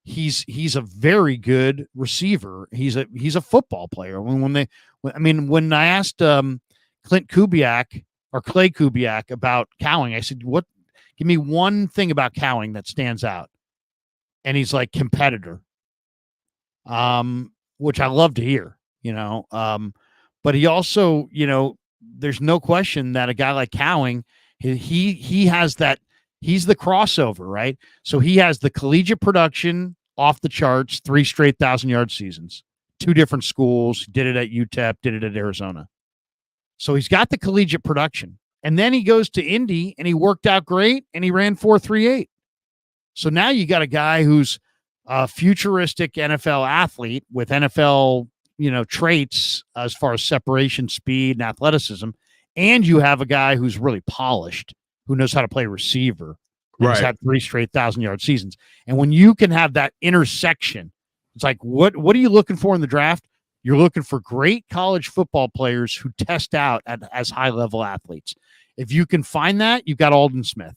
he's a very good receiver. He's a football player. When I asked Clay Kubiak about Cowing, I said, give me one thing about Cowing that stands out. And he's like, competitor. Which I love to hear, but he also, there's no question that a guy like Cowing, he has that, he's the crossover, right? So he has the collegiate production off the charts, 3 straight 1,000-yard seasons, 2 different schools, did it at UTEP, did it at Arizona. So he's got the collegiate production. And then he goes to Indy and he worked out great and he ran 4.38. So now you got a guy who's a futuristic NFL athlete with NFL, traits as far as separation, speed, and athleticism. And you have a guy who's really polished, who knows how to play receiver. Right. He's had 3 straight 1,000-yard seasons. And when you can have that intersection, it's like, what are you looking for in the draft? You're looking for great college football players who test out as high-level athletes. If you can find that, you've got Aldon Smith,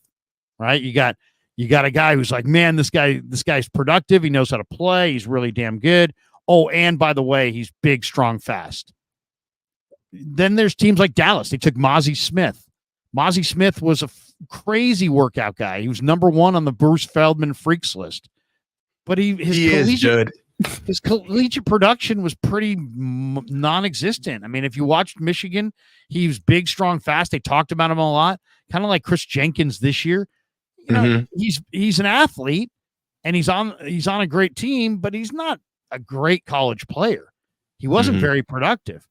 right? You got a guy who's like, man, this guy's productive. He knows how to play. He's really damn good. Oh, and by the way, he's big, strong, fast. Then there's teams like Dallas. They took Mozzie Smith. Mozzie Smith was a crazy workout guy. He was number 1 on the Bruce Feldman freaks list. But his collegiate production was pretty non-existent. I mean, if you watched Michigan, he was big, strong, fast. They talked about him a lot, kind of like Chris Jenkins this year. He's an athlete and he's on a great team, but he's not a great college player. He wasn't very productive.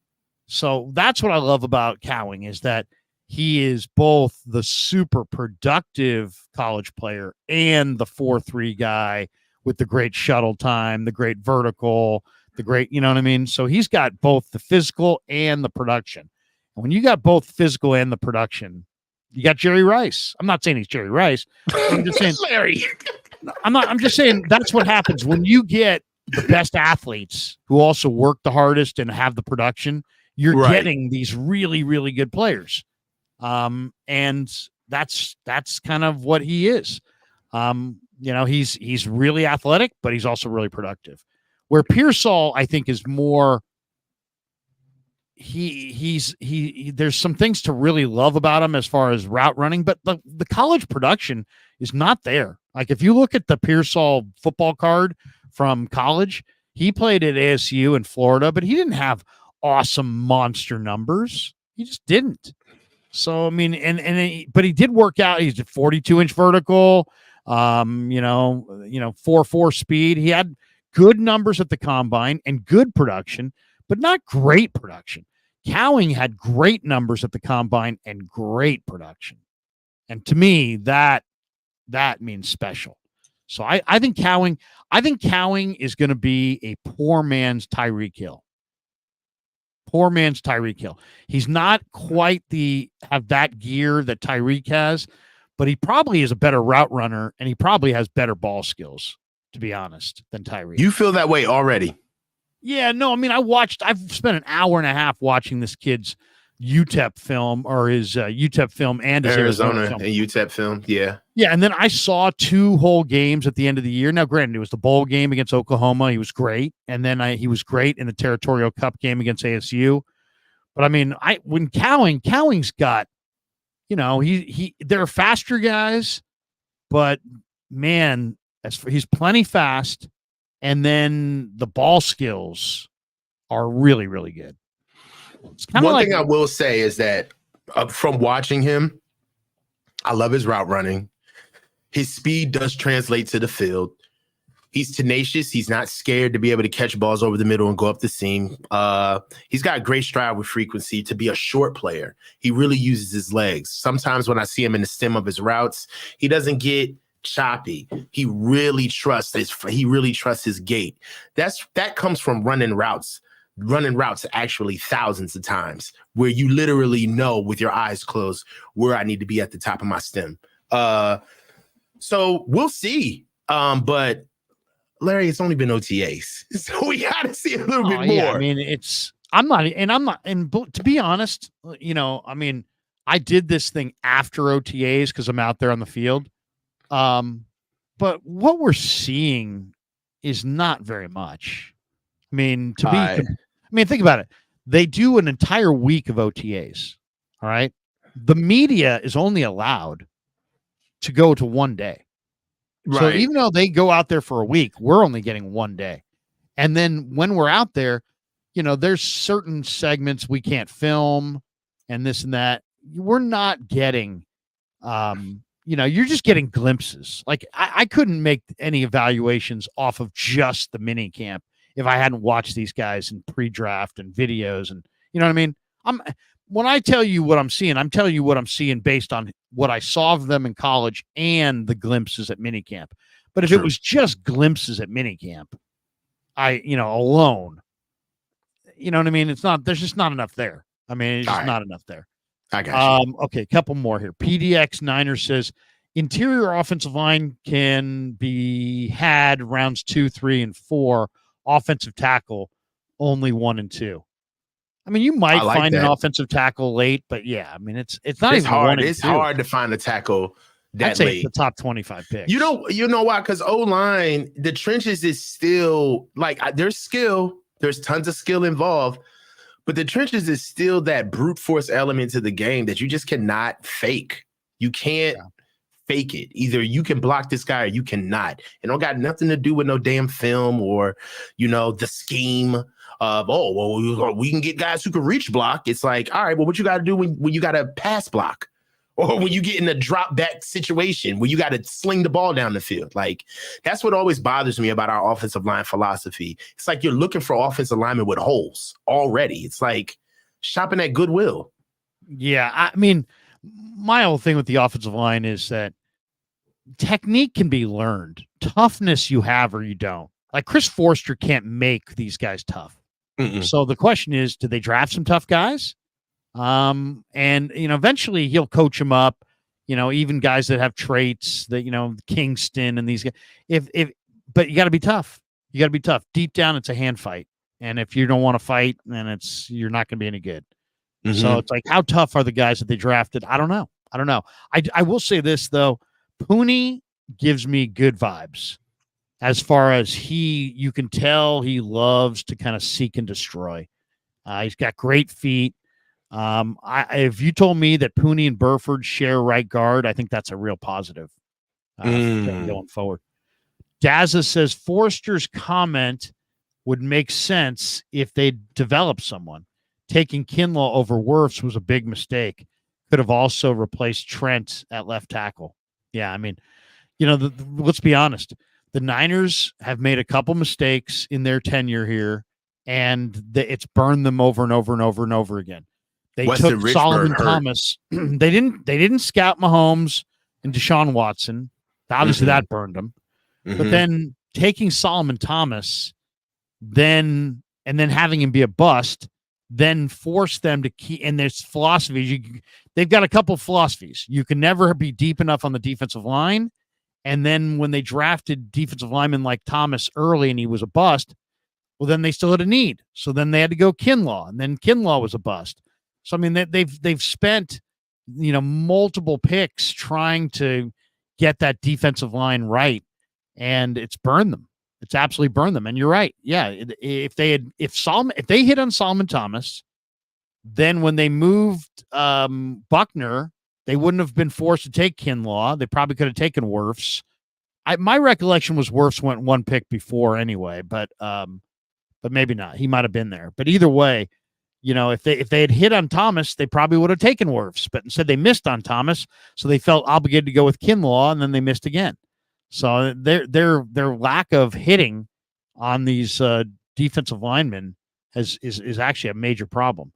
So that's what I love about Cowing, is that he is both the super productive college player and the 4.3 guy with the great shuttle time, the great vertical, the great, you know what I mean? So he's got both the physical and the production. And when you got both physical and the production, you got Jerry Rice. I'm not saying he's Jerry Rice. I'm just saying Larry. I'm just saying that's what happens when you get the best athletes who also work the hardest and have the production. You're getting these really, really good players. And that's kind of what he is. He's really athletic, but he's also really productive. Where Pearsall, I think, is more. There's some things to really love about him as far as route running, but the college production is not there. Like if you look at the Pearsall football card from college, he played at ASU in Florida, but he didn't have awesome monster numbers. He just didn't. So, I mean, but he did work out. He's a 42-inch vertical, 4.4 speed. He had good numbers at the combine and good production, but not great production. Cowing had great numbers at the combine and great production. And to me, that means special. So I think Cowing is going to be a poor man's Tyreek Hill. Poor man's Tyreek Hill. He's not quite have that gear that Tyreek has, but he probably is a better route runner and he probably has better ball skills, to be honest, than Tyreek. You feel that way already? Yeah, no, I mean, I've spent an hour and a half watching this kid's UTEP film or his UTEP film and his Arizona film. And UTEP film. Yeah. Yeah. And then I saw 2 whole games at the end of the year. Now, granted, it was the bowl game against Oklahoma. He was great. And then he was great in the Territorial Cup game against ASU. But I mean, when Cowing's got, they're faster guys, but man, he's plenty fast. And then the ball skills are really, really good. One thing I will say is that from watching him, I love his route running. His speed does translate to the field. He's tenacious. He's not scared to be able to catch balls over the middle and go up the seam. He's got great stride with frequency to be a short player. He really uses his legs. Sometimes when I see him in the stem of his routes, he doesn't get choppy. He really trusts his gait. That comes from running routes actually thousands of times where you literally know with your eyes closed where I need to be at the top of my stem. So we'll see. But Larry, it's only been OTAs, so we got to see a little bit more. Yeah, I mean, to be honest, I mean, I did this thing after OTAs because I'm out there on the field. But what we're seeing is not very much. I mean, think about it. They do an entire week of OTAs. All right. The media is only allowed to go to 1 day. Right. So even though they go out there for a week, we're only getting 1 day. And then when we're out there, there's certain segments we can't film and this and that. We're not getting, you're just getting glimpses. Like I couldn't make any evaluations off of just the mini camp if I hadn't watched these guys in pre-draft and videos. And you know what I mean? When I tell you what I'm seeing, I'm telling you what I'm seeing based on what I saw of them in college and the glimpses at minicamp. But if it was just glimpses at minicamp, alone, you know what I mean? There's just not enough there. I mean, it's just not enough there. I got you. Okay, a couple more here. PDX Niner says interior offensive line can be had rounds 2, 3, and 4. Offensive tackle only 1 and 2. I mean, you might find an offensive tackle late, but yeah, I mean, it's not even hard. It's hard to find a tackle that late. The top 25 picks. You know why? Because O-line, the trenches is still like there's skill. There's tons of skill involved, but the trenches is still that brute force element to the game that you just cannot fake. You can't fake it. Either you can block this guy or you cannot. It don't got nothing to do with no damn film or, the scheme of, we can get guys who can reach block. It's like, all right, well, what you got to do when you got to pass block or when you get in a drop back situation where you got to sling the ball down the field. Like, that's what always bothers me about our offensive line philosophy. It's like you're looking for offensive linemen with holes already. It's like shopping at Goodwill. Yeah, I mean, my whole thing with the offensive line is that technique can be learned. Toughness you have or you don't. Like Chris Foerster can't make these guys tough. Mm-mm. So the question is, do they draft some tough guys? And eventually he'll coach them up, even guys that have traits that, Kingston and these guys, but you got to be tough. You got to be tough. Deep down, it's a hand fight. And if you don't want to fight, then you're not going to be any good. Mm-hmm. So it's like, how tough are the guys that they drafted? I don't know. I will say this though. Pooney gives me good vibes as far as you can tell he loves to kind of seek and destroy. He's got great feet. If you told me that Pooney and Burford share right guard, I think that's a real positive going forward. Dazza says Foerster's comment would make sense if they developed someone. Taking Kinlaw over Wirfs was a big mistake. Could have also replaced Trent at left tackle. Yeah, I mean, let's be honest. The Niners have made a couple mistakes in their tenure here, and it's burned them over and over and over and over again. They took Solomon Thomas. They didn't scout Mahomes and Deshaun Watson. Obviously, that burned them. Mm-hmm. But then taking Solomon Thomas, and then having him be a bust, then force them to keep. And there's philosophies. They've got a couple of philosophies. You can never be deep enough on the defensive line. And then when they drafted defensive linemen like Thomas early and he was a bust, well, then they still had a need. So then they had to go Kinlaw, and then Kinlaw was a bust. So, I mean, they've spent, multiple picks trying to get that defensive line right, and it's burned them. It's absolutely burned them. And you're right. Yeah. If they hit on Solomon Thomas, then when they moved Buckner, they wouldn't have been forced to take Kinlaw. They probably could have taken Wirfs. My recollection was Wirfs went 1 pick before anyway, but maybe not. He might have been there. But either way, if they had hit on Thomas, they probably would have taken Wirfs. But instead, they missed on Thomas, so they felt obligated to go with Kinlaw, and then they missed again. So their lack of hitting on these defensive linemen is actually a major problem.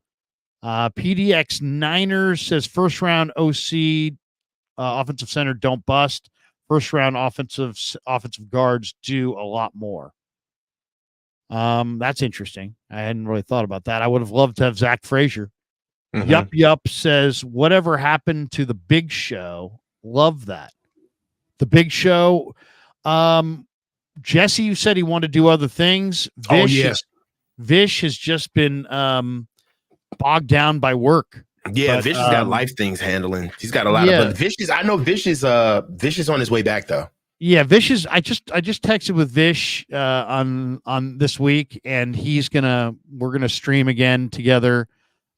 PDX Niners says first round OC offensive center don't bust. First round offensive guards do a lot more. That's interesting. I hadn't really thought about that. I would have loved to have Zach Frazier. Mm-hmm. Yup says whatever happened to the Big Show. Love that. The Big Show. Jesse said he wanted to do other things. Vish has just been bogged down by work. Yeah, Vish has got life things handling. He's got a lot of. But I know Vish is on his way back though. Yeah, Vish is. I just texted with Vish on this week, and we're gonna stream again together.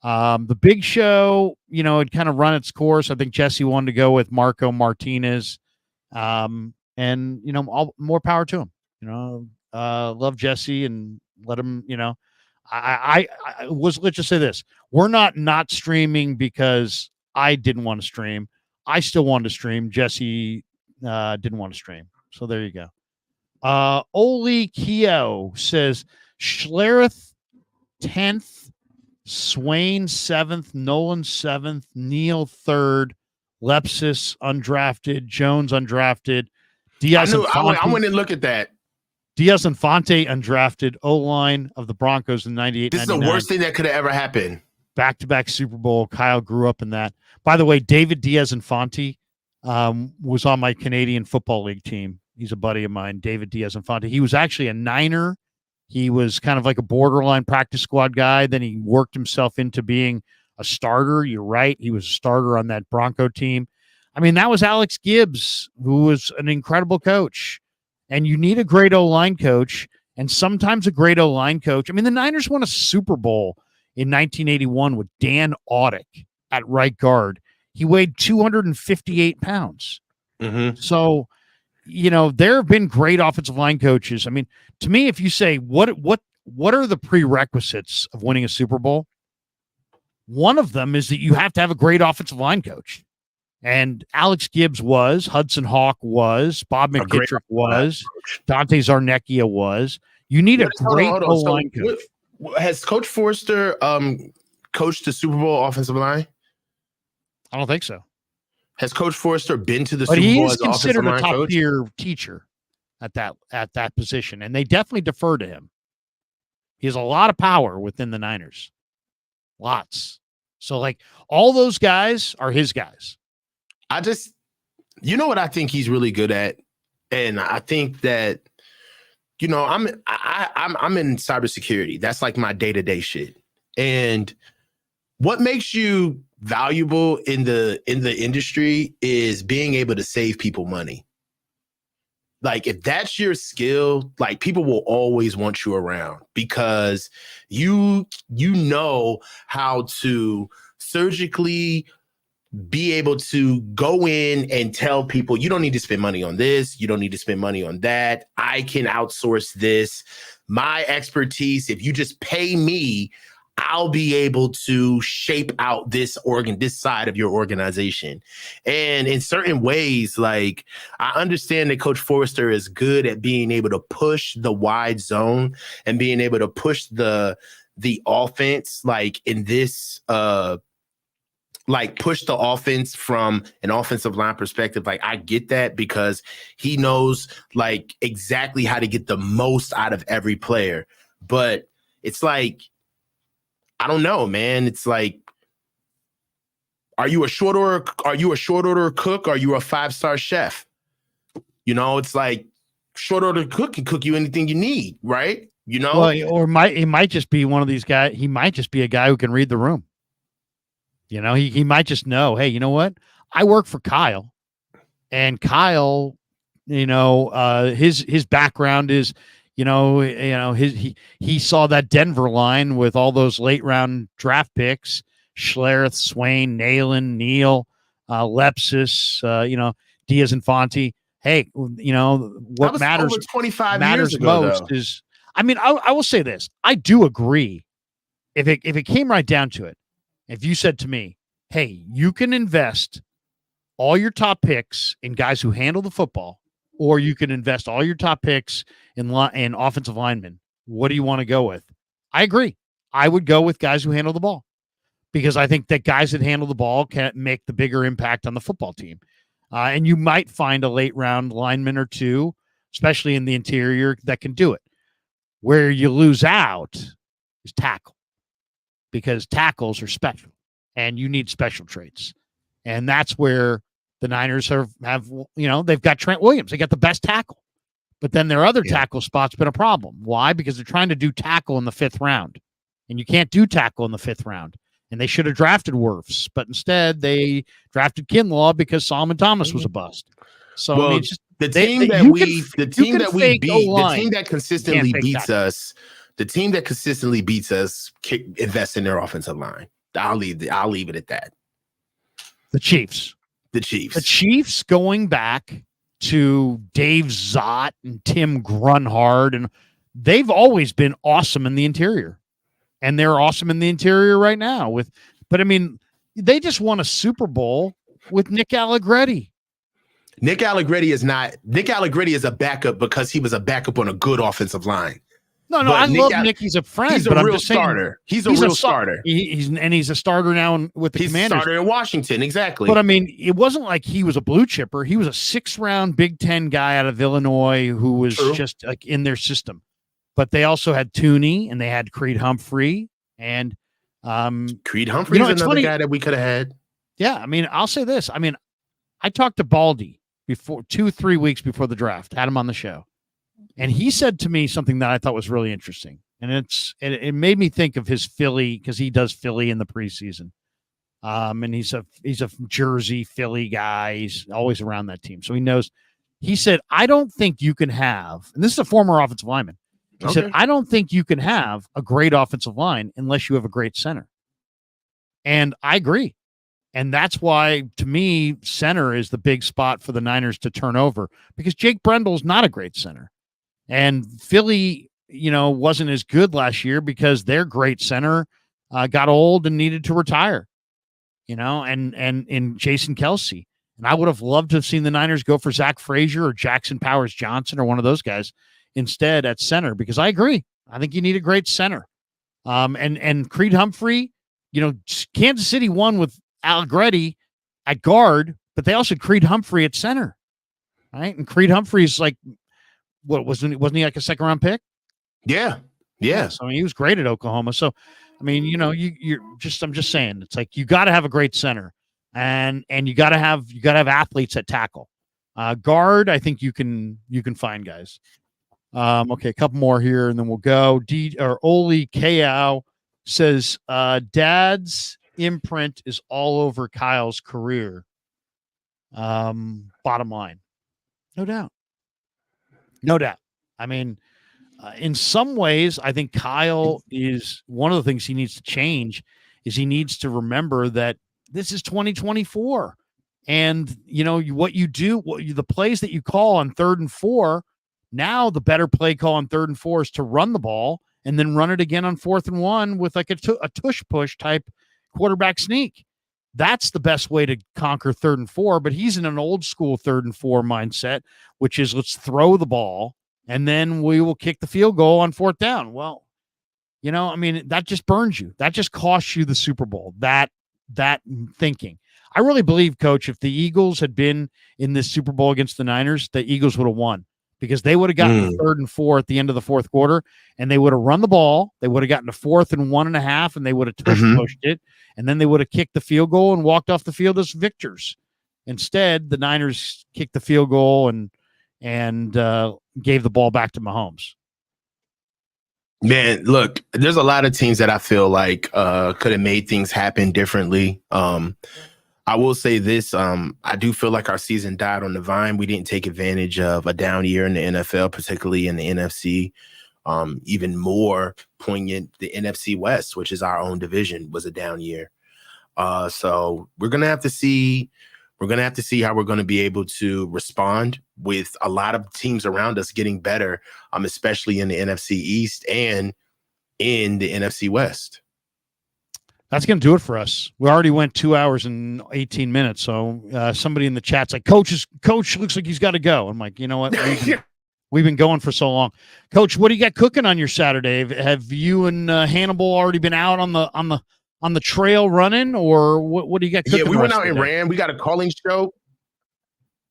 The big show, it kind of run its course. I think Jesse wanted to go with Marco Martinez, and more power to him. Love Jesse and let him. Let's just say this: we're not streaming because I didn't want to stream. I still wanted to stream. Jesse didn't want to stream. So there you go. Oli Keo says Schlereth 10th, Swain 7th, Nolan 7th, Neal 3rd, Lepsis undrafted, Jones undrafted, Diaz I went and look at that. Diaz Infante undrafted, O-line of the Broncos in 98. This is the worst thing that could have ever happened. Back-to-back Super Bowl. Kyle grew up in that. By the way, David Diaz Infante was on my Canadian Football League team. He's a buddy of mine, David Diaz Infante. He was actually a Niner. He was kind of like a borderline practice squad guy. Then he worked himself into being a starter. You're right. He was a starter on that Bronco team. I mean, that was Alex Gibbs, who was an incredible coach. And you need a great O-line coach, and sometimes a great O-line coach. I mean, the Niners won a Super Bowl in 1981 with Dan Audick at right guard. He weighed 258 pounds. Mm-hmm. So, there have been great offensive line coaches. I mean, to me, if you say what are the prerequisites of winning a Super Bowl, one of them is that you have to have a great offensive line coach. And Alex Gibbs was, Hudson Hawk was, Bob McKittrick was, Dante Zarnecchia was. You need a great O-line coach. Has Coach Foerster coached the Super Bowl offensive line? I don't think so. Has Coach Foerster been to the Super Bowl? But he is considered a top-tier teacher at that position, and they definitely defer to him. He has a lot of power within the Niners. Lots. So, all those guys are his guys. What I think he's really good at, and I think that, I'm in cybersecurity. That's like my day-to-day shit. And what makes you valuable in the industry is being able to save people money. Like, if that's your skill, people will always want you around because you know how to surgically be able to go in and tell people, you don't need to spend money on this. You don't need to spend money on that. I can outsource this. My expertise, if you just pay me, I'll be able to shape out this side of your organization. And in certain ways, I understand that Coach Foerster is good at being able to push the wide zone and being able to push the offense, in this, push the offense from an offensive line perspective. I get that because he knows exactly how to get the most out of every player. But it's I don't know, man. It's are you a short order cook? Are you a 5-star chef? It's short order cook can cook you anything you need, right? Well, or it might just be one of these guys. He might just be a guy who can read the room. He might just know, hey, you know what? I work for Kyle, and Kyle, his background is, he saw that Denver line with all those late round draft picks, Schlereth, Swain, Nalen, Neal, Lepsis, Diaz Infante. Hey, what matters over 25 matters years ago, most though. is, I will say this. I do agree. If it came right down to it, if you said to me, hey, you can invest all your top picks in guys who handle the football, or you can invest all your top picks in offensive linemen, what do you want to go with? I agree. I would go with guys who handle the ball because I think that guys that handle the ball can make the bigger impact on the football team. And you might find a late round lineman or two, especially in the interior, that can do it. Where you lose out is tackle. Because tackles are special and you need special traits. And that's where the Niners have they've got Trent Williams. They got the best tackle. But then their other tackle spot's been a problem. Why? Because they're trying to do tackle in the 5th round. And you can't do tackle in the 5th round. And they should have drafted Wirfs. But instead, they drafted Kinlaw because Solomon Thomas was a bust. So, The team that consistently beats us, invest in their offensive line. I'll leave it at that. The Chiefs going back to Dave Zott and Tim Grunhard, and they've always been awesome in the interior, and they're awesome in the interior right now. But I mean, they just won a Super Bowl with Nick Allegretti. Nick Allegretti is a backup because he was a backup on a good offensive line. No, I love Nick. He's a friend. He's a real starter. He's a real starter. He's a starter now with the Commanders. He's a starter in Washington, exactly. But I mean, it wasn't like he was a blue chipper. He was a 6th-round Big Ten guy out of Illinois who was just like in their system. But they also had Tooney and they had Creed Humphrey and Creed Humphrey is another guy that we could have had. Yeah, I mean, I'll say this. I mean, I talked to Baldy before 2-3 weeks before the draft, had him on the show. And he said to me something that I thought was really interesting. And it made me think of his Philly, because he does Philly in the preseason. And he's a Jersey Philly guy. He's always around that team. So he knows. He said, I don't think you can have, and this is a former offensive lineman. He said, I don't think you can have a great offensive line unless you have a great center. And I agree. And that's why, to me, center is the big spot for the Niners to turn over, because Jake Brendel's not a great center. And Philly, wasn't as good last year because their great center got old and needed to retire, and in Jason Kelsey. And I would have loved to have seen the Niners go for Zach Frazier or Jackson Powers Johnson or one of those guys instead at center, because I agree. I think you need a great center. And Creed Humphrey, Kansas City won with Allegretti at guard, but they also had Creed Humphrey at center, right? And Creed Humphrey's like, wasn't he like a 2nd-round pick? Yeah. So I mean, he was great at Oklahoma. So I mean, I'm just saying, it's like you got to have a great center, and you got to have athletes at tackle. Guard, I think you can find guys. Okay, a couple more here, and then we'll go. Oli Kao says, Dad's imprint is all over Kyle's career. Bottom line, no doubt. I mean, in some ways, I think Kyle is one of the things he needs to change is he needs to remember that this is 2024. And, what you do, the plays that you call on 3rd and 4, now the better play call on 3rd and 4 is to run the ball and then run it again on 4th and 1 with like a tush push type quarterback sneak. That's the best way to conquer 3rd and 4, but he's in an old school 3rd and 4 mindset, which is let's throw the ball and then we will kick the field goal on 4th down. Well, that just burns you. That just costs you the Super Bowl, that thinking. I really believe, Coach, if the Eagles had been in this Super Bowl against the Niners, the Eagles would have won, because they would have gotten 3rd and 4 at the end of the 4th quarter, and they would have run the ball. They would have gotten to 4th and 1.5, and they would have pushed it, and then they would have kicked the field goal and walked off the field as victors. Instead, the Niners kicked the field goal and gave the ball back to Mahomes. Man, look, there's a lot of teams that I feel like could have made things happen differently. I will say this. I do feel like our season died on the vine. We didn't take advantage of a down year in the NFL, particularly in the NFC. Even more poignant, the NFC West, which is our own division, was a down year. So we're going to have to see. We're going to have to see how we're going to be able to respond with a lot of teams around us getting better, especially in the NFC East and in the NFC West. That's going to do it for us. We already went 2 hours and 18 minutes. So somebody in the chat's like, Coach looks like he's got to go. I'm like, you know what? We've been going for so long. Coach, what do you got cooking on your Saturday? Have you and Hannibal already been out on the trail running, or what do you got cooking? Yeah, we went out and ran. We got a call-in show.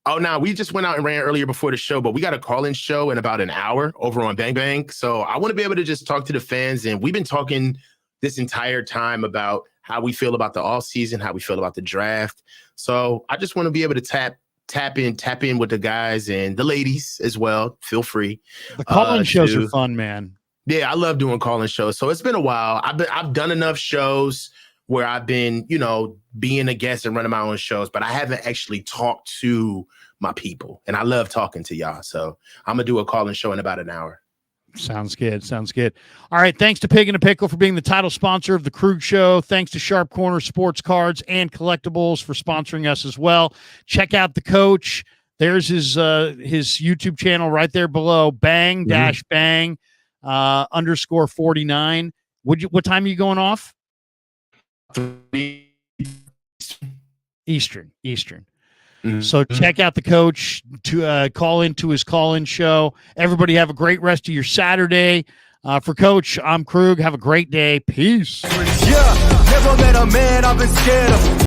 Oh, no, we just went out and ran earlier before the show, but we got a call-in show in about an hour over on Bang Bang. So I want to be able to just talk to the fans, and we've been talking this entire time about how we feel about the offseason, how we feel about the draft. So I just want to be able to tap in with the guys and the ladies as well. Feel free. The call-in shows are fun, man. Yeah, I love doing call-in shows. So it's been a while. I've done enough shows where I've been, you know, being a guest and running my own shows, but I haven't actually talked to my people. And I love talking to y'all. So I'm going to do a call-in show in about an hour. Sounds good. Sounds good. All right. Thanks to Pig and a Pickle for being the title sponsor of the Krueger Show. Thanks to Sharp Corner Sports Cards and Collectibles for sponsoring us as well. Check out the coach. There's his YouTube channel right there below. Bang dash bang underscore 49. What time are you going off? Eastern. So check out the coach to call into his call-in show. Everybody have a great rest of your Saturday. For Coach, I'm Krug. Have a great day. Peace. Yeah, never met a man I've been scared of.